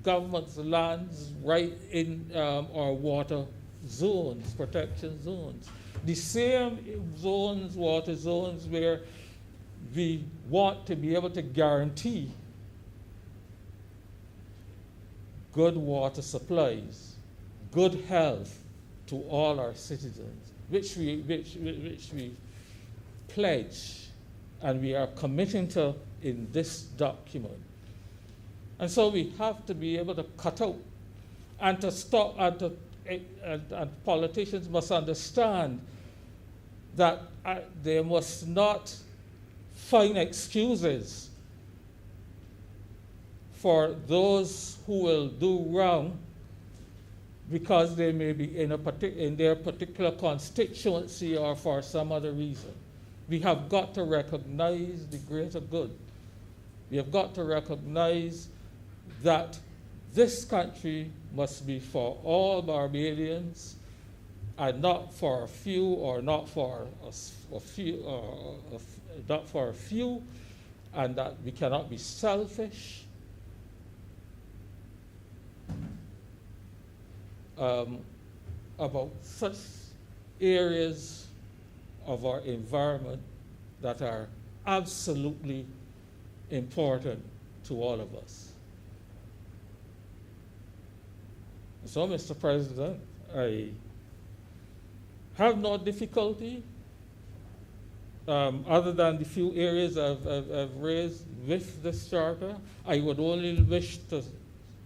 [SPEAKER 7] government's lands right in our water zones, protection zones. The same zones, water zones, where we want to be able to guarantee good water supplies, good health to all our citizens, which we pledge and we are committing to in this document. And so we have to be able to cut out and to stop, and politicians must understand that they must not find excuses for those who will do wrong because they may be in their particular constituency or for some other reason. We have got to recognize the greater good. We have got to recognize that this country must be for all Barbadians and not for a few, or not for a few, not for a few, and that we cannot be selfish about such areas of our environment that are absolutely important to all of us. So, Mr. President, I have no difficulty other than the few areas I've raised with this charter. I would only wish to,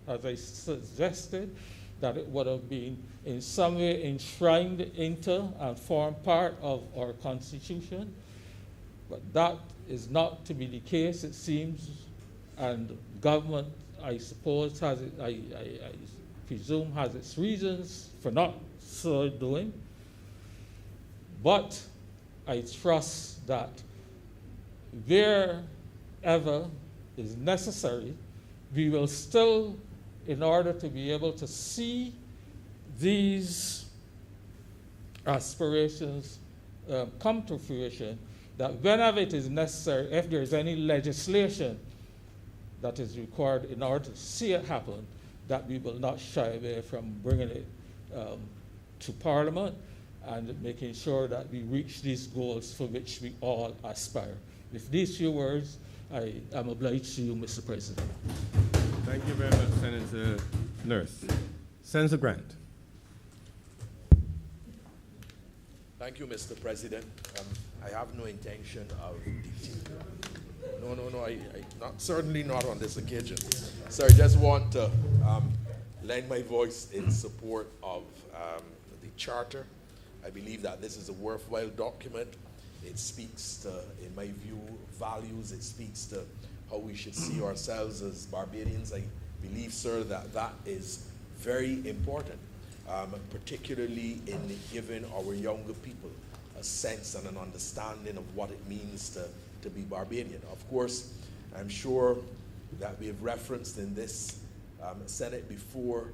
[SPEAKER 7] as I suggested, that it would have been in some way enshrined into and form part of our Constitution. But that is not to be the case, it seems, and government, I suppose, has it, I presume, has its reasons for not so doing. But I trust that wherever is necessary, we will still, in order to be able to see these aspirations come to fruition, that whenever it is necessary, if there is any legislation that is required in order to see it happen, that we will not shy away from bringing it to Parliament and making sure that we reach these goals for which we all aspire. With these few words, I am obliged to you, Mr. President.
[SPEAKER 2] Thank you very much, Senator Nurse. Senator Grant.
[SPEAKER 8] Thank you, Mr. President. I have no intention of certainly not on this occasion. So I just want to lend my voice in support of the Charter. I believe that this is a worthwhile document. It speaks to, in my view, values. It speaks to how we should see ourselves as Barbadians. I believe, sir, that that is very important, particularly in giving our younger people a sense and an understanding of what it means to be Barbadian. Of course, I'm sure that we have referenced in this Senate before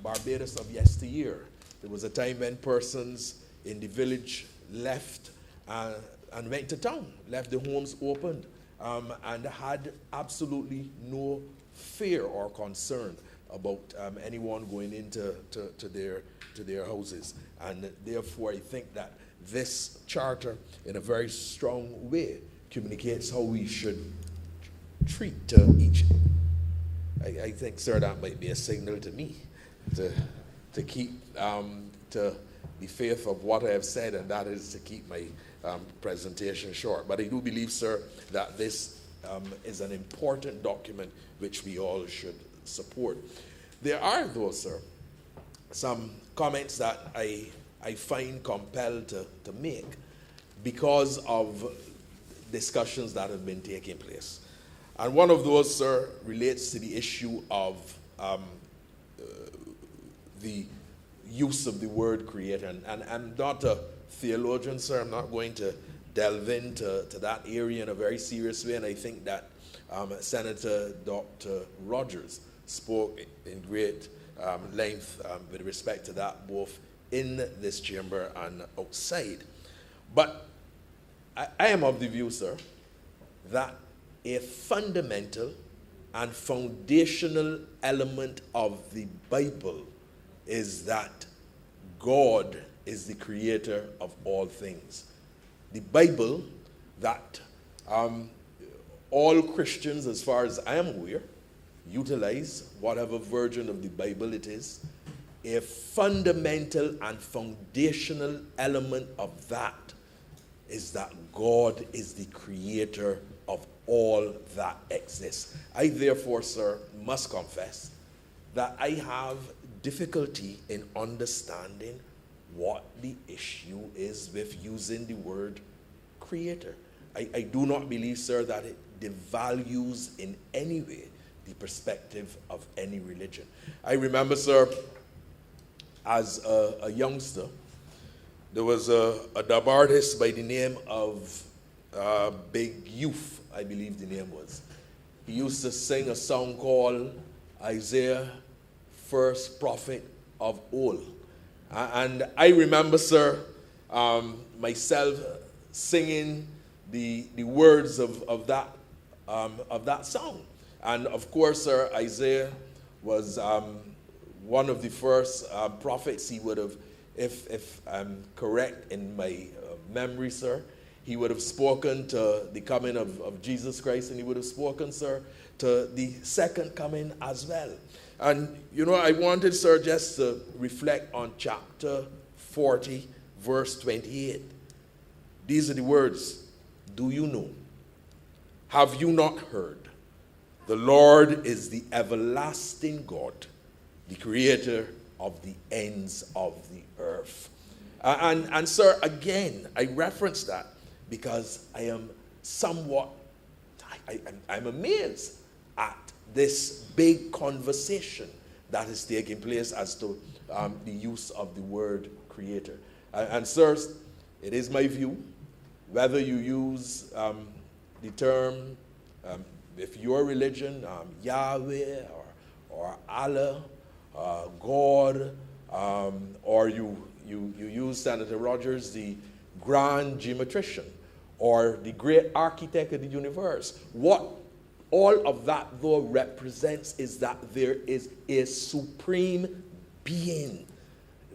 [SPEAKER 8] Barbados of yesteryear. There was a time when persons in the village left and went to town, left the homes opened, and had absolutely no fear or concern about anyone going into their houses. And therefore, I think that this charter, in a very strong way, communicates how we should treat each. I think, sir, that might be a signal to me to keep to the faith of what I have said, and that is to keep my presentation short. But I do believe, sir, that this is an important document which we all should support. There are, though, sir, some comments that I find compelled to make because of discussions that have been taking place. And one of those, sir, relates to the issue of the use of the word creator. And I'm not a theologian, sir. I'm not going to delve into that area in a very serious way. And I think that Senator Dr. Rogers spoke in great length with respect to that, both in this chamber and outside. But I am of the view, sir, that a fundamental and foundational element of the Bible is that God is the creator of all things. The Bible that all Christians, as far as I am aware, utilize, whatever version of the Bible it is, a fundamental and foundational element of that is that God is the creator of all that exists. I therefore, sir, must confess that I have difficulty in understanding what the issue is with using the word creator. I do not believe, sir, that it devalues in any way the perspective of any religion. I remember, sir, as a youngster, there was a dub artist by the name of Big Youth, I believe the name was. He used to sing a song called Isaiah, First Prophet of Old. And I remember, sir, myself singing the words of that song. And of course, sir, Isaiah was one of the first prophets. He would have, if I'm correct in my memory, sir, he would have spoken to the coming of Jesus Christ, and he would have spoken, sir, to the second coming as well. And, you know, I wanted, sir, just to reflect on chapter 40, verse 28. These are the words. Do you know? Have you not heard? The Lord is the everlasting God, the creator of the ends of the earth. And sir, again, I reference that because I am somewhat, I'm amazed at this big conversation that is taking place as to the use of the word creator. And sirs, it is my view, whether you use the term, if your religion, Yahweh or Allah, God, or you use Senator Rogers, the grand geometrician, or the great architect of the universe. What all of that, though, represents is that there is a supreme being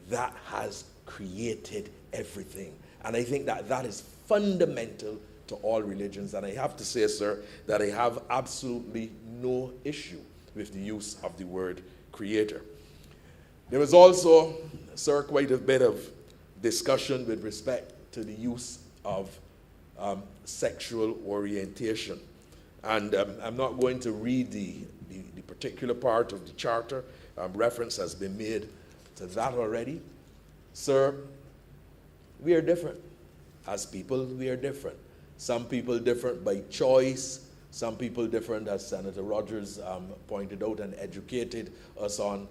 [SPEAKER 8] that has created everything. And I think that that is fundamental to all religions. And I have to say, sir, that I have absolutely no issue with the use of the word creator. There was also, sir, quite a bit of discussion with respect to the use of sexual orientation. And I'm not going to read the particular part of the charter. Reference has been made to that already. Sir, we are different. As people, we are different. Some people different by choice. Some people different, as Senator Rogers pointed out and educated us on,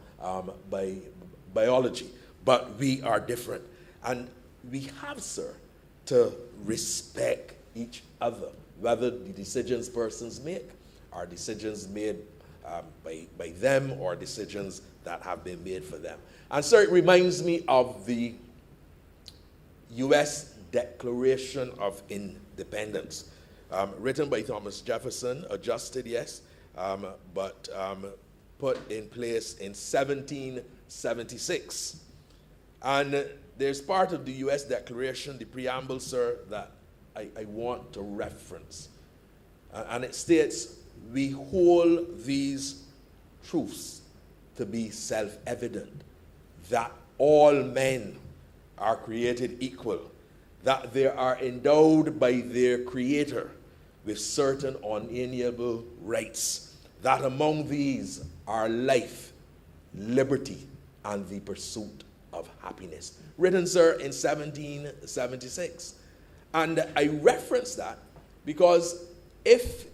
[SPEAKER 8] by biology. But we are different. And we have, sir, to respect each other, whether the decisions persons make are decisions made by them or decisions that have been made for them. And so it reminds me of the U.S. Declaration of Independence, written by Thomas Jefferson, adjusted, yes, but put in place in 1776. And there's part of the U.S. Declaration, the preamble, sir, that I want to reference. And it states, "We hold these truths to be self-evident, that all men are created equal, that they are endowed by their Creator with certain unalienable rights, that among these are life, liberty, and the pursuit of happiness." Written, sir, in 1776. And I reference that because if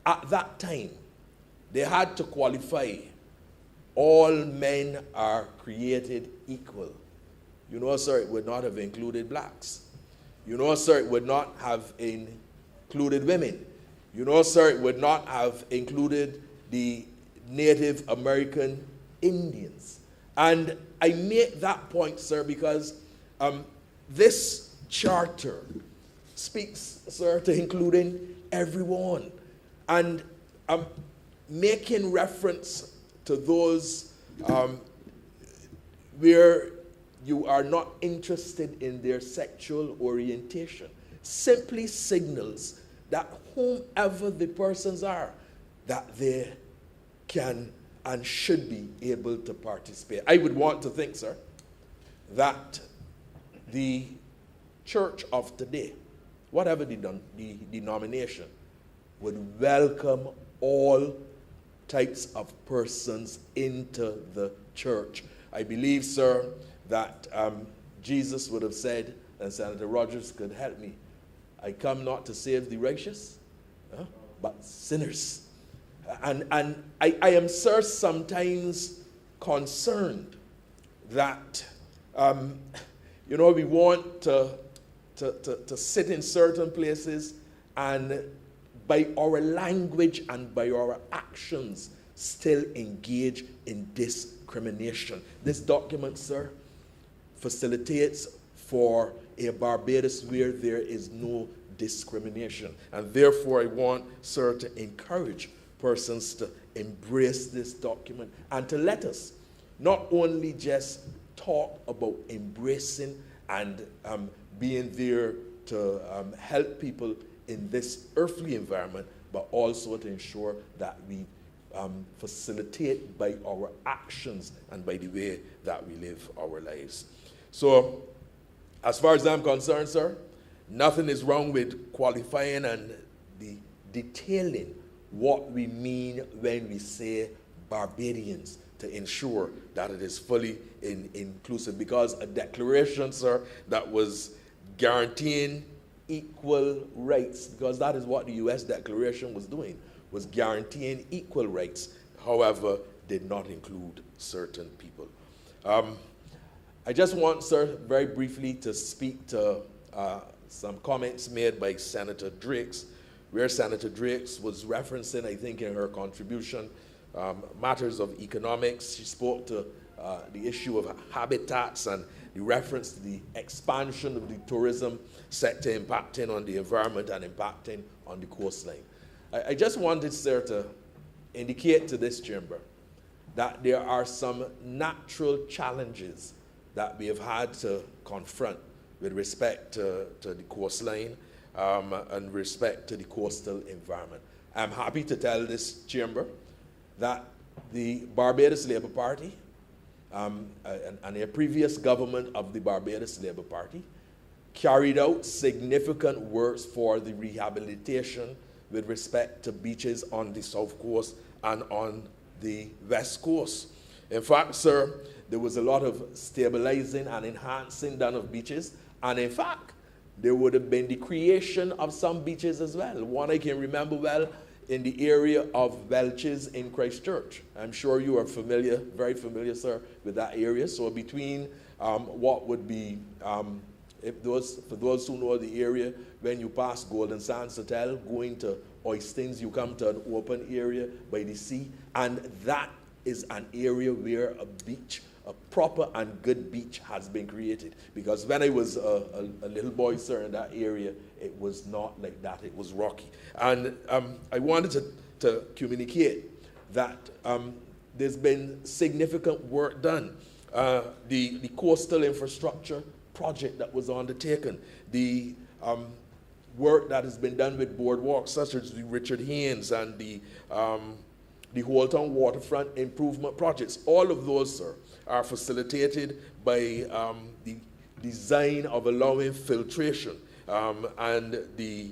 [SPEAKER 8] at that time they had to qualify, all men are created equal, you know, sir, it would not have included blacks. You know, sir, it would not have included women. You know, sir, it would not have included the Native American Indians. And I make that point, sir, because this charter speaks, sir, to including everyone. And making reference to those where you are not interested in their sexual orientation simply signals that whomever the persons are, that they can and should be able to participate. I would want to think, sir, that the church of today, whatever the denomination, would welcome all types of persons into the church. I believe, sir, that Jesus would have said, and Senator Rogers could help me, "I come not to save the righteous, but sinners." And I am, sir, sometimes concerned that, you know, we want to sit in certain places and by our language and by our actions still engage in discrimination. This document, sir, facilitates for a Barbados where there is no discrimination. And therefore, I want, sir, to encourage persons to embrace this document and to let us not only just talk about embracing and being there to help people in this earthly environment, but also to ensure that we facilitate by our actions and by the way that we live our lives. So, as far as I'm concerned, sir, nothing is wrong with qualifying and the detailing what we mean when we say Barbadians, to ensure that it is fully inclusive, because a declaration, sir, that was guaranteeing equal rights, because that is what the U.S. Declaration was doing, was guaranteeing equal rights, however, did not include certain people. I just want, sir, very briefly to speak to some comments made by Senator Drakes, where Senator Drakes was referencing, I think in her contribution, matters of economics. She spoke to the issue of habitats and the reference to the expansion of the tourism sector impacting on the environment and impacting on the coastline. I just wanted, sir, to indicate to this chamber that there are some natural challenges that we have had to confront with respect to the coastline and respect to the coastal environment. I'm happy to tell this chamber that the Barbados Labour Party and a previous government of the Barbados Labour Party carried out significant works for the rehabilitation with respect to beaches on the South Coast and on the West Coast. In fact, sir, there was a lot of stabilizing and enhancing done of beaches, and in fact, there would have been the creation of some beaches as well. One I can remember well in the area of Welch's in Christchurch. I'm sure you are familiar, very familiar, sir, with that area. So between what would be, for those who know the area, when you pass Golden Sands Hotel, going to Oistins, you come to an open area by the sea, and that is an area where a beach a proper and good beach has been created. Because when I was a little boy, sir, in that area, it was not like that. It was rocky. And I wanted to communicate that there's been significant work done. The coastal infrastructure project that was undertaken, the work that has been done with boardwalks such as the Richard Haynes and the Holtown Waterfront Improvement Projects. All of those, sir, are facilitated by the design of allowing filtration and the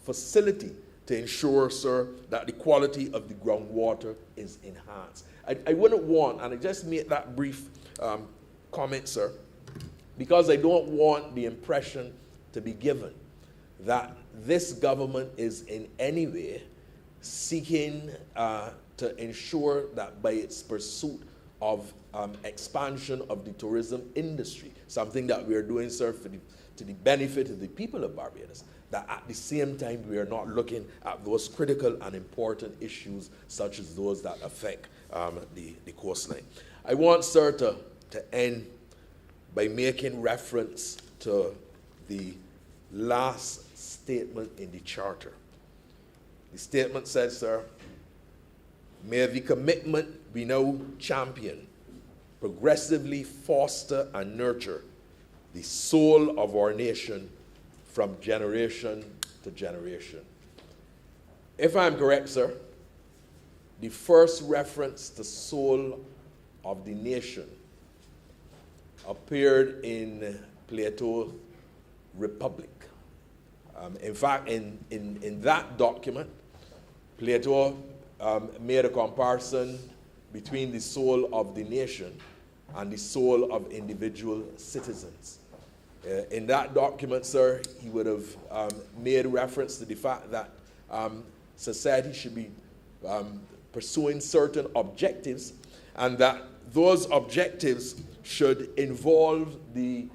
[SPEAKER 8] facility to ensure, sir, that the quality of the groundwater is enhanced. I wouldn't want, and I just made that brief comment, sir, because I don't want the impression to be given that this government is in any way seeking to ensure that by its pursuit of expansion of the tourism industry, something that we are doing, sir, to the benefit of the people of Barbados, that at the same time we are not looking at those critical and important issues such as those that affect the coastline. I want, sir, to end by making reference to the last statement in the charter. The statement says, sir, may the commitment we now champion progressively foster and nurture the soul of our nation from generation to generation. If I'm correct, sir, the first reference to soul of the nation appeared in Plato's Republic. In fact, in that document, Plato made a comparison between the soul of the nation and the soul of individual citizens. In that document, sir, he would have made reference to the fact that society should be pursuing certain objectives, and that those objectives should involve the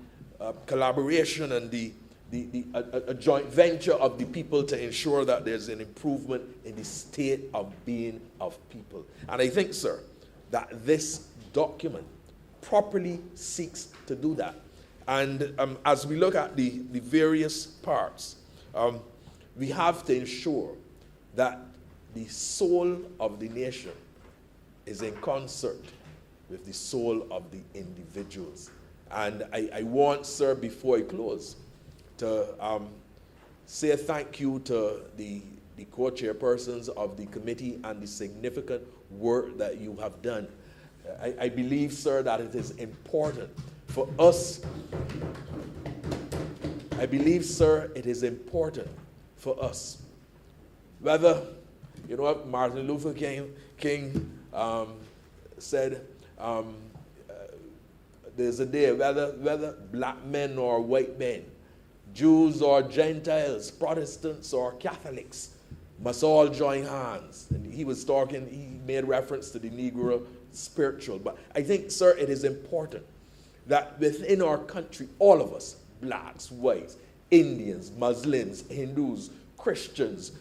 [SPEAKER 8] collaboration and a joint venture of the people to ensure that there's an improvement in the state of being of people. And I think, sir, that this document properly seeks to do that. And as we look at the various parts, we have to ensure that the soul of the nation is in concert with the soul of the individuals. And I want, sir, before I close, to say thank you to the co-chairpersons of the committee and the significant work that you have done. I believe, sir, that it is important for us. I believe, sir, it is important for us. Whether, you know what Martin Luther King said, there's a day, whether black men or white men, Jews or Gentiles, Protestants or Catholics, must all join hands. And he was talking, he made reference to the Negro spiritual. But I think, sir, it is important that within our country, all of us, blacks, whites, Indians, Muslims, Hindus, Christians,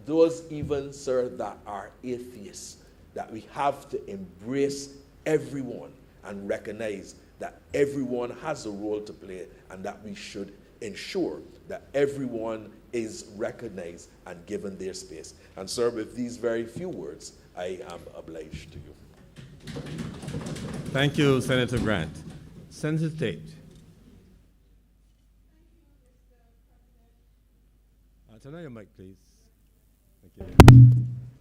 [SPEAKER 8] those even, sir, that are atheists, that we have to embrace everyone and recognize that everyone has a role to play, and that we should ensure that everyone is recognized and given their space. And sir, with these very few words, I am obliged to you.
[SPEAKER 2] Thank you, Senator Grant. Senator Tate. Turn on your mic, please. Thank you.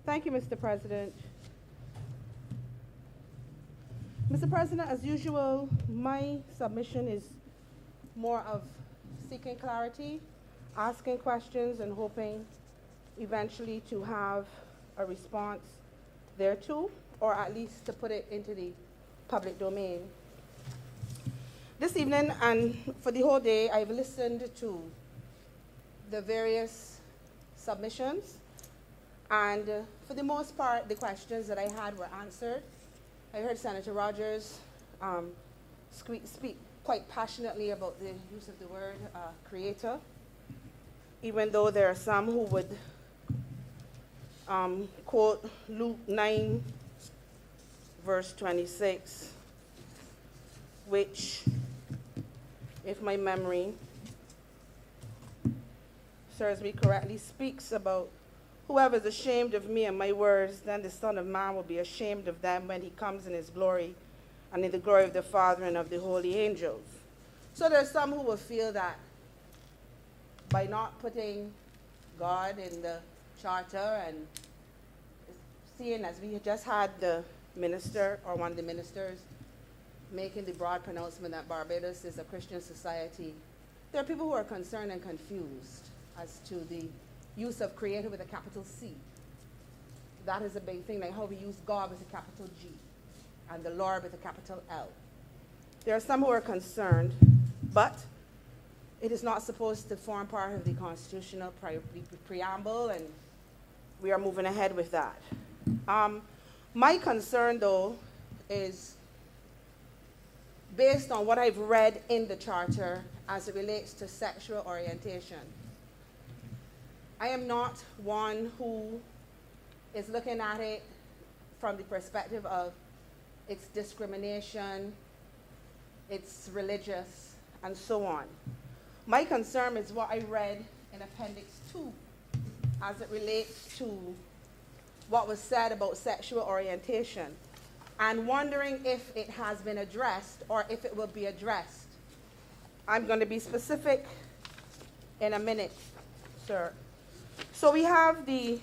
[SPEAKER 9] Thank you, Mr. President. Mr. President, as usual, my submission is more of seeking clarity, asking questions, and hoping eventually to have a response thereto, or at least to put it into the public domain. This evening and for the whole day, I've listened to the various submissions, and for the most part, the questions that I had were answered. I heard Senator Rogers speak quite passionately about the use of the word creator, even though there are some who would quote Luke 9, verse 26, which, if my memory serves me correctly, speaks about whoever is ashamed of me and my words, then the Son of Man will be ashamed of them when he comes in his glory and in the glory of the Father and of the holy angels. So there's some who will feel that by not putting God in the charter, and seeing as we just had the minister or one of the ministers making the broad pronouncement that Barbados is a Christian society, there are people who are concerned and confused as to the use of creator with a capital C. That is a big thing, like how we use God with a capital G and the Lord with a capital L. There are some who are concerned, but it is not supposed to form part of the constitutional preamble, and we are moving ahead with that. My concern, though, is based on what I've read in the charter as it relates to sexual orientation. I am not one who is looking at it from the perspective of its discrimination, it's religious, and so on. My concern is what I read in Appendix 2 as it relates to what was said about sexual orientation, and wondering if it has been addressed or if it will be addressed. I'm going to be specific in a minute, sir. So we have the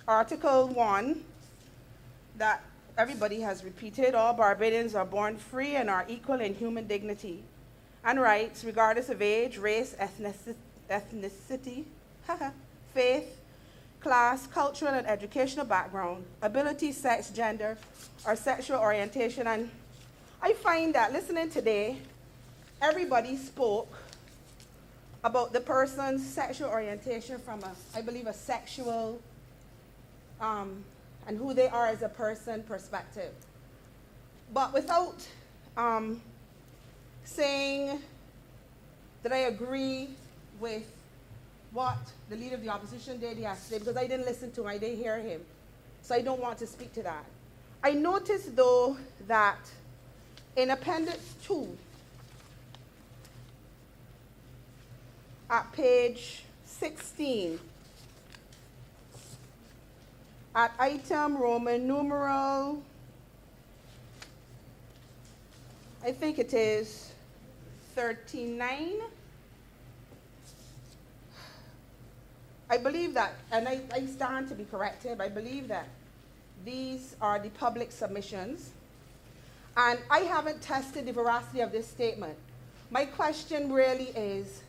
[SPEAKER 9] Article 1 that everybody has repeated. All Barbadians are born free and are equal in human dignity and rights, regardless of age, race, ethnicity, faith, class, cultural and educational background, ability, sex, gender, or sexual orientation. And I find that listening today, everybody spoke about the person's sexual orientation from I believe, a sexual and who they are as a person perspective. But without saying that I agree with what the leader of the opposition did yesterday, because I didn't listen to him, I didn't hear him, so I don't want to speak to that. I noticed, though, that in Appendix 2, at page 16, at item Roman numeral, I think it is 39. I believe that, and I stand to be corrected, I believe that these are the public submissions, and I haven't tested the veracity of this statement. My question really is,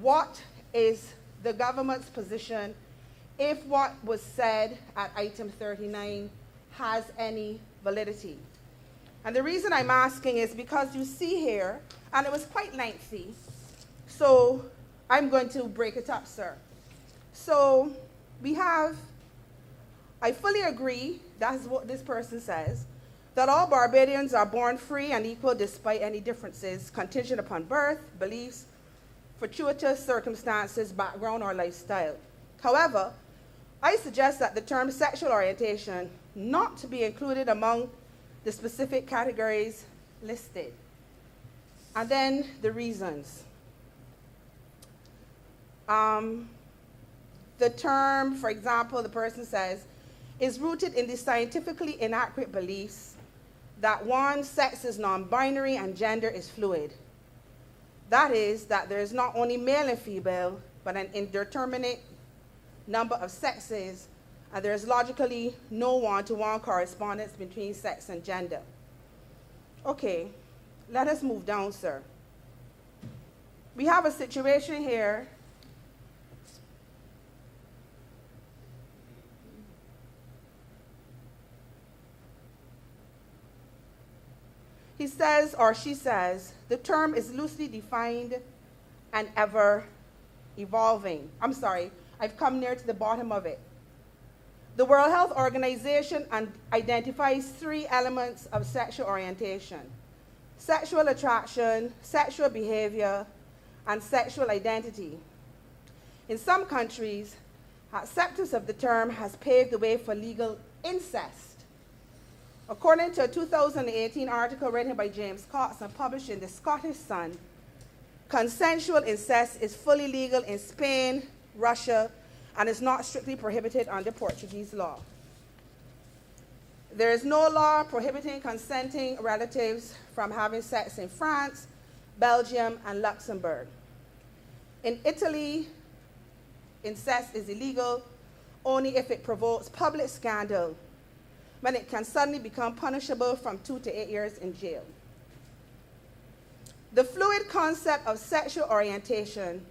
[SPEAKER 9] what is the government's position if what was said at item 39 has any validity? And the reason I'm asking is because you see here, and it was quite lengthy, so I'm going to break it up, sir. So we have, I fully agree, that's what this person says, that all Barbadians are born free and equal despite any differences contingent upon birth, beliefs, fortuitous circumstances, background, or lifestyle. However, I suggest that the term sexual orientation not to be included among the specific categories listed. And then the reasons. The term, for example, the person says, is rooted in the scientifically inaccurate beliefs that one, sex is non-binary and gender is fluid. That is, that there is not only male and female, but an indeterminate number of sexes, and there is logically no one-to-one correspondence between sex and gender. Okay, let us move down, sir. We have a situation here he says, or she says, the term is loosely defined and ever evolving. I'm sorry, I've come near to the bottom of it. The World Health Organization identifies 3 elements of sexual orientation: sexual attraction, sexual behavior, and sexual identity. In some countries, Acceptance of the term has paved the way for legal incest. According to a 2018 article written by James Cox and published in the Scottish Sun, consensual incest is fully legal in Spain, Russia, and is not strictly prohibited under Portuguese law. There is no law prohibiting consenting relatives from having sex in France, Belgium, and Luxembourg. In Italy, incest is illegal only if it provokes public scandal, when it can suddenly become punishable from 2 to 8 years in jail. The fluid concept of sexual orientation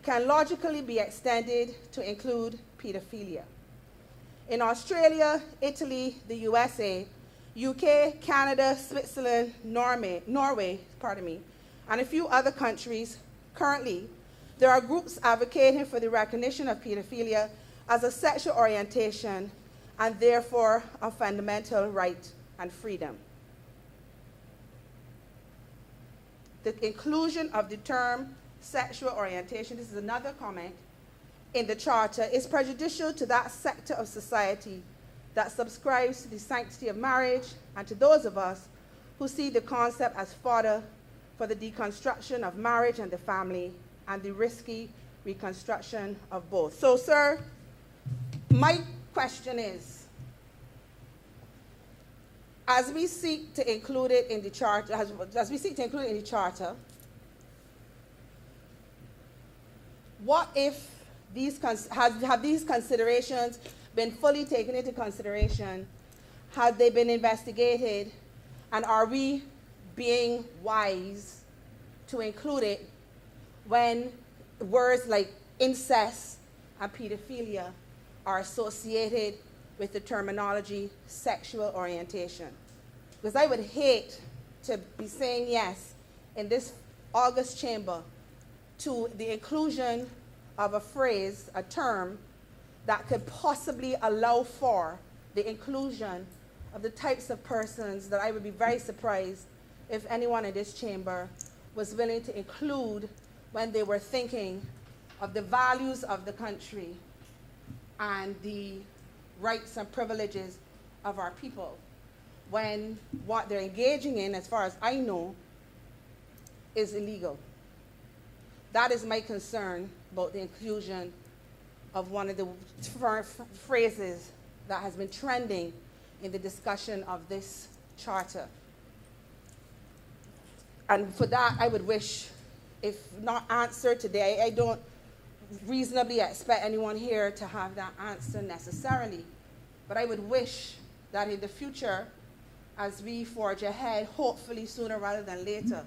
[SPEAKER 9] can logically be extended to include pedophilia. In Australia, Italy, the USA, UK, Canada, Switzerland, Norway, and a few other countries, currently, there are groups advocating for the recognition of pedophilia as a sexual orientation and therefore a fundamental right and freedom. The inclusion of the term sexual orientation, this is another comment, in the Charter is prejudicial to that sector of society that subscribes to the sanctity of marriage and to those of us who see the concept as fodder for the deconstruction of marriage and the family and the risky reconstruction of both. So, sir, my question is, as we seek to include it in the Charter, what if have these considerations been fully taken into consideration? Have they been investigated? And are we being wise to include it when words like incest and pedophilia are associated with the terminology sexual orientation? Because I would hate to be saying yes in this august chamber to the inclusion of a phrase, a term, that could possibly allow for the inclusion of the types of persons that I would be very surprised if anyone in this chamber was willing to include when they were thinking of the values of the country and the rights and privileges of our people, when what they're engaging in, as far as I know, is illegal. That is my concern about the inclusion of one of the phrases that has been trending in the discussion of this charter. And for that, I would wish, if not answered today, I don't reasonably expect anyone here to have that answer necessarily, but I would wish that in the future, as we forge ahead, hopefully sooner rather than later,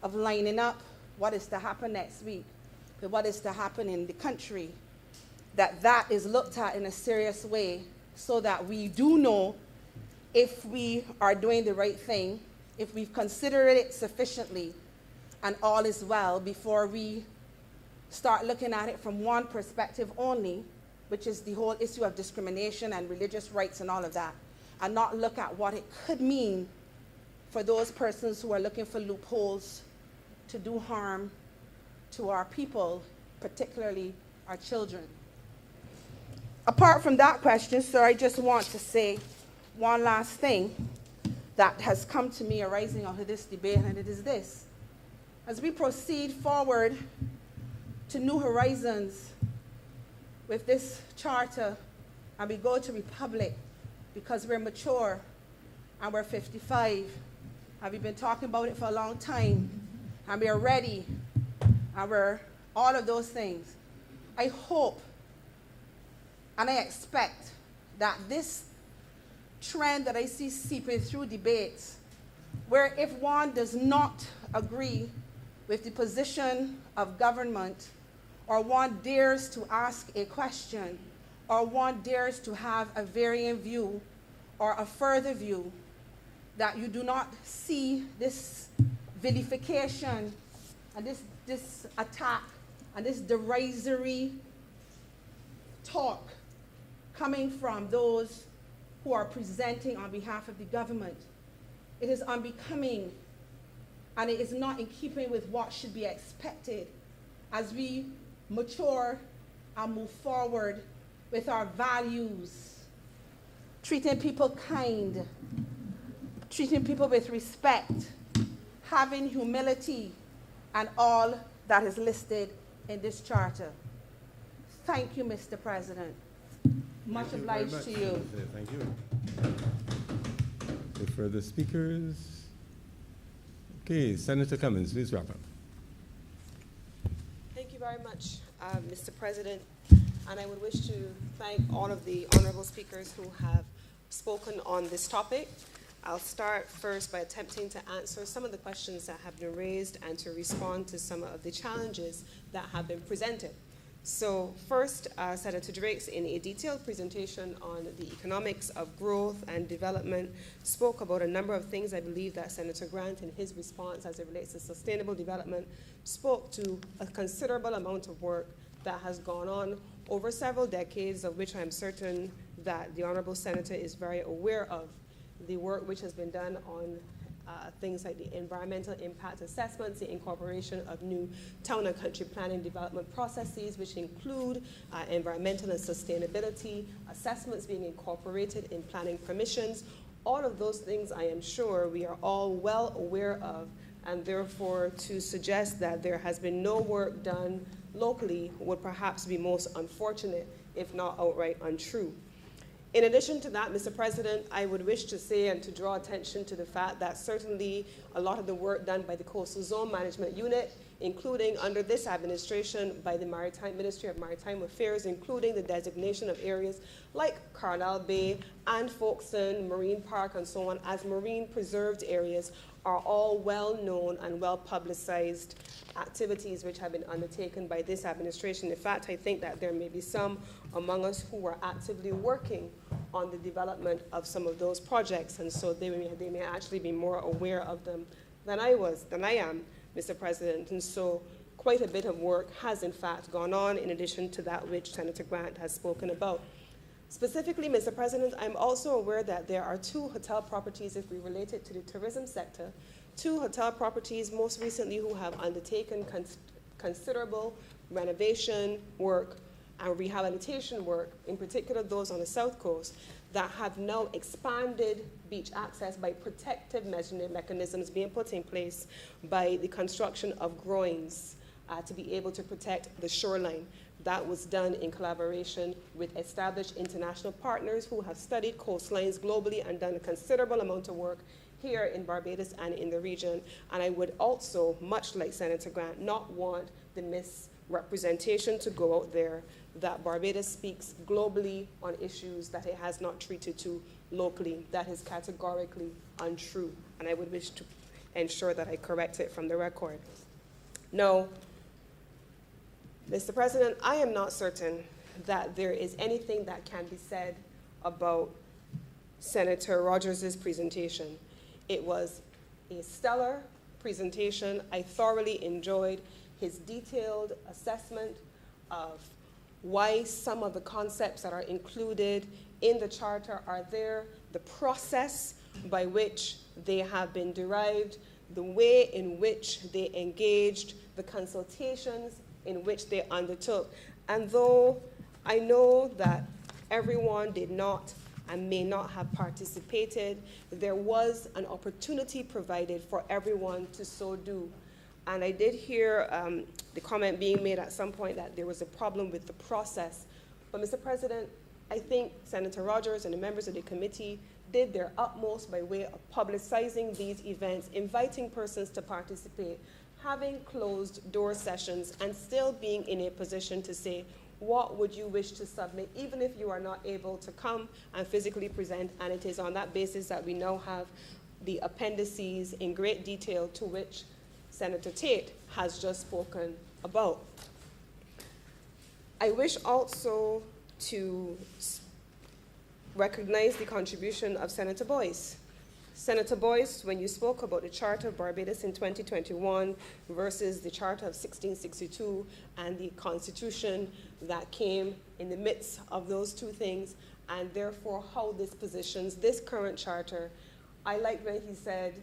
[SPEAKER 9] of lining up what is to happen next week with what is to happen in the country, that is looked at in a serious way so that we do know if we are doing the right thing, if we've considered it sufficiently, and all is well, before we start looking at it from one perspective only, which is the whole issue of discrimination and religious rights and all of that, and not look at what it could mean for those persons who are looking for loopholes to do harm to our people, particularly our children. Apart from that question, sir, I just want to say one last thing that has come to me arising out of this debate, and it is this. As we proceed forward to new horizons with this charter, and we go to republic, because we're mature and we're 55, and we've been talking about it for a long time, and we are ready, and we're all of those things. I hope and I expect that this trend that I see seeping through debates, where if one does not agree with the position of government, or one dares to ask a question, or one dares to have a varying view or a further view, that you do not see this vilification and this attack and this derisory talk coming from those who are presenting on behalf of the government. It is unbecoming, and it is not in keeping with what should be expected as we mature and move forward with our values, treating people kind, treating people with respect, having humility, and all that is listed in this charter. Thank you, Mr. President. Much obliged to you.
[SPEAKER 2] Thank you. Any further speakers? Okay, Senator Cummins, please wrap up.
[SPEAKER 10] Thank you very much, Mr. President. And I would wish to thank all of the honorable speakers who have spoken on this topic. I'll start first by attempting to answer some of the questions that have been raised and to respond to some of the challenges that have been presented. So first, Senator Drakes, in a detailed presentation on the economics of growth and development, spoke about a number of things. I believe that Senator Grant, in his response as it relates to sustainable development, spoke to a considerable amount of work that has gone on over several decades, of which I'm certain that the Honorable Senator is very aware of. The work which has been done on things like the environmental impact assessments, the incorporation of new town and country planning development processes, which include environmental and sustainability assessments being incorporated in planning permissions. All of those things, I am sure, we are all well aware of, and therefore to suggest that there has been no work done locally would perhaps be most unfortunate, if not outright untrue. In addition to that, Mr. President, I would wish to say and to draw attention to the fact that certainly a lot of the work done by the Coastal Zone Management Unit, including under this administration by the Ministry of Maritime Affairs, including the designation of areas like Carlisle Bay and Folkestone Marine Park and so on as marine preserved areas, are all well known and well publicized activities which have been undertaken by this administration. In fact, I think that there may be some among us who are actively working on the development of some of those projects, and so they may actually be more aware of them than I am, Mr. President. And so quite a bit of work has in fact gone on in addition to that which Senator Grant has spoken about. Specifically, Mr. President, I'm also aware that there are 2 hotel properties, if we relate it to the tourism sector, 2 hotel properties most recently who have undertaken considerable renovation work and rehabilitation work, in particular those on the South Coast, that have now expanded beach access by protective mechanisms being put in place by the construction of groins to be able to protect the shoreline. That was done in collaboration with established international partners who have studied coastlines globally and done a considerable amount of work here in Barbados and in the region. And I would also, much like Senator Grant, not want the misrepresentation to go out there that Barbados speaks globally on issues that it has not treated to locally. That is categorically untrue. And I would wish to ensure that I correct it from the record. Now, Mr. President, I am not certain that there is anything that can be said about Senator Rogers' presentation. It was a stellar presentation. I thoroughly enjoyed his detailed assessment of why some of the concepts that are included in the charter are there, the process by which they have been derived, the way in which they engaged, the consultations in which they undertook. And though I know that everyone did not and may not have participated, there was an opportunity provided for everyone to so do. And I did hear the comment being made at some point that there was a problem with the process. But Mr. President, I think Senator Rogers and the members of the committee did their utmost by way of publicizing these events, inviting persons to participate, having closed door sessions, and still being in a position to say, what would you wish to submit, even if you are not able to come and physically present. And it is on that basis that we now have the appendices in great detail to which Senator Tate has just spoken about. I wish also to recognize the contribution of Senator Boyce. Senator Boyce, when you spoke about the Charter of Barbados in 2021 versus the Charter of 1662 and the Constitution that came in the midst of those 2 things, and therefore how this positions this current charter, I liked when he said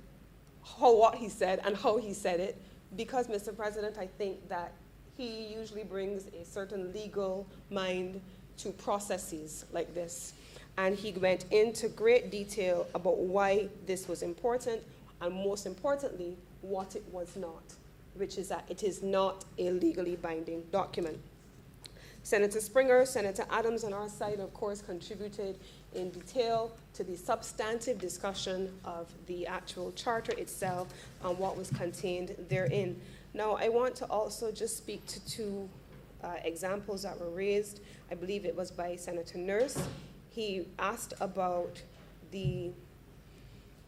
[SPEAKER 10] what he said and how he said it, because, Mr. President, I think that he usually brings a certain legal mind to processes like this. And he went into great detail about why this was important, and most importantly, what it was not, which is that it is not a legally binding document. Senator Springer, Senator Adams on our side, of course, contributed in detail to the substantive discussion of the actual charter itself and what was contained therein. Now, I want to also just speak to two examples that were raised. I believe it was by Senator Nurse. He asked about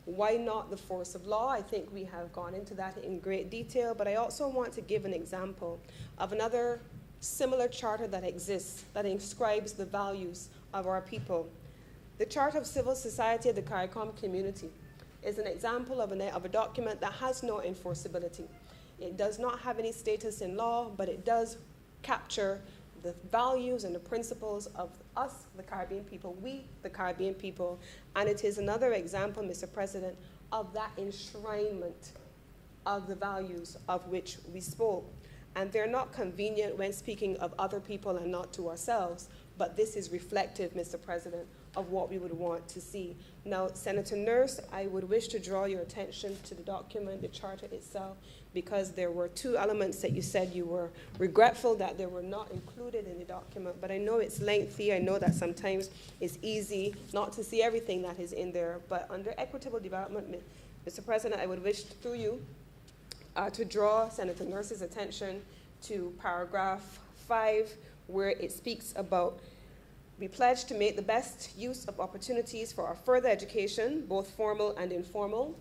[SPEAKER 10] why not the force of law. I think we have gone into that in great detail, but I also want to give an example of another similar charter that exists that inscribes the values of our people. The Charter of Civil Society of the CARICOM community is an example of a document that has no enforceability. It does not have any status in law, but it does capture the values and the principles of us, the Caribbean people, we, the Caribbean people, and it is another example, Mr. President, of that enshrinement of the values of which we spoke. And they're not convenient when speaking of other people and not to ourselves, but this is reflective, Mr. President, of what we would want to see. Now, Senator Nurse, I would wish to draw your attention to the document, the charter itself, because there were two elements that you said you were regretful that they were not included in the document, but I know it's lengthy. I know that sometimes it's easy not to see everything that is in there, but under equitable development, Mr. President, I would wish through you to draw Senator Nurse's attention to paragraph 5, where it speaks about, we pledge to make the best use of opportunities for our further education, both formal and informal.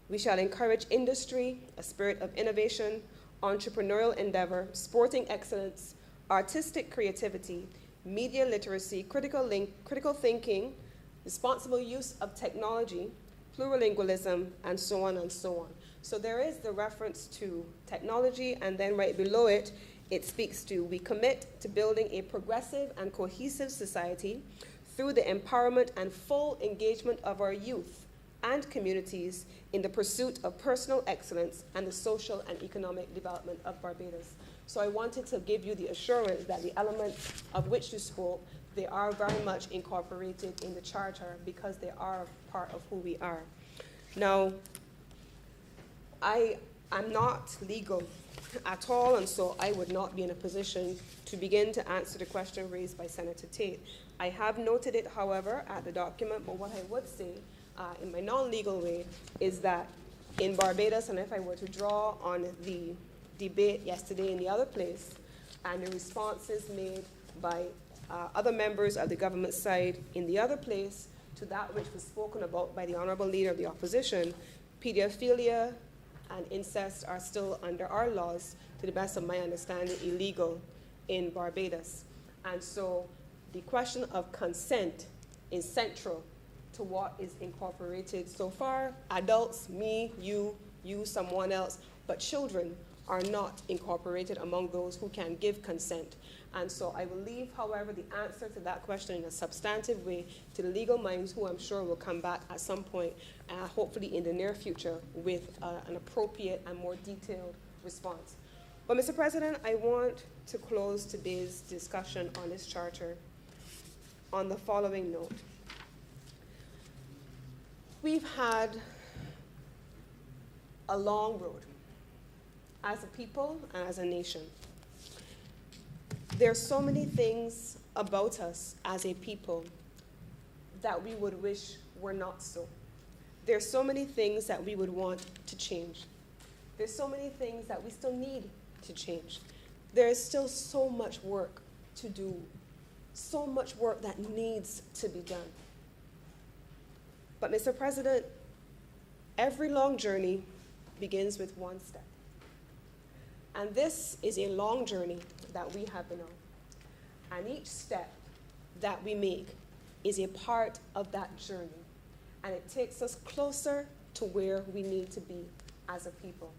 [SPEAKER 10] We shall encourage industry, a spirit of innovation, entrepreneurial endeavor, sporting excellence, artistic creativity, media literacy, critical thinking, responsible use of technology, plurilingualism, and so on and so on. So there is the reference to technology, and then right below it, it speaks to, we commit to building a progressive and cohesive society through the empowerment and full engagement of our youth and communities in the pursuit of personal excellence and the social and economic development of Barbados. So I wanted to give you the assurance that the elements of which you spoke, they are very much incorporated in the charter because they are part of who we are. Now, I'm not legal at all, and so I would not be in a position to begin to answer the question raised by Senator Tate. I have noted it, however, at the document, but what I would say in my non-legal way is that in Barbados, and if I were to draw on the debate yesterday in the other place, and the responses made by other members of the government side in the other place to that which was spoken about by the Honorable Leader of the Opposition, pedophilia and incest are still, under our laws, to the best of my understanding, illegal in Barbados. And so the question of consent is central to what is incorporated so far. Adults, me, you, someone else, but children are not incorporated among those who can give consent. And so I will leave, however, the answer to that question in a substantive way to the legal minds, who I'm sure will come back at some point, hopefully in the near future, with an appropriate and more detailed response. But Mr. President, I want to close today's discussion on this charter on the following note. We've had a long road as a people and as a nation. There are so many things about us as a people that we would wish were not so. There are so many things that we would want to change. There's so many things that we still need to change. There is still so much work to do, so much work that needs to be done. But Mr. President, every long journey begins with one step. And this is a long journey that we have been on. And each step that we make is a part of that journey. And it takes us closer to where we need to be as a people.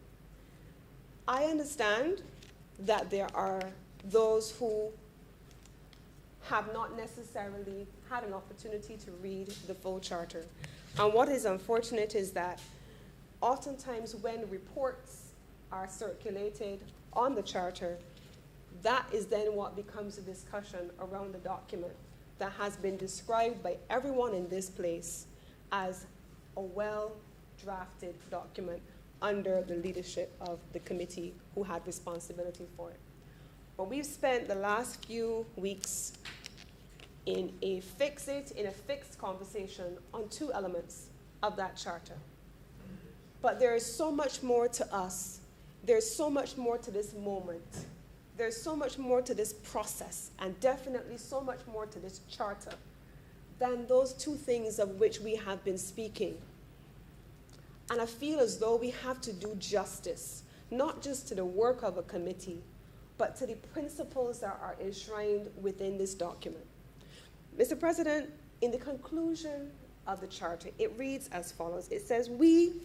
[SPEAKER 10] I understand that there are those who have not necessarily had an opportunity to read the full charter. And what is unfortunate is that oftentimes when reports are circulated on the charter, that is then what becomes a discussion around the document that has been described by everyone in this place as a well-drafted document under the leadership of the committee who had responsibility for it. But we've spent the last few weeks in a fixed conversation on two elements of that charter. But there is so much more to us. There's so much more to this moment. There's so much more to this process, and definitely so much more to this charter than those two things of which we have been speaking. And I feel as though we have to do justice, not just to the work of a committee, but to the principles that are enshrined within this document. Mr. President, in the conclusion of the charter, it reads as follows. It says, we,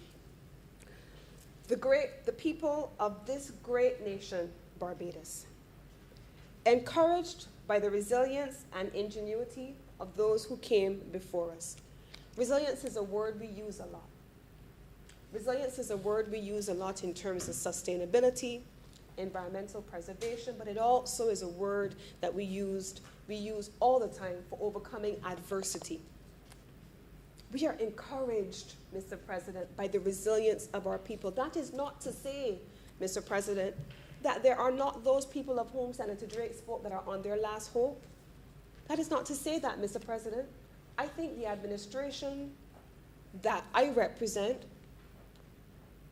[SPEAKER 10] the people of this great nation, Barbados, encouraged by the resilience and ingenuity of those who came before us. Resilience is a word we use a lot. Resilience is a word we use a lot in terms of sustainability, environmental preservation, but it also is a word that we use all the time for overcoming adversity. We are encouraged, Mr. President, by the resilience of our people. That is not to say, Mr. President, that there are not those people of whom Senator Drake spoke that are on their last hope. That is not to say that, Mr. President. I think the administration that I represent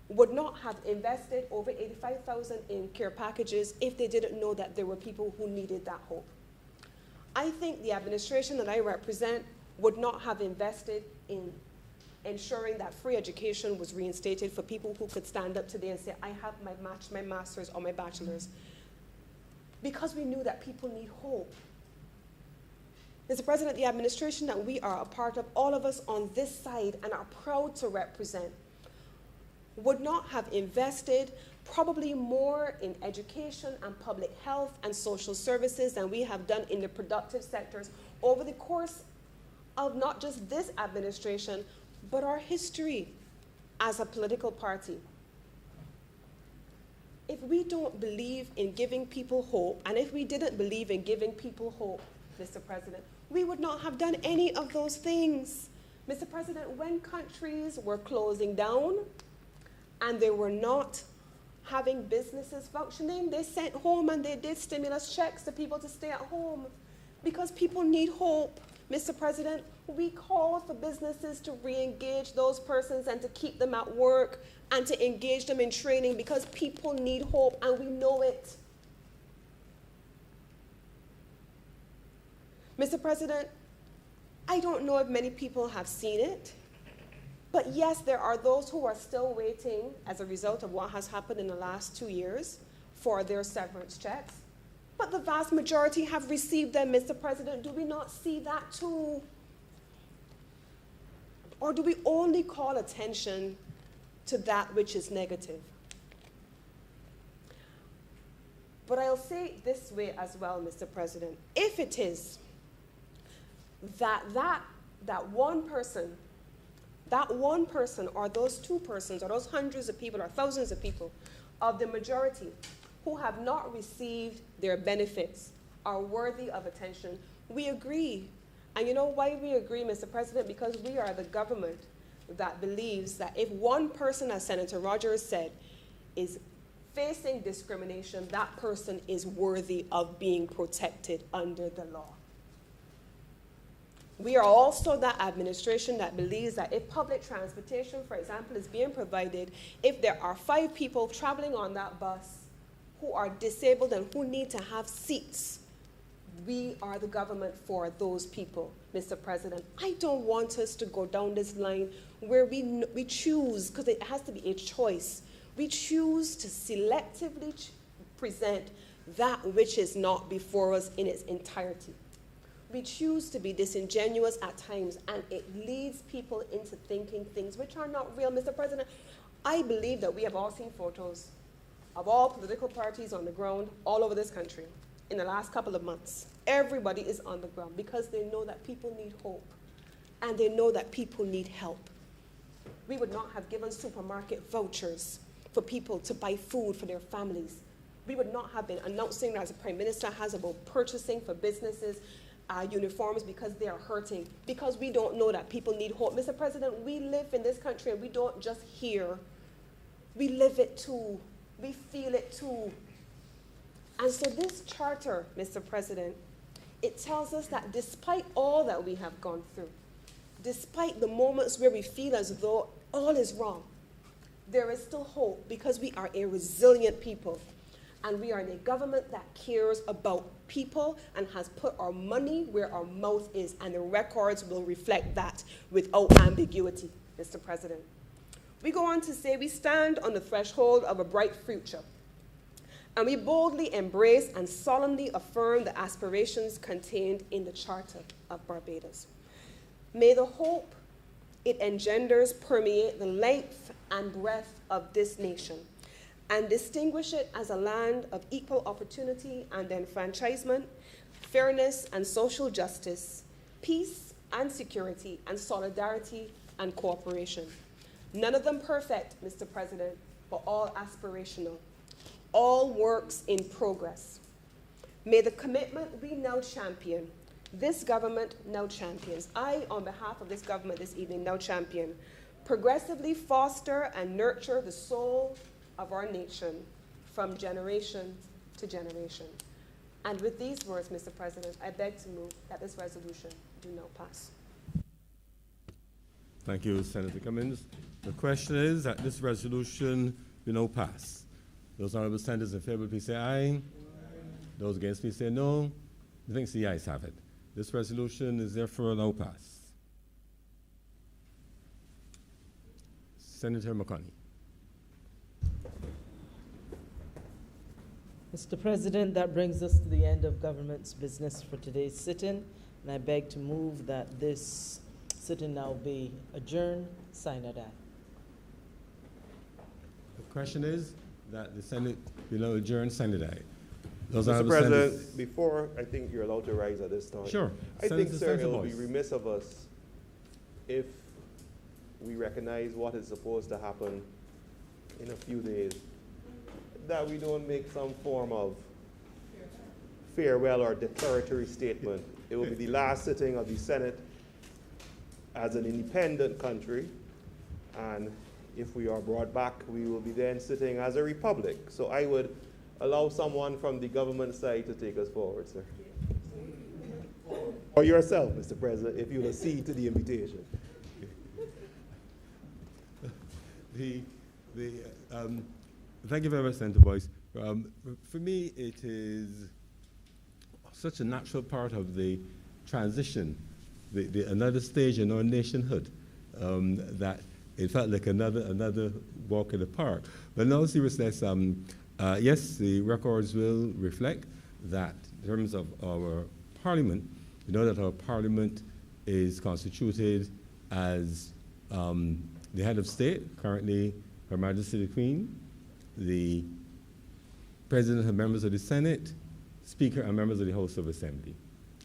[SPEAKER 10] would not have invested over $85,000 in care packages if they didn't know that there were people who needed that hope. I think the administration that I represent would not have invested in ensuring that free education was reinstated for people who could stand up today and say, I have my master's or my bachelor's, because we knew that people need hope. Mr. President, the administration that we are a part of, all of us on this side and are proud to represent, would not have invested probably more in education and public health and social services than we have done in the productive sectors over the course of not just this administration, but our history as a political party. If we don't believe in giving people hope, and if we didn't believe in giving people hope, Mr. President, we would not have done any of those things. Mr. President, when countries were closing down and they were not having businesses functioning, they sent home and they did stimulus checks to people to stay at home because people need hope. Mr. President, we call for businesses to re-engage those persons and to keep them at work and to engage them in training because people need hope and we know it. Mr. President, I don't know if many people have seen it, but yes, there are those who are still waiting as a result of what has happened in the last 2 years for their severance checks. But the vast majority have received them, Mr. President. Do we not see that too? Or do we only call attention to that which is negative? But I'll say it this way as well, Mr. President. If it is that one person or those two persons or those hundreds of people or thousands of people of the majority who have not received their benefits are worthy of attention, we agree. And you know why we agree, Mr. President? Because we are the government that believes that if one person, as Senator Rogers said, is facing discrimination, that person is worthy of being protected under the law. We are also that administration that believes that if public transportation, for example, is being provided, if there are 5 people traveling on that bus who are disabled and who need to have seats, we are the government for those people, Mr. President. I don't want us to go down this line where we choose, because it has to be a choice, we choose to selectively present that which is not before us in its entirety. We choose to be disingenuous at times, and it leads people into thinking things which are not real. Mr. President, I believe that we have all seen photos of all political parties on the ground all over this country in the last couple of months. Everybody is on the ground because they know that people need hope, and they know that people need help. We would not have given supermarket vouchers for people to buy food for their families We would not have been announcing, as the Prime Minister has, about purchasing for businesses uniforms because they are hurting, because we don't know that people need hope. Mr. President, we live in this country and we don't just hear, we live it too, we feel it too. And so this charter, Mr. President, it tells us that despite all that we have gone through, despite the moments where we feel as though all is wrong, there is still hope because we are a resilient people. And we are in a government that cares about people and has put our money where our mouth is. And the records will reflect that without ambiguity, Mr. President. We go on to say we stand on the threshold of a bright future. And we boldly embrace and solemnly affirm the aspirations contained in the Charter of Barbados. May the hope it engenders permeate the length and breadth of this nation and distinguish it as a land of equal opportunity and enfranchisement, fairness and social justice, peace and security, and solidarity and cooperation. None of them perfect, Mr. President, but all aspirational, all works in progress. May the commitment we now champion, this government now champions, I, on behalf of this government this evening, now champion, progressively foster and nurture the soul of our nation from generation to generation. And with these words, Mr. President, I beg to move that this resolution do now pass.
[SPEAKER 2] Thank you, Senator Cummins. The question is that this resolution do now pass. Those honourable senators in favour, please say aye. Those against, please say no. I think the ayes have it. This resolution is therefore now passed. Senator McConney.
[SPEAKER 11] Mr. President, that brings us to the end of government's business for today's sit-in, and I beg to move that this sit-in now be adjourned. Sign it.
[SPEAKER 2] The question is that the Senate be now adjourned. Sign it. Those
[SPEAKER 3] Mr.
[SPEAKER 2] honourable
[SPEAKER 3] President,
[SPEAKER 2] senators.
[SPEAKER 3] before I think you're allowed to rise at this time.
[SPEAKER 2] Sure.
[SPEAKER 3] I think,
[SPEAKER 2] Senator
[SPEAKER 3] sir, it will be
[SPEAKER 2] Boyce.
[SPEAKER 3] remiss of us if we recognize what is supposed to happen in a few days, that we don't make some form of farewell or declaratory statement. It will be the last sitting of the Senate as an independent country, and if we are brought back, we will be then sitting as a republic. So I would allow someone from the government side to take us forward, sir. Or yourself, Mr. President, if you will accede to the invitation.
[SPEAKER 2] Thank you very much, Senator Boyce. For me, it is such a natural part of the transition, another stage in our nationhood, that it felt like another walk in the park. But in all seriousness, yes, the records will reflect that in terms of our parliament. You know that our parliament is constituted as the head of state, currently Her Majesty the Queen, the President and members of the Senate, Speaker and members of the House of Assembly.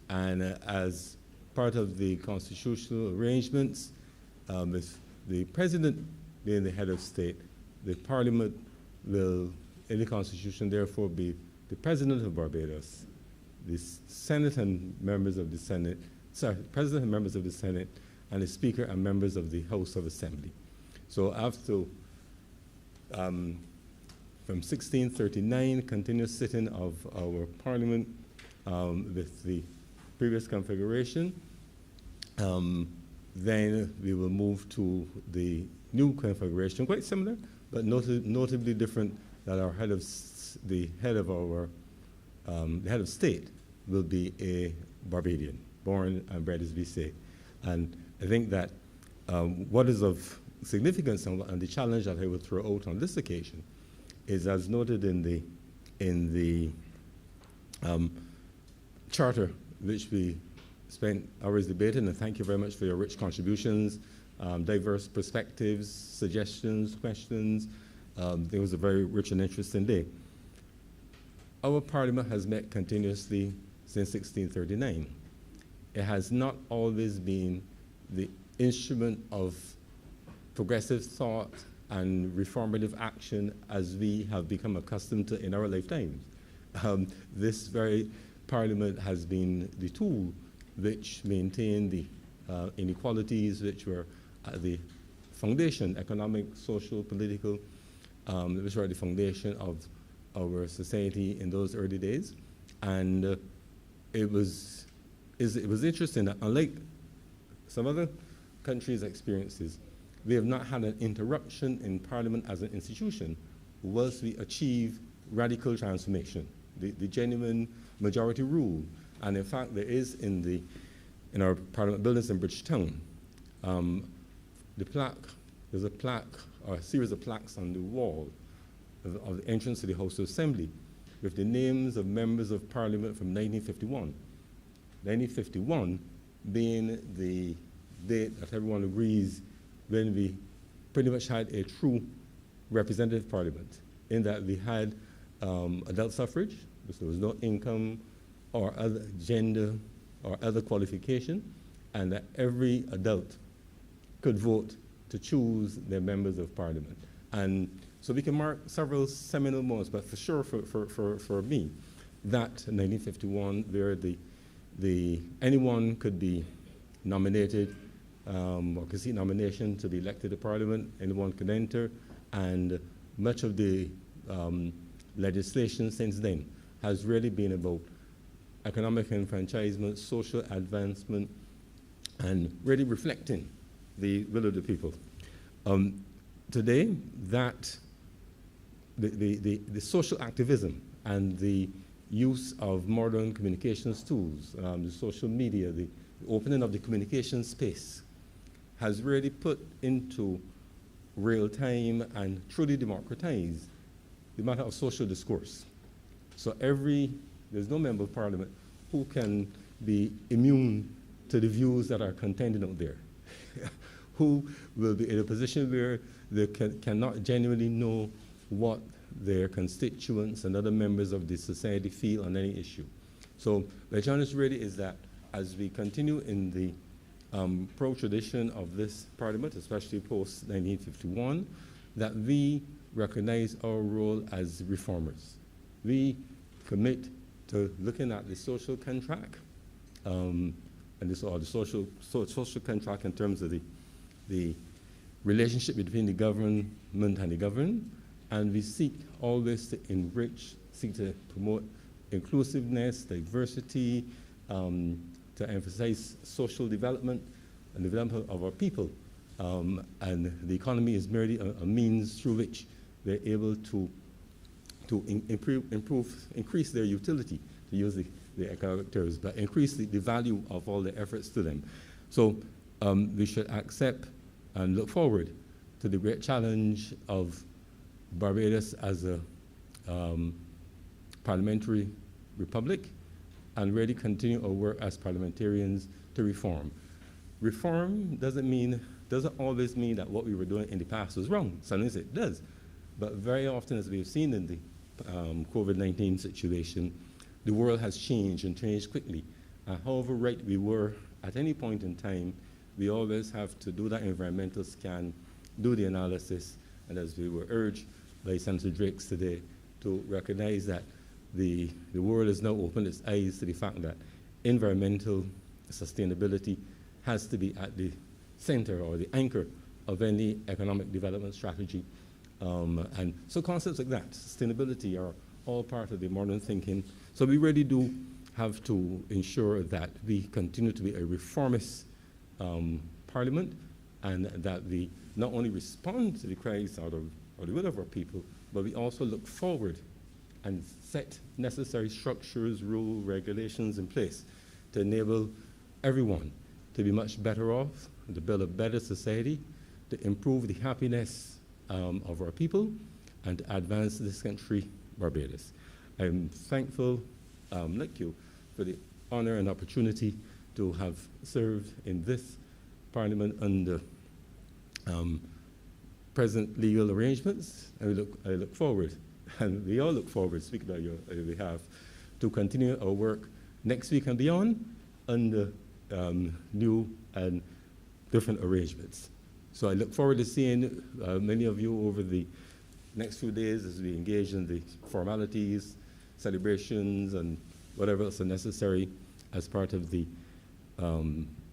[SPEAKER 2] And as part of the constitutional arrangements, with the President being the head of state, the Parliament will, in the Constitution, therefore be the President of Barbados, the Senate and members of the Senate, President and members of the Senate, and the Speaker and members of the House of Assembly. So after, from 1639, continuous sitting of our Parliament with the previous configuration, then we will move to the new configuration, quite similar, but notably different, that our head of the head of state will be a Barbadian, born and bred, as we say. And I think that what is of significance and the challenge that I will throw out on this occasion is, as noted in the charter, which we spent hours debating, and thank you very much for your rich contributions, diverse perspectives, suggestions, questions. It was a very rich and interesting day. Our Parliament has met continuously since 1639. It has not always been the instrument of progressive thought and reformative action as we have become accustomed to in our lifetimes. This very Parliament has been the tool which maintained the inequalities which were at the foundation, economic, social, political, which were at the foundation of our society in those early days. And it was interesting that unlike some other countries' experiences, we have not had an interruption in Parliament as an institution whilst we achieve radical transformation, the genuine majority rule. And in fact, there is in our Parliament buildings in Bridgetown, there's a plaque, or a series of plaques on the wall of the entrance to the House of Assembly with the names of members of Parliament from 1951. 1951 being the date that everyone agrees when we pretty much had a true representative Parliament, in that we had adult suffrage, so there was no income or other gender or other qualification, and that every adult could vote to choose their members of Parliament. And so we can mark several seminal moments, but for sure for me, that 1951, where anyone could be nominated or could seek nomination to be elected to Parliament, anyone could enter, and much of the legislation since then has really been about economic enfranchisement, social advancement, and really reflecting the will of the people. Today, that the social activism and the use of modern communications tools, the social media, the opening of the communication space has really put into real time and truly democratized the matter of social discourse. So there's no member of Parliament who can be immune to the views that are contending out there, who will be in a position where they cannot genuinely know what their constituents and other members of the society feel on any issue. So the challenge really is that as we continue in the pro-tradition of this Parliament, especially post-1951, that we recognize our role as reformers. We commit to looking at the social contract, and the social contract in terms of the relationship between the government and the governed, and we seek always to enrich, seek to promote inclusiveness, diversity, to emphasize social development and development of our people. And the economy is merely a means through which they're able to increase their utility, to use the economic terms, but increase the value of all the efforts to them. So we should accept and look forward to the great challenge of Barbados as a parliamentary republic, and really continue our work as parliamentarians to reform. Reform doesn't always mean that what we were doing in the past was wrong. Sometimes it does. But very often, as we've seen in the COVID-19 situation, the world has changed and changed quickly. However right we were at any point in time, we always have to do that environmental scan, do the analysis, and as we were urged by Senator Drakes today, to recognize that the world has now opened its eyes to the fact that environmental sustainability has to be at the center or the anchor of any economic development strategy. And so concepts like that, sustainability, are all part of the modern thinking. So we really do have to ensure that we continue to be a reformist parliament, and that we not only respond to the cries or the will of our people, but we also look forward and set necessary structures, rules, regulations in place to enable everyone to be much better off, to build a better society, to improve the happiness of our people, and to advance this country, Barbados. I'm thankful, like you, for the honor and opportunity to have served in this Parliament under present legal arrangements. I look forward, and we all look forward, speaking on your behalf, to continue our work next week and beyond under new and different arrangements. So I look forward to seeing many of you over the next few days as we engage in the formalities, celebrations, and whatever else are necessary as part of the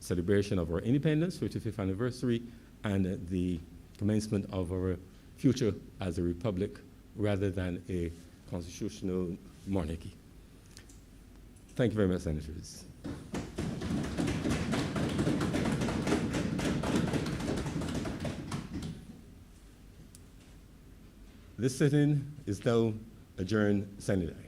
[SPEAKER 2] celebration of our independence, 55th anniversary, and the commencement of our future as a republic rather than a constitutional monarchy. Thank you very much, Senators. This sitting is now adjourned sine die.